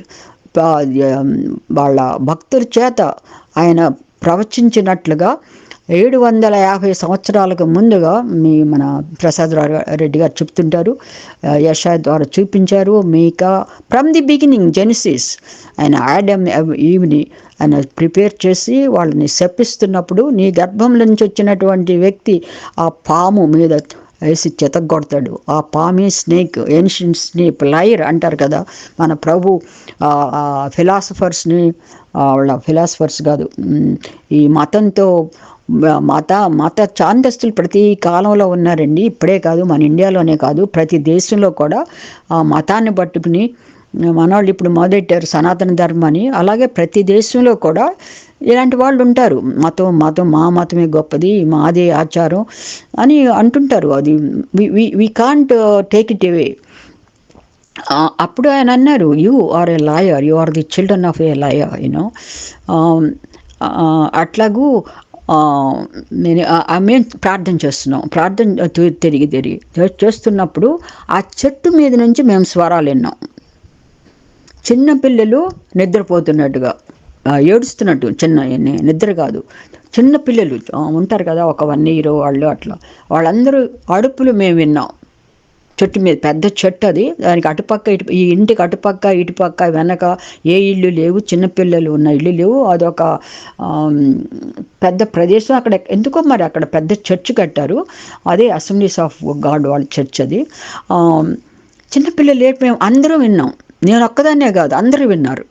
వాళ్ళ భక్తుల చేత ఆయన ప్రవచించినట్లుగా 750 సంవత్సరాలకు ముందుగా మన ప్రసాద్ రెడ్డి గారు చెప్తుంటారు, యెషయా ద్వారా చూపించారు. మీకా ఫ్రమ్ ది బిగినింగ్ జెనిసిస్ ఆయన ఆడమ్ ఈవ్ని ఆయన ప్రిపేర్ చేసి వాళ్ళని శపిస్తున్నప్పుడు నీ గర్భం నుంచి వచ్చినటువంటి వ్యక్తి ఆ పాము మీద వేసి చెతగొడతాడు. ఆ పామే స్నేక్, ఏన్షియంట్ స్నేక్, లైర్ అంటారు కదా మన ప్రభు. ఫిలాసఫర్స్ కాదు, ఈ మతంతో మత ఛాందస్తులు ప్రతి కాలంలో ఉన్నారండి. ఇప్పుడే కాదు, మన ఇండియాలోనే కాదు, ప్రతి దేశంలో కూడా ఆ మతాన్ని పట్టుకుని మనవాళ్ళు ఇప్పుడు మొదలెట్టారు సనాతన ధర్మాన్ని. అలాగే ప్రతి దేశంలో కూడా ఇలాంటి వాళ్ళు ఉంటారు. మా మతమే గొప్పది, మాదే ఆచారం అని అంటుంటారు. అది we can't take it away. అప్పుడు ఆయన అన్నారు, you are a lawyer, you are the children of a lawyer, you know. అట్లాగూ మేము ప్రార్థన చేస్తున్నాం. తిరిగి చేస్తున్నప్పుడు ఆ చెట్టు మీద నుంచి మేము స్వరాలు విన్నాం. చిన్నపిల్లలు నిద్రపోతున్నట్టుగా, ఏడుస్తున్నట్టు. నిద్ర కాదు, చిన్న పిల్లలు ఉంటారు కదా, ఒక 1 year వాళ్ళు, అట్లా వాళ్ళందరూ అడుపులు మేము విన్నాం. చెట్టు మీద, పెద్ద చెట్టు అది, దానికి అటుపక్క ఈ ఇంటికి అటుపక్క ఇటుపక్క వెనక ఏ ఇల్లు లేవు, చిన్నపిల్లలు ఉన్న ఇల్లు లేవు. అదొక పెద్ద ప్రదేశం. అక్కడ ఎందుకో మరి అక్కడ పెద్ద చర్చ్ కట్టారు, అదే అసెంబ్లీస్ ఆఫ్ గాడ్ వాళ్ళ చర్చ్ అది. చిన్నపిల్లలు లేపు మేము అందరూ విన్నాం. నేను ఒక్కదాన్నే కాదు, అందరూ విన్నారు.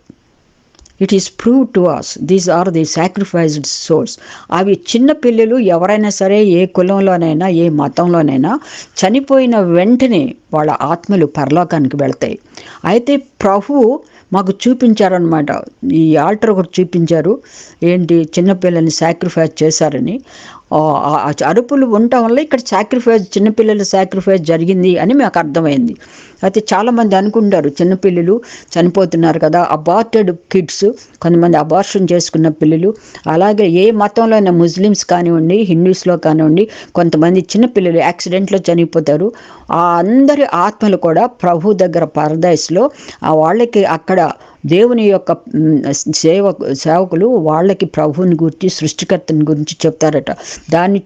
It is prove to us these are the sacrificed souls. అవి చిన్నపిల్లలు ఎవరైనా సరే, ఏ కులంలోనైనా ఏ మతంలోనైనా చనిపోయిన వెంటనే వాళ్ళ ఆత్మలు పరలోకానికి వెళ్తాయి. అయితే ప్రభువు మాకు చూపించారనమాట, ఈ ఆల్టర్ ఒకటి చూపించారు. ఏంటి, చిన్నపిల్లల్ని సాక్రిఫైస్ చేశారని. అరుపులు ఉండటం వల్ల ఇక్కడ చిన్నపిల్లల సాక్రిఫైస్ జరిగింది అని మాకు అర్థమైంది. అయితే చాలామంది అనుకుంటారు చిన్నపిల్లలు చనిపోతున్నారు కదా, అబార్టెడ్ కిడ్స్, కొంతమంది అబార్షన్ చేసుకున్న పిల్లలు. అలాగే ఏ మతంలో అయినా, ముస్లిమ్స్ కానివ్వండి, హిందూస్లో కానివ్వండి, కొంతమంది చిన్నపిల్లలు యాక్సిడెంట్లో చనిపోతారు. ఆ అందరి ఆత్మలు కూడా ప్రభు దగ్గర పరదైస్లో వాళ్ళకి అక్కడ దేవుని యొక్క సేవకులు వాళ్ళకి ప్రభువుని గురించి, సృష్టికర్తని గురించి చెప్తారట. దాన్ని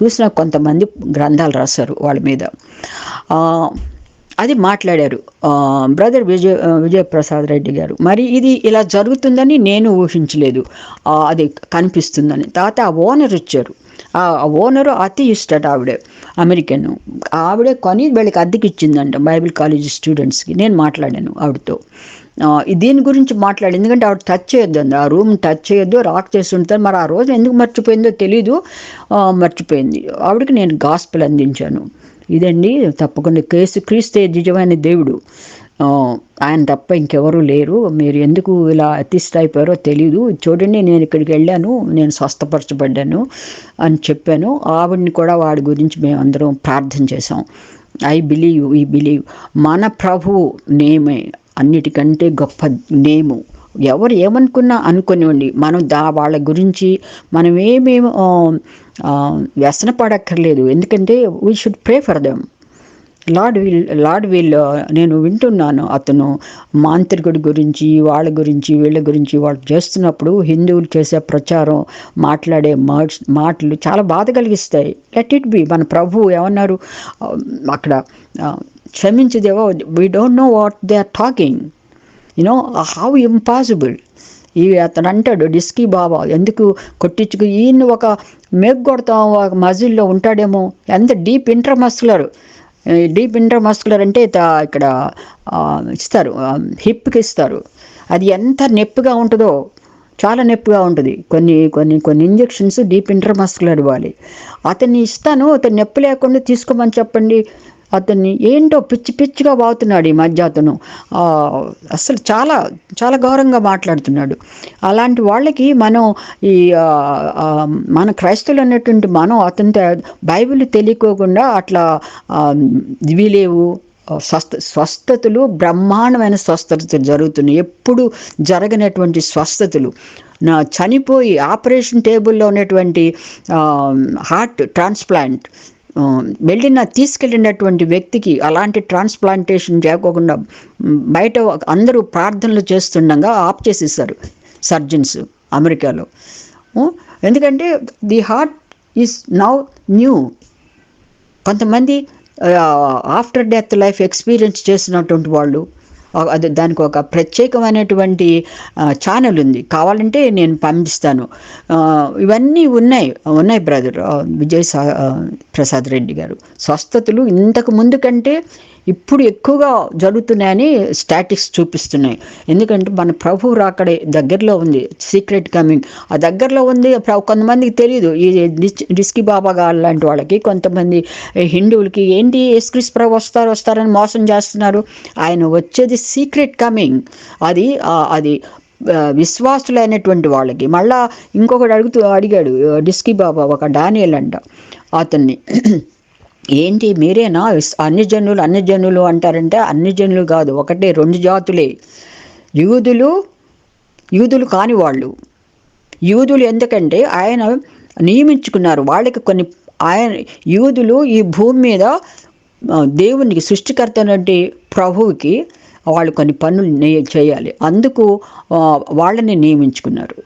చూసిన కొంతమంది గ్రంథాలు రాశారు వాళ్ళ మీద. అది మాట్లాడారు బ్రదర్ విజయప్రసాద్ రెడ్డి గారు. మరి ఇది ఇలా జరుగుతుందని నేను ఊహించలేదు, అది కనిపిస్తుందని. తర్వాత ఆ ఓనర్ వచ్చారు. ఆ ఓనరు అథియిస్ట్ ఆవిడే, అమెరికన్. ఆవిడే కొని వీళ్ళకి అద్దెకి ఇచ్చిందంట బైబిల్ కాలేజ్ స్టూడెంట్స్కి. నేను మాట్లాడాను ఆవిడతో, దీని గురించి మాట్లాడి. ఎందుకంటే ఆవిడ టచ్ చేయొద్దు అండి, ఆ రూమ్ టచ్ చేయొద్దు, రాక్ చేసి ఉంటారు. మరి ఆ రోజు ఎందుకు మర్చిపోయిందో తెలీదు, మర్చిపోయింది. ఆవిడకి నేను గాస్పెల్ అందించాను. ఇదండి తప్పకుండా క్రీస్తే నిజమైన దేవుడు, ఆయన తప్ప ఇంకెవరూ లేరు, మీరు ఎందుకు ఇలా అతిష్ట అయిపోయారో తెలీదు, చూడండి నేను ఇక్కడికి వెళ్ళాను, నేను స్వస్థపరచబడ్డాను అని చెప్పాను. ఆవిడని కూడా వాడి గురించి మేము అందరం ప్రార్థన చేసాం. ఐ బిలీవ్ మన ప్రభువు నేమే అన్నిటికంటే గొప్ప నేము. ఎవరు ఏమనుకున్నా అనుకునివ్వండి, మనం వాళ్ళ గురించి మనం ఏమేమి వ్యసన పడక్కర్లేదు. ఎందుకంటే we should pray for them. Lord will నేను వింటున్నాను, అతను మాంత్రికుడి గురించి, వాళ్ళ గురించి, వీళ్ళ గురించి వాళ్ళు చేస్తున్నప్పుడు హిందువులు చేసే ప్రచారం, మాట్లాడే మాటలు చాలా బాధ కలిగిస్తాయి. Let it be. మన ప్రభువు ఏమన్నారు అక్కడ, క్షమించదేవో, we don't know what they are talking, you know, how impossible. అతను అంటాడు, డిస్కీ బాబా ఎందుకు కొట్టించుకు, ఈయన్ని ఒక మేక్ కొడతాం, ఒక మజిల్లో ఉంటాడేమో. ఎంత డీప్ ఇంట్రామస్కులర్ అంటే ఇక్కడ ఇస్తారు, హిప్కి ఇస్తారు. అది ఎంత నొప్పిగా ఉంటుందో, చాలా నొప్పిగా ఉంటుంది. కొన్ని ఇంజెక్షన్స్ డీప్ ఇంట్రామస్కులర్ ఇవ్వాలి. అతన్ని ఇస్తాను, అతను నొప్పి లేకుండా తీసుకోమని చెప్పండి. అతన్ని ఏంటో పిచ్చిగా వాగుతున్నాడు ఈ మధ్య అతను. అసలు చాలా చాలా గౌరవంగా మాట్లాడుతున్నాడు. అలాంటి వాళ్ళకి మనం మన క్రైస్తవులు అన్నటువంటి మనం అతనితో బైబిల్ తెలియకోకుండా అట్లా ఇవి లేవు, స్వస్థతలు, బ్రహ్మాండమైన స్వస్థతలు జరుగుతున్నాయి. ఎప్పుడు జరగనటువంటి స్వస్థతలు. చనిపోయి ఆపరేషన్ టేబుల్లో ఉన్నటువంటి హార్ట్ ట్రాన్స్ప్లాంట్ తీసుకెళ్ళినటువంటి వ్యక్తికి అలాంటి ట్రాన్స్ప్లాంటేషన్ చేయకోకుండా బయట అందరూ ప్రార్థనలు చేస్తుండగా ఆఫ్ చేసేసారు సర్జన్స్ అమెరికాలో. ఎందుకంటే the heart is now new. కొంతమంది ఆఫ్టర్ డెత్ లైఫ్ ఎక్స్పీరియన్స్ చేసినటువంటి వాళ్ళు, అది దానికి ఒక ప్రత్యేకమైనటువంటి ఛానల్ ఉంది, కావాలంటే నేను పంపిస్తాను. ఇవన్నీ ఉన్నాయి బ్రదర్ విజయ్ ప్రసాద్ రెడ్డి గారు. స్వస్థతలు ఇంతకు ముందు కంటే ఇప్పుడు ఎక్కువగా జరుగుతున్నాయని స్టాటిక్స్ చూపిస్తున్నాయి. ఎందుకంటే మన ప్రభు రాకడే దగ్గరలో ఉంది, సీక్రెట్ కమింగ్ ఆ దగ్గరలో ఉంది. కొంతమందికి తెలియదు, ఈ డిస్కీ బాబా గారు లాంటి వాళ్ళకి, కొంతమంది హిందువులకి ఏంటి యేసుక్రీస్తు ప్రభు వస్తారని మోసం చేస్తున్నారు. ఆయన వచ్చేది సీక్రెట్ కమింగ్. అది విశ్వాసులైనటువంటి వాళ్ళకి. మళ్ళా ఇంకొకటి అడిగాడు డిస్కీ బాబా, ఒక డానియల్ అంట, అతన్ని, ఏంటి మీరేనా అన్ని జనులు అంటారంటే, అన్ని జనులు కాదు, ఒకటే 2 జాతులే, యూదులు కాని వాళ్ళు. యూదులు ఎందుకంటే ఆయన నియమించుకున్నారు వాళ్ళకి కొన్ని. ఆయన యూదులు ఈ భూమి మీద దేవునికి, సృష్టికర్త అనేటి ప్రభువుకి వాళ్ళు కొన్ని పనులు చేయాలి, అందుకు వాళ్ళని నియమించుకున్నారు.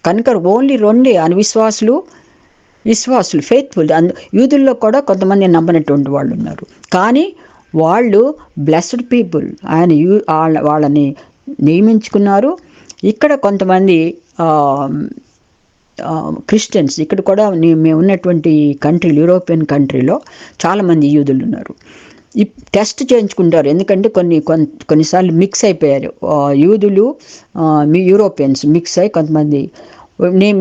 కనుక ఓన్లీ 2 విశ్వాసులు ఫెయిత్ఫుల్. యూదుల్లో కూడా కొంతమంది నమ్మనటువంటి వాళ్ళు ఉన్నారు, కానీ వాళ్ళు బ్లెస్డ్ పీపుల్. ఆయన వాళ్ళని నియమించుకున్నారు. ఇక్కడ కొంతమంది క్రిస్టియన్స్, ఇక్కడ కూడా మేము ఉన్నటువంటి కంట్రీలు, యూరోపియన్ కంట్రీలో చాలామంది యూదులు ఉన్నారు. ఈ టెస్ట్ చేయించుకుంటారు, ఎందుకంటే కొన్నిసార్లు మిక్స్ అయిపోయారు యూదులు, యూరోపియన్స్ మిక్స్ అయ్యి కొంతమంది.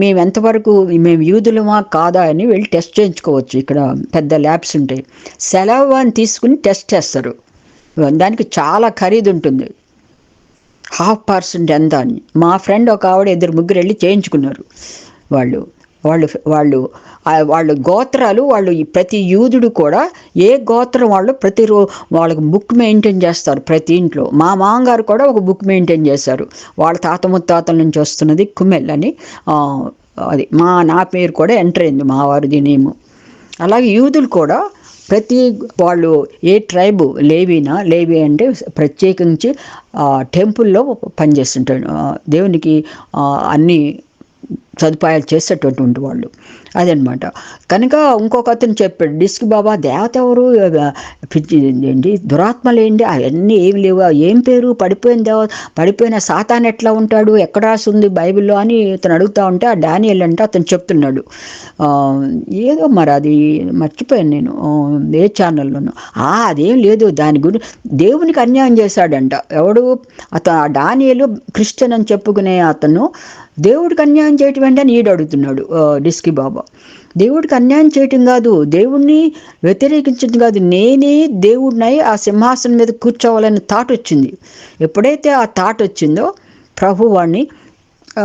మేము ఎంతవరకు మేము యూదులమా కాదా అని వెళ్ళి టెస్ట్ చేయించుకోవచ్చు. ఇక్కడ పెద్ద ల్యాబ్స్ ఉంటాయి. సెలవు అని తీసుకుని టెస్ట్ చేస్తారు. దానికి చాలా ఖరీదు ఉంటుంది, 0.5% ఎంత అని. మా ఫ్రెండ్ ఒక ఆవిడ 2-3 వెళ్ళి చేయించుకున్నారు. వాళ్ళు గోత్రాలు, ప్రతి యూదుడు కూడా ఏ గోత్రం వాళ్ళు వాళ్ళకి బుక్ మెయింటైన్ చేస్తారు ప్రతి ఇంట్లో. మా మామగారు కూడా ఒక బుక్ మెయింటైన్ చేశారు. వాళ్ళ తాత ముత్తాతల నుంచి వస్తున్నది కుమెల్ అని, అది నా పేరు కూడా ఎంటర్ అయింది, మా వారిది నేము. అలాగే యూదులు కూడా వాళ్ళు ఏ ట్రైబు, లేవి అంటే ప్రత్యేకించి టెంపుల్లో పనిచేస్తుంటాడు, దేవునికి అన్ని సదుపాయాలు చేసేటటువంటి వాళ్ళు, అదనమాట. కనుక ఇంకొక అతను చెప్పాడు, డిస్కీ బాబా దేవత ఎవరు, ఏంటి దురాత్మలేంటి, అవన్నీ ఏమి లేవు, ఏం పేరు, పడిపోయిన సాతాన్ ఎట్లా ఉంటాడు, ఎక్కడ రాసింది బైబిల్లో అని ఇతను అడుగుతూ ఉంటే, ఆ డానియల్ అంటే అతను చెప్తున్నాడు. ఏదో మరి అది మర్చిపోయాను నేను, ఏ ఛానల్లోనూ. అదేం లేదు, దాని గురించి దేవునికి అన్యాయం చేశాడంట. ఎవడు ఆ డానియలు క్రిస్టియన్ అని చెప్పుకునే అతను దేవుడికి అన్యాయం చేయటం ఏంటని ఈడు అడుగుతున్నాడు డిస్కీ బాబా. దేవుడికి అన్యాయం చేయటం కాదు, దేవుడిని వ్యతిరేకించడం కాదు, నేనే దేవుడినై ఆ సింహాసనం మీద కూర్చోవాలని థాట్ వచ్చింది. ఎప్పుడైతే ఆ థాట్ వచ్చిందో ప్రభు వాడిని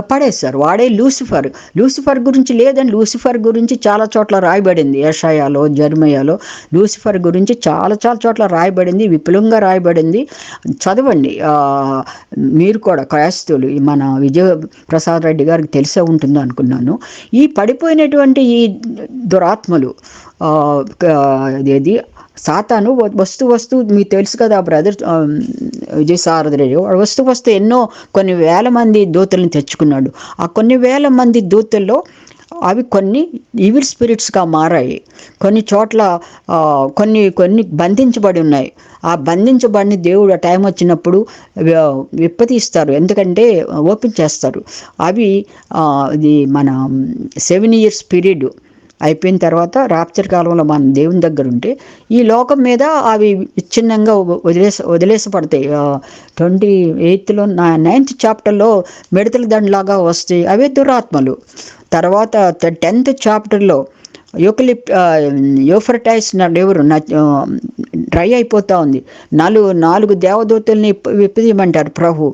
పడేశారు. వాడే లూసిఫర్ గురించి లేదని, లూసిఫర్ గురించి చాలా చోట్ల రాయబడింది, యెషయాలో, జెరమయాలో లూసిఫర్ గురించి చాలా చోట్ల రాయబడింది, విపులంగా రాయబడింది. చదవండి మీరు కూడా, క్రైస్తవులు. మన విజయ ప్రసాద్ రెడ్డి గారికి తెలిసే ఉంటుంది అనుకున్నాను. ఈ పడిపోయినటువంటి ఈ దురాత్మలు, సాతాను వస్తు మీకు తెలుసు కదా బ్రదర్ విజయసారథి రెడ్డి, వస్తు ఎన్నో కొన్ని వేల మంది దూతలను తెచ్చుకున్నాడు. ఆ కొన్ని వేల మంది దూతల్లో అవి కొన్ని ఈవిల్ స్పిరిట్స్గా మారాయి. కొన్ని చోట్ల కొన్ని బంధించబడి ఉన్నాయి. ఆ బంధించబడిన దేవుడు ఆ టైం వచ్చినప్పుడు విప్పతీస్తారు, ఎందుకంటే ఓపెన్ చేస్తారు. అవి ఇది మన 7 years పీరియడ్ అయిపోయిన తర్వాత రాప్చర్ కాలంలో మన దేవుని దగ్గర ఉంటే ఈ లోకం మీద అవి విచ్ఛిన్నంగా వదిలేసపడతాయి. 28లో 9th చాప్టర్లో మిడతల దండలాగా వస్తాయి, అవే దురాత్మలు. తర్వాత 10th చాప్టర్లో యూఫ్రటైస్ రివర్ డ్రై అయిపోతూ ఉంది, 4 దేవదూతల్ని విప్పదీయమంటారు ప్రభు.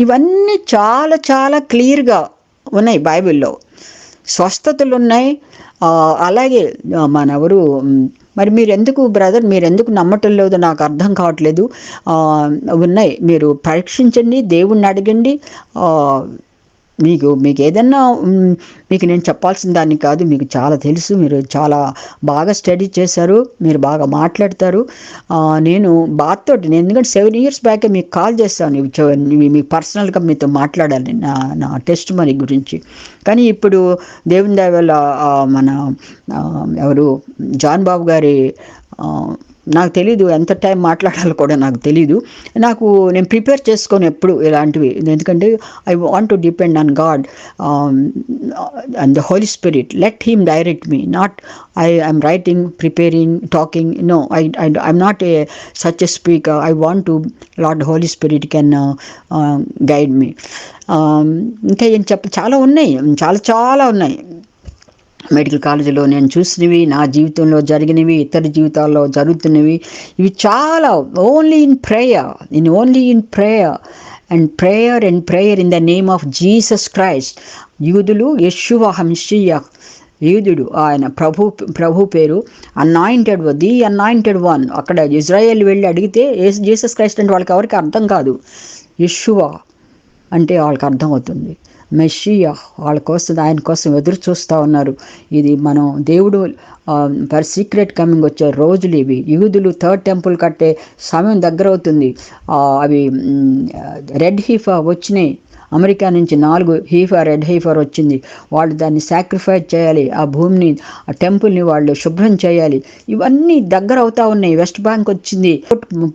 ఇవన్నీ చాలా క్లియర్గా ఉన్నాయి బైబిల్లో. స్వస్థతలు ఉన్నాయి. అలాగే మనెవరు మరి మీరెందుకు బ్రదర్ మీరెందుకు నమ్మటం లేదో నాకు అర్థం కావట్లేదు. ఉన్నాయి, మీరు పరీక్షించండి, దేవుణ్ణి అడగండి. మీకు మీకు ఏదన్నా మీకు నేను చెప్పాల్సిన దాన్ని కాదు, మీకు చాలా తెలుసు, మీరు చాలా బాగా స్టడీ చేశారు, మీరు బాగా మాట్లాడతారు. నేను నేను ఎందుకంటే 7 years బ్యాకే మీకు కాల్ చేస్తాను, మీకు పర్సనల్గా మీతో మాట్లాడాలి నా టెస్ట్ మనీ గురించి. కానీ ఇప్పుడు దేవుని దయ వల్ల మన ఎవరు జాన్ బాబు గారి నాకు తెలీదు, ఎంత టైం మాట్లాడాలో కూడా నాకు తెలీదు. నేను ప్రిపేర్ చేసుకోను ఎప్పుడు ఇలాంటివి, ఎందుకంటే I want to depend on God and the Holy Spirit. Let him direct me, not I'm writing, preparing, talking. No, I'm not such a speaker. I want to Lord Holy Spirit can guide me. ఇంకా ఏం చాలా ఉన్నాయి, చాలా ఉన్నాయి. Medical కాలేజీలో నేను చూసినవి, నా జీవితంలో జరిగినవి, ఇతర జీవితాల్లో జరుగుతున్నవి, ఇవి చాలా only in prayer and prayer in the name of Jesus Christ. యూదులు యెషూవ హమిషియా, యూదుడు ఆయన ప్రభు పేరు, ది అనాయింటెడ్ వన్. అక్కడ ఇజ్రాయెల్ వెళ్ళి అడిగితే జీసస్ క్రైస్ట్ అంటే వాళ్ళకి ఎవరికి అర్థం కాదు. యెషూవ అంటే వాళ్ళకి అర్థమవుతుంది, మెస్సియా వాళ్ళ కోసం, ఆయన కోసం ఎదురు చూస్తూ ఉన్నారు. ఇది మనం దేవుడు సీక్రెట్ కమింగ్ వచ్చే రోజులు ఇవి. యూదులు 3rd టెంపుల్ కట్టే సమయం దగ్గర అవుతుంది. అవి రెడ్ హీఫా వచ్చినాయి, అమెరికా నుంచి 4 రెడ్ హీఫర్ వచ్చింది. వాళ్ళు దాన్ని సాక్రిఫైస్ చేయాలి, ఆ భూమిని, ఆ టెంపుల్ని వాళ్ళు శుభ్రం చేయాలి. ఇవన్నీ దగ్గర అవుతా ఉన్నాయి. వెస్ట్ బ్యాంక్ వచ్చింది,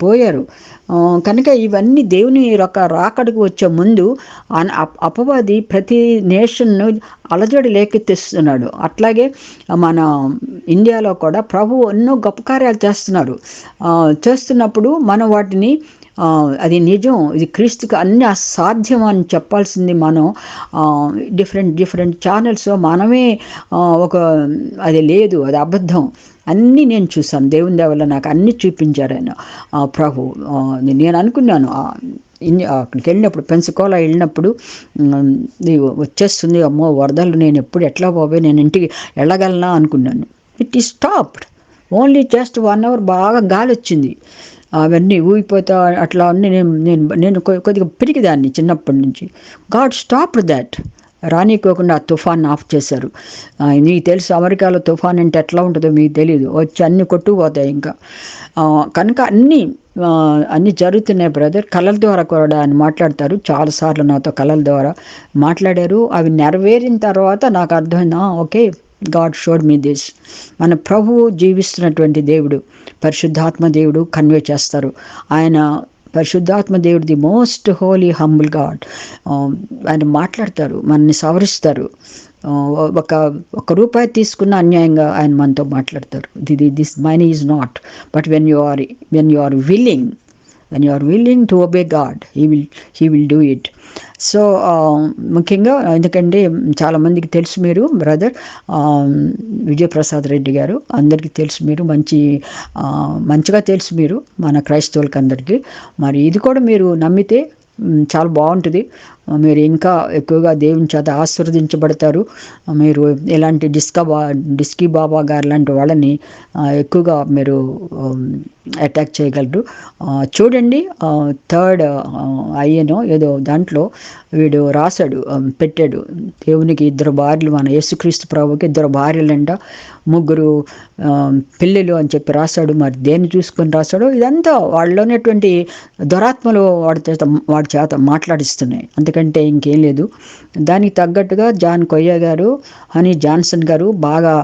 పోయారు. కనుక ఇవన్నీ దేవుని రాకడకు వచ్చే ముందు అపవాది ప్రతి నేషన్ను అలజడి లేకెత్తిస్తున్నాడు. అట్లాగే మన ఇండియాలో కూడా ప్రభు ఎన్నో గొప్ప కార్యాలు చేస్తున్నప్పుడు మనం వాటిని అది నిజం, ఇది క్రీస్తుకి అన్ని అసాధ్యం అని చెప్పాల్సింది మనం. డిఫరెంట్ ఛానల్స్ మనమే అది లేదు, అది అబద్ధం, అన్నీ నేను చూశాను. దేవుని దయ వల్ల నాకు అన్నీ చూపించారు ఆయన ప్రభు. నేను అనుకున్నాను అక్కడికి వెళ్ళినప్పుడు, పెన్సకోలా వెళ్ళినప్పుడు, వచ్చేస్తుంది, అమ్మో వరదలు, నేను ఎట్లా పోవే, నేను ఇంటికి వెళ్ళగలనా అనుకున్నాను. It is stopped. Only just 1 hour బాగా గాలి వచ్చింది, అవన్నీ ఊగిపోతా అట్లా అన్నీ. నేను కొద్దిగా పిరికిదాన్ని చిన్నప్పటి నుంచి. God stopped that. రానికోకుండా ఆ తుఫాన్ ఆఫ్ చేశారు. నీకు తెలుసు అమెరికాలో తుఫాన్ అంటే ఎట్లా ఉంటుందో మీకు తెలియదు, వచ్చి అన్నీ కొట్టుకుపోతాయి ఇంకా. కనుక అన్నీ జరుగుతున్నాయి బ్రదర్. కళల ద్వారా కూడా ఆయన మాట్లాడతారు, చాలాసార్లు నాతో కళల ద్వారా మాట్లాడారు. అవి నెరవేరిన తర్వాత నాకు అర్థమైంది, okay, God showed me this. మన ప్రభువు జీవిస్తున్నటువంటి దేవుడు, పరిశుద్ధాత్మ దేవుడు కన్వే చేస్తారు. ఆయన పరిశుద్ధాత్మ దేవుడు the most Holi humble God. ఆయన మాట్లాడతారు, మనల్ని సవరిస్తారు. ఒక రూపాయి తీసుకున్న అన్యాయంగా ఆయన మనతో మాట్లాడతారు. This money is not, but when you are willing to obey God, he will do it. So ముఖ్యంగా ఎందుకంటే చాలామందికి తెలుసు, మీరు బ్రదర్ విజయప్రసాద్ రెడ్డి గారు అందరికీ తెలుసు, మీరు మంచిగా తెలుసు మీరు మన క్రైస్తవులకి అందరికీ. మరి ఇది కూడా మీరు నమ్మితే చాలా బాగుంటుంది. మీరు ఇంకా ఎక్కువగా దేవుని చేత ఆశీర్వదించబడతారు. మీరు ఇలాంటి డిస్కీ బాబా గారు లాంటి వాళ్ళని ఎక్కువగా మీరు అటాక్ చేయగలరు. చూడండి, 3rd అయ్యనో ఏదో దాంట్లో వీడు రాశాడు, పెట్టాడు, దేవునికి 2 భార్యలు, మన యేసుక్రీస్తు ప్రభుకి 2 భార్యలంట, 3 పిల్లలు అని చెప్పి రాశాడు. మరి దేన్ని చూసుకొని రాశాడో ఇదంతా వాళ్ళలోనేటువంటి దురాత్మలు వాడి చేత మాట్లాడిస్తున్నాయి, అంతకంటే ఇంకేం లేదు. దానికి తగ్గట్టుగా జాన్ కొయ్య గారు, హనీ జాన్సన్ గారు బాగా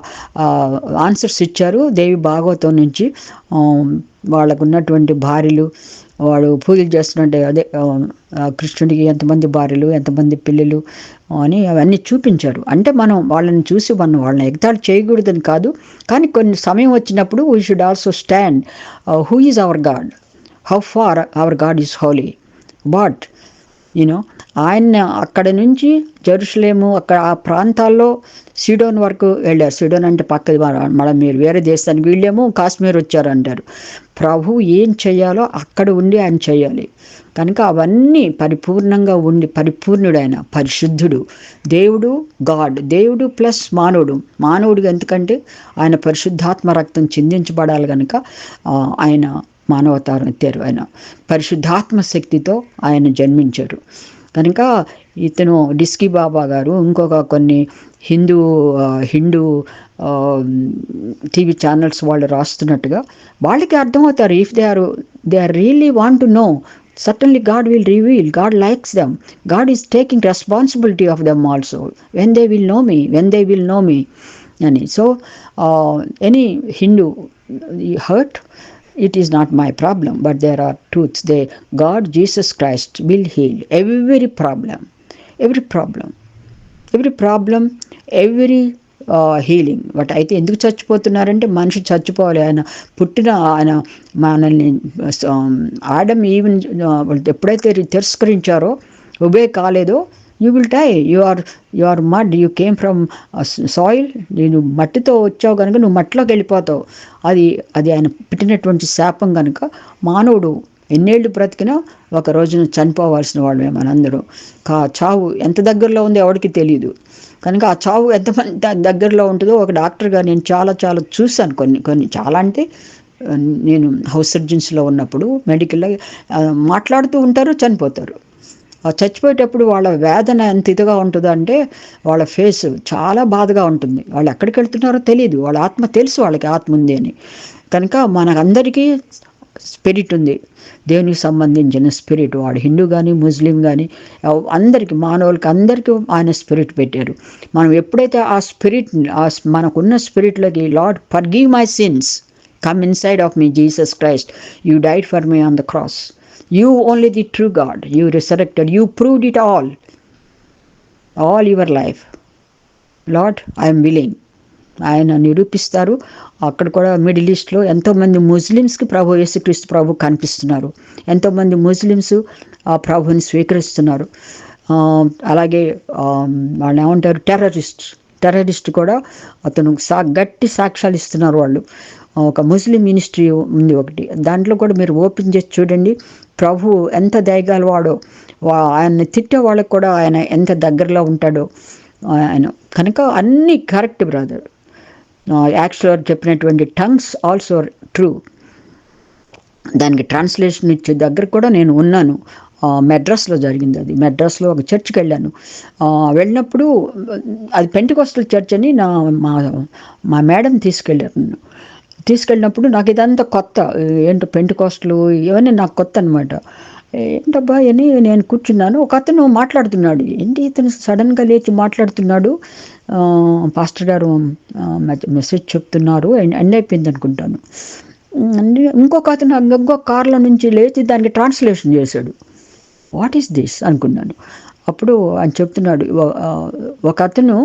ఆన్సర్స్ ఇచ్చారు దేవి భాగవతం నుంచి. వాళ్ళకు ఉన్నటువంటి భార్యలు, వాడు పూజలు చేస్తున్నట్టే, అదే కృష్ణుడికి ఎంతమంది భార్యలు, ఎంతమంది పిల్లలు అని అవన్నీ చూపించారు. అంటే మనం వాళ్ళని చూసి వాళ్ళని ఎగతాళి చేయకూడదని కాదు, కానీ కొన్ని సమయం వచ్చినప్పుడు we should also stand who is our God, how for our God is Holi, but you know ఆయన అక్కడ నుంచి జెరూసలేము అక్కడ ఆ ప్రాంతాల్లో సీడోన్ వరకు వెళ్ళారు. సీడోన్ అంటే పక్క మళ్ళీ మీరు వేరే దేశానికి వీళ్ళేమో కాశ్మీర్ వచ్చారంటారు. ప్రభు ఏం చేయాలో అక్కడ ఉండి ఆయన చేయాలి. కనుక అవన్నీ పరిపూర్ణంగా ఉండి పరిపూర్ణుడైన పరిశుద్ధుడు దేవుడు, గాడ్, దేవుడు ప్లస్ మానవుడు ఎందుకంటే ఆయన పరిశుద్ధాత్మ రక్తం చిందించబడాలి కనుక ఆయన మానవతారం ఎత్తారు. ఆయన పరిశుద్ధాత్మ శక్తితో ఆయన జన్మించారు. కనుక ఇతను డిస్కీ బాబా గారు ఇంకొక కొన్ని హిందూ టీవీ ఛానల్స్ వాళ్ళు రాస్తున్నట్టుగా వాళ్ళకి అర్థమవుతారు. If they are really want to know, certainly God will reveal. God likes them. God is taking responsibility of them also when they will know me and so any Hindu hurt, it is not my problem, but there are truths. God, Jesus Christ will heal every problem, every healing. But అయితే ఎందుకు చచ్చిపోతున్నారంటే మనిషి చచ్చిపోవాలి. ఆయన మనల్ని Adam ఈవెన్ ఎప్పుడైతే తిరస్కరించారో, obey కాలేదో, you will die. You are mud, you came from soil. నేను మట్టితో వచ్చావు కనుక నువ్వు మట్టిలోకి వెళ్ళిపోతావు. అది ఆయన పెట్టినటువంటి శాపం కనుక మానవుడు ఎన్నేళ్ళు బ్రతికినా ఒక రోజున చనిపోవాల్సిన వాళ్ళమే మనందరూ. చావు ఎంత దగ్గరలో ఉందో ఎవరికి తెలియదు. కనుక ఆ చావు ఎంతమంది దగ్గరలో ఉంటుందో ఒక డాక్టర్గా నేను చాలా చూశాను. కొన్ని చాలా అంటే నేను హౌస్ సర్జన్స్లో ఉన్నప్పుడు మెడికల్లో మాట్లాడుతూ ఉంటారు, చనిపోతారు. చచ్చిపోయేటప్పుడు వాళ్ళ వేదన ఎంత ఇదిగా ఉంటుందో అంటే వాళ్ళ ఫేస్ చాలా బాధగా ఉంటుంది. వాళ్ళు ఎక్కడికి వెళ్తున్నారో తెలియదు, వాళ్ళ ఆత్మ తెలుసు, వాళ్ళకి ఆత్మ ఉంది అని. కనుక మనకందరికీ స్పిరిట్ ఉంది, దేవునికి సంబంధించిన స్పిరిట్. వాడు హిందూ కానీ ముస్లిం కానీ అందరికీ, మానవులకి అందరికీ ఆయన స్పిరిట్ పెట్టారు. మనం ఎప్పుడైతే ఆ స్పిరిట్, మనకున్న స్పిరిట్లోకి Lord forgive my sins, come inside of me Jesus Christ, you died for me on the cross, you only the true God, you resurrected, you proved it all your life. Lord I'm willing. ఆయన నిరూపిస్తారు. అక్కడ కూడా middle ఈస్ట్లో ఎంతోమంది ముస్లిమ్స్కి ప్రభు యేసుక్రీస్తు ప్రభు కనిపిస్తున్నారు. ఎంతోమంది ముస్లిమ్స్ ఆ ప్రభుని స్వీకరిస్తున్నారు. అలాగే వాళ్ళు ఏమంటారు, టెర్రరిస్ట్ కూడా అతను గట్టి సాక్ష్యాలు ఇస్తున్నారు వాళ్ళు. ఒక ముస్లిం మినిస్ట్రీ ఉంది ఒకటి, దాంట్లో కూడా మీరు ఓపెన్ చేసి చూడండి. ప్రభు ఎంత దయగల వాడో, ఆయన్ని తిట్టే వాళ్ళకు కూడా ఆయన ఎంత దగ్గరలో ఉంటాడో ఆయన. కనుక అన్నీ కరెక్ట్ బ్రదర్. యాక్చువల్ చెప్పినటువంటి టంగ్స్ ఆల్సో ట్రూ. దానికి ట్రాన్స్లేషన్ ఇచ్చే దగ్గర కూడా నేను ఉన్నాను. మెడ్రాస్లో జరిగింది అది. మెడ్రాస్లో ఒక చర్చ్కి వెళ్ళాను. వెళ్ళినప్పుడు అది పెంటెకోస్టల్ చర్చ్ అని మా మేడం తీసుకెళ్ళినప్పుడు నాకు ఇదంతా కొత్త. ఏంటో పెంటెకోస్టలు ఇవన్నీ నాకు కొత్త అనమాట. ఏంటబ్బా అని నేను కూర్చున్నాను. ఒక అతను మాట్లాడుతున్నాడు. ఏంటి ఇతను సడన్గా లేచి మాట్లాడుతున్నాడు, పాస్టర్ గారు మెసేజ్ చెప్తున్నారు, ఎండ్ అయిపోయింది అనుకుంటాను. ఇంకొక అతను ఇంకొక కార్లో నుంచి లేచి దానికి ట్రాన్స్లేషన్ చేశాడు. వాట్ ఈస్ దిస్ అనుకున్నాను. అప్పుడు ఆయన చెప్తున్నాడు, ఒక అతను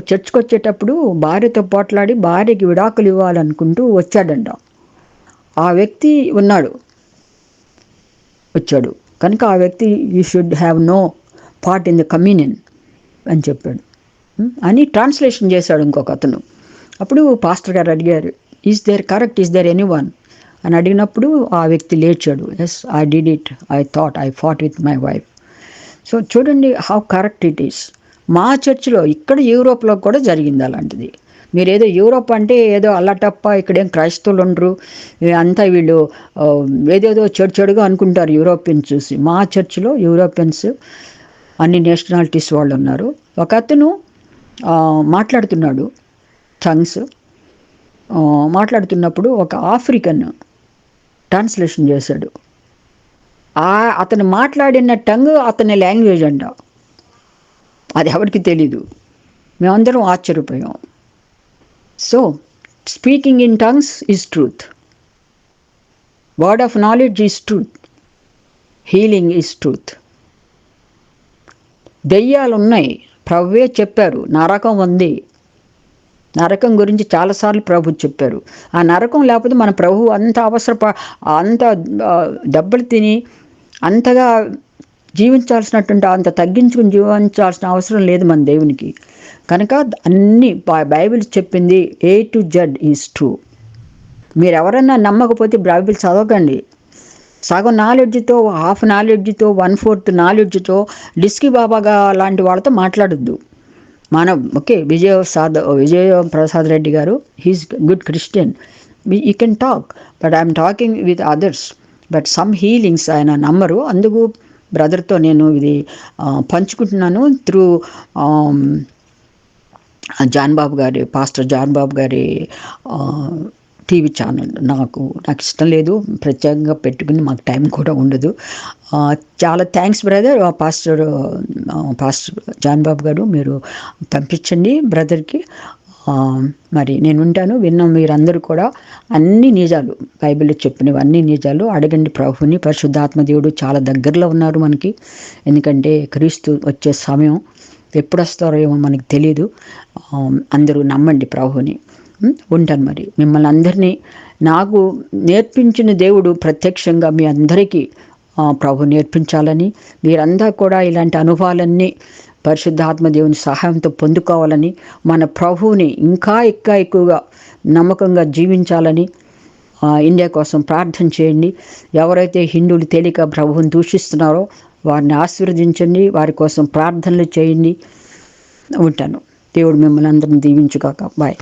చర్చ్కి వచ్చేటప్పుడు భార్యతో పోట్లాడి భార్యకి విడాకులు ఇవ్వాలనుకుంటూ వచ్చాడంట. ఆ వ్యక్తి వచ్చాడు కనుక ఆ వ్యక్తి you should have no part in the communion అని చెప్పాడు అని ట్రాన్స్లేషన్ చేశాడు ఇంకొక అతను. అప్పుడు పాస్టర్ గారు అడిగారు, ఈజ్ దేర్ ఎనీవన్ అని అడిగినప్పుడు ఆ వ్యక్తి లేచాడు. Yes, I did it, I fought with my wife. So చూడండి హౌ కరెక్ట్ ఇట్ ఈస్. మా చర్చిలో ఇక్కడ యూరోప్లో కూడా జరిగింది అలాంటిది. మీరు ఏదో యూరోప్ అంటే ఏదో అల్లటప్ప, ఇక్కడేం క్రైస్తవులు ఉండరు, అంతా వీళ్ళు ఏదేదో చెడుగా అనుకుంటారు యూరోపియన్స్ చూసి. మా చర్చిలో యూరోపియన్స్ అన్ని నేషనాలిటీస్ వాళ్ళు ఉన్నారు. ఒక అతను మాట్లాడుతున్నాడు టంగ్స్. మాట్లాడుతున్నప్పుడు ఒక ఆఫ్రికన్ ట్రాన్స్లేషన్ చేశాడు. అతను మాట్లాడిన టంగ్ అతని లాంగ్వేజ్ అంట. అది ఎవరికి తెలీదు. మేమందరం ఆశ్చర్యపోయాం. So speaking in tongues is truth, word of knowledge is truth, healing is truth. దెయ్యాలు ఉన్నాయి, ప్రభువే చెప్పారు, నరకం ఉంది. నరకం గురించి చాలాసార్లు ప్రభు చెప్పారు. ఆ నరకం లేకపోతే మన ప్రభు అంత అంత దెబ్బలు తిని అంతగా జీవించాల్సినటువంటి అంత తగ్గించుకుని జీవించాల్సిన అవసరం లేదు మన దేవునికి. కనుక అన్ని బైబిల్ చెప్పింది A to Z is true. మీరు ఎవరన్నా నమ్మకపోతే బైబిల్ చదవకండి. సగం నాలెడ్జ్తో, హాఫ్ నాలెడ్జ్తో, 1/4 నాలెడ్జ్తో డిస్కీ బాబాగా లాంటి వాళ్ళతో మాట్లాడొద్దు. మనం ఓకే, విజయ ప్రసాద్ రెడ్డి గారు, he's good Christian, you can talk, but I'm talking with others. But some healings ఆయన నమ్మరు. అందుకు బ్రదర్తో నేను ఇది పంచుకుంటున్నాను త్రూ పాస్టర్ జాన్ బాబు గారి టీవీ ఛానల్. నాకు ఇష్టం లేదు ప్రత్యేకంగా పెట్టుకుని, మాకు టైం కూడా ఉండదు. చాలా థ్యాంక్స్ బ్రదర్. పాస్టర్ జాన్ బాబు గారు, మీరు పంపించండి బ్రదర్కి. మరి నేను ఉంటాను. విన్నాం మీరందరూ కూడా. అన్ని నిజాలు, బైబిల్లో చెప్పినవి అన్ని నిజాలు. అడగండి ప్రభుని. పరిశుద్ధాత్మ దేవుడు చాలా దగ్గరలో ఉన్నారు మనకి. ఎందుకంటే క్రీస్తు వచ్చే సమయం ఎప్పుడు వస్తారో ఏమో మనకి తెలియదు. అందరూ నమ్మండి ప్రభుని. ఉంటాను మరి. మిమ్మల్ని అందరినీ నాకు నేర్పించిన దేవుడు ప్రత్యక్షంగా మీ అందరికీ ప్రభు నేర్పించాలని, మీరంతా కూడా ఇలాంటి అనుభవాలన్నీ పరిశుద్ధాత్మ దేవుని సహాయంతో పొందుకోవాలని, మన ప్రభువుని ఇంకా ఎక్కువగా నమ్మకంగా జీవించాలని ఇండియా కోసం ప్రార్థన చేయండి. ఎవరైతే హిందువులు తేలిక ప్రభువుని దూషిస్తున్నారో వారిని ఆశీర్వదించండి, వారి కోసం ప్రార్థనలు చేయండి. ఉంటాను. దేవుడు మిమ్మల్ని అందరిని దీవించుగాక. బాయ్.